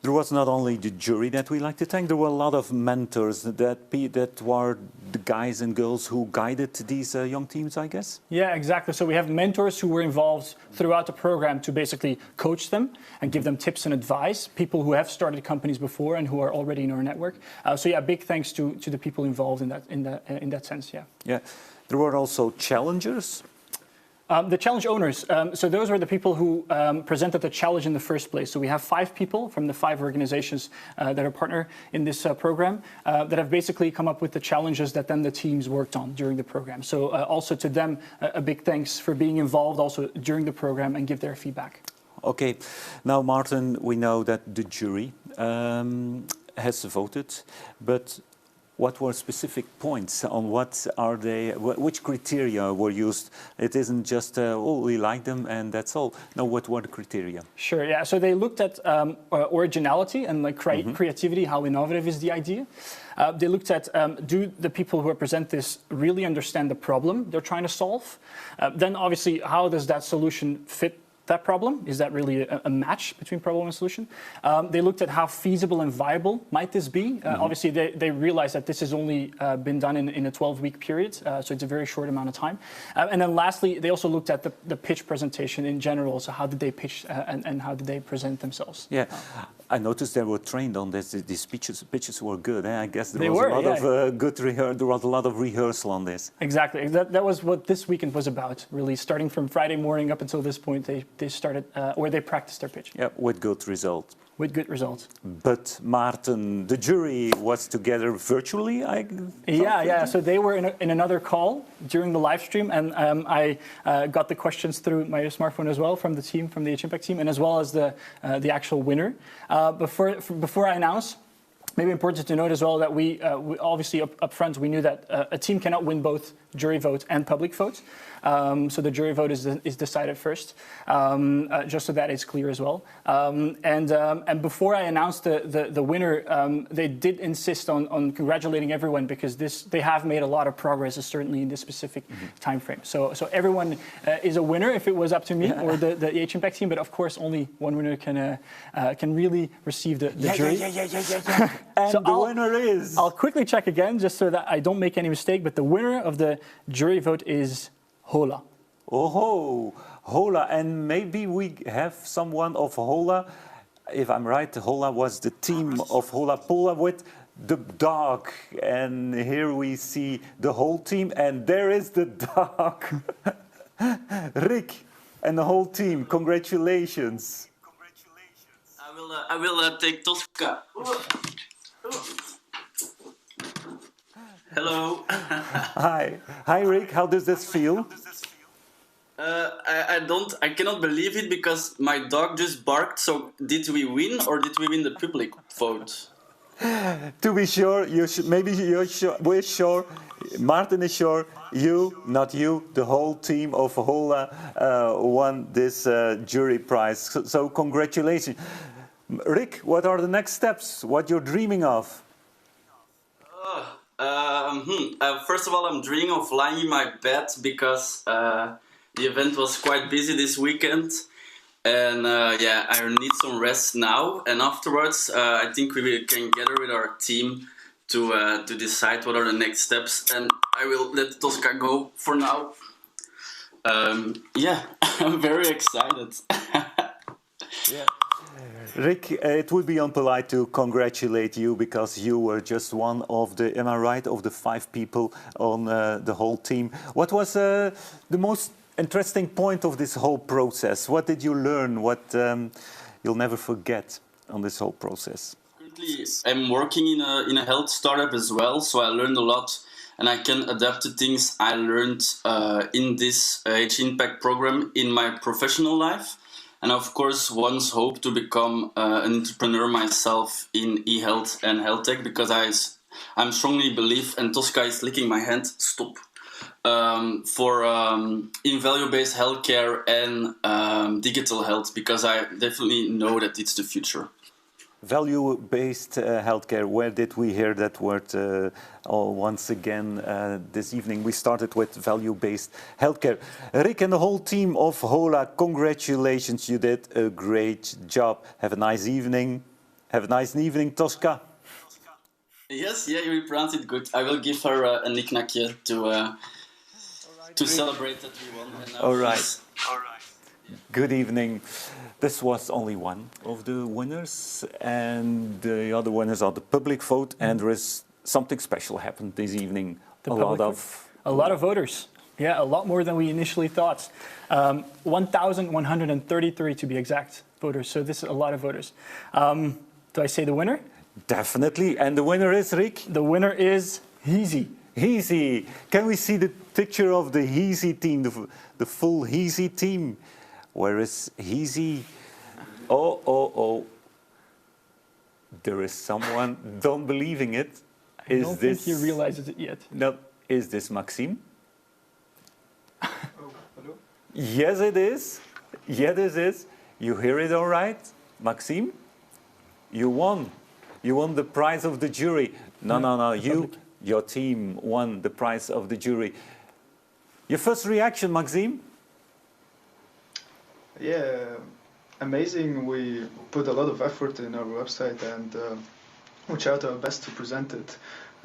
There was not only the jury that we like to thank, there were a lot of mentors that were the guys and girls who guided these young teams, I guess? Yeah, exactly. So we have mentors who were involved throughout the program to basically coach them and give them tips and advice, people who have started companies before and who are already in our network. So yeah, big thanks to the people involved in that sense, yeah. Yeah. There were also challengers. The challenge owners, so those were the people who presented the challenge in the first place. So we have 5 people from the 5 organizations that are partner in this program that have basically come up with the challenges that then the teams worked on during the program. So also to them, a big thanks for being involved also during the program and give their feedback. Okay, now Martin, we know that the jury has voted, but what were specific points on which criteria were used? It isn't just, we like them and that's all. No, what were the criteria? Sure, yeah. So they looked at originality and like creativity, how innovative is the idea. They looked at, do the people who present this really understand the problem they're trying to solve? Then obviously, how does that solution fit that problem? Is that really a match between problem and solution? They looked at how feasible and viable might this be. Obviously, they realized that this has only been done in a 12-week period, so it's a very short amount of time. And then lastly, they also looked at the pitch presentation in general. So how did they pitch and how did they present themselves? Yeah, I noticed they were trained on this. These pitches were good. I guess there was a lot of rehearsal on this. Exactly. That was what this weekend was about. Really, starting from Friday morning up until this point, they started or they practiced their pitch. Yeah, with good results. With good results. But Martin, the jury was together virtually, Yeah. So they were in another call during the live stream, and I got the questions through my smartphone as well from the team, from the H-Impact team, and as well as the actual winner. Before I announce, maybe important to note as well that we obviously up front we knew that a team cannot win both jury vote and public vote. So the jury vote is decided first, just so that it's clear as well. And before I announced the winner, they did insist on congratulating everyone because they have made a lot of progress, certainly in this specific time frame. So everyone is a winner if it was up to me or the H-Impact team, but of course only one winner can really receive the jury. Yeah. And so the winner is... I'll quickly check again just so that I don't make any mistake, but the winner of the jury vote is Hola. Oh, Hola, and maybe we have someone of Hola. If I'm right, Hola was the team of Hola Pola with the dog. And here we see the whole team, and there is the dog. Rick and the whole team, congratulations. I will take Tosca. Hello. Hi, Rick. How does this feel? I cannot believe it because my dog just barked. So did we win or did we win the public vote? To be sure, we're sure. Martin is sure. Not you, the whole team of Hola won this jury prize. So congratulations. Rick, what are the next steps? What you're dreaming of? First of all, I'm dreaming of lying in my bed because the event was quite busy this weekend. And I need some rest now. And afterwards, I think we can gather with our team to decide what are the next steps. And I will let Tosca go for now. I'm very excited. Yeah. Rick, it would be unpolite to congratulate you because you were just one of the, am I right, of the 5 people on the whole team. What was the most interesting point of this whole process? What did you learn? What you'll never forget on this whole process? Currently, I'm working in a health startup as well, so I learned a lot and I can adapt to things I learned in this H Impact program in my professional life. And of course, once hope to become an entrepreneur myself in e-health and health tech, because I'm strongly believe, and Tosca is licking my hand, stop, in value-based healthcare and digital health, because I definitely know that it's the future. Value-based healthcare, where did we hear that word once again this evening? We started with value-based healthcare. Rick and the whole team of HOLA, congratulations, you did a great job. Have a nice evening. Have a nice evening, Tosca. Yes, yeah, you pronounced it good. I will give her a knick-knackje to celebrate that we won. All right. All right. Good evening. This was only one of the winners, and the other winners are the public vote, and there is something special happened this evening. A lot of voters. Yeah, a lot more than we initially thought. 1,133 to be exact voters, so this is a lot of voters. Do I say the winner? Definitely, and the winner is, Rick? The winner is Heezy. Heezy. Can we see the picture of the Heezy team, the full Heezy team? Where is Heezy? Oh. There is someone, don't believing it. I don't think he realizes it yet. No, is this Maxime? Oh, hello? Yes, it is. Yes, it is. You hear it all right? Maxime? You won. You won the prize of the jury. No. Your team won the prize of the jury. Your first reaction, Maxime? Yeah, amazing. We put a lot of effort in our website and we tried our best to present it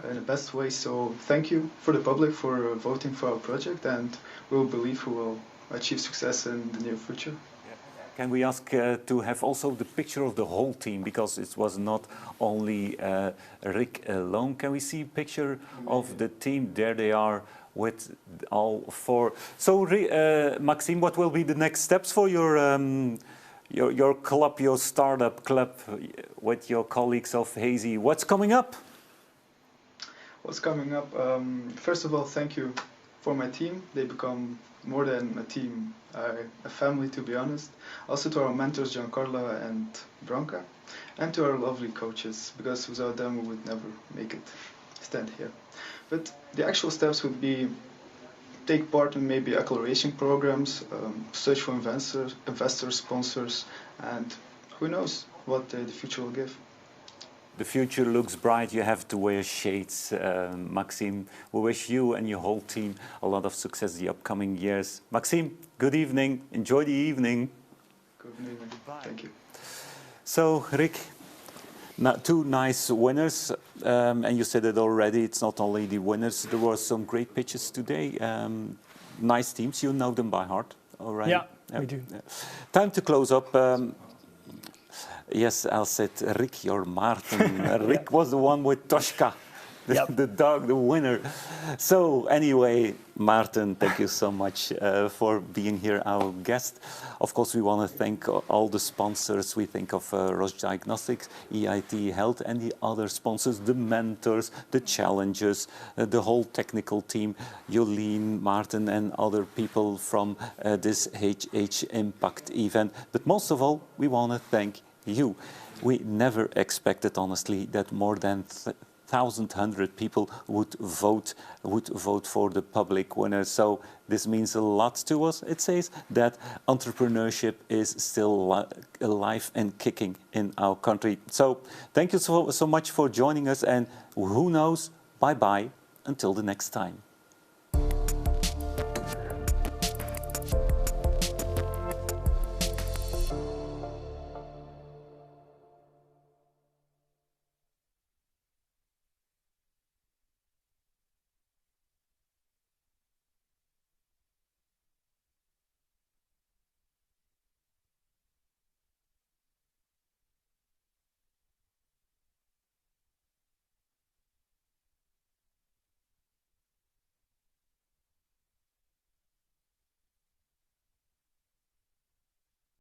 in the best way. So thank you for the public for voting for our project, and we will believe we will achieve success in the near future. Can we ask to have also the picture of the whole team, because it was not only Rick alone. Can we see a picture of the team? There they are with all 4. So, Maxime, what will be the next steps for your club, your startup club, with your colleagues of Heezy? What's coming up? What's coming up? First of all, thank you for my team. They become more than a team, a family, to be honest. Also to our mentors, Giancarlo and Branca, and to our lovely coaches, because without them we would never make it stand here. But the actual steps would be take part in maybe acceleration programs, search for investors, sponsors, and who knows what the future will give. The future looks bright. You have to wear shades, Maxime. We wish you and your whole team a lot of success the upcoming years. Maxime, good evening. Enjoy the evening. Good evening. Goodbye. Thank you. So, Rick, 2 nice winners, and you said it already, it's not only the winners, there were some great pitches today. Nice teams, you know them by heart already? Yeah, we do. Yeah. Time to close up. Yes, I said, Rick, you're Martin. Rick was the one with Tosca, the dog, the winner. So anyway, Martin, thank you so much for being here, our guest. Of course, we want to thank all the sponsors. We think of Roche Diagnostics, EIT Health, and the other sponsors, the mentors, the challengers, the whole technical team, Jolien, Martin, and other people from this H Impact event. But most of all, we want to thank you. We never expected, honestly, that more than 1,100 people would vote for the public winner. So this means a lot to us. It says that entrepreneurship is still alive and kicking in our country. So thank you so much for joining us, and who knows, bye-bye until the next time.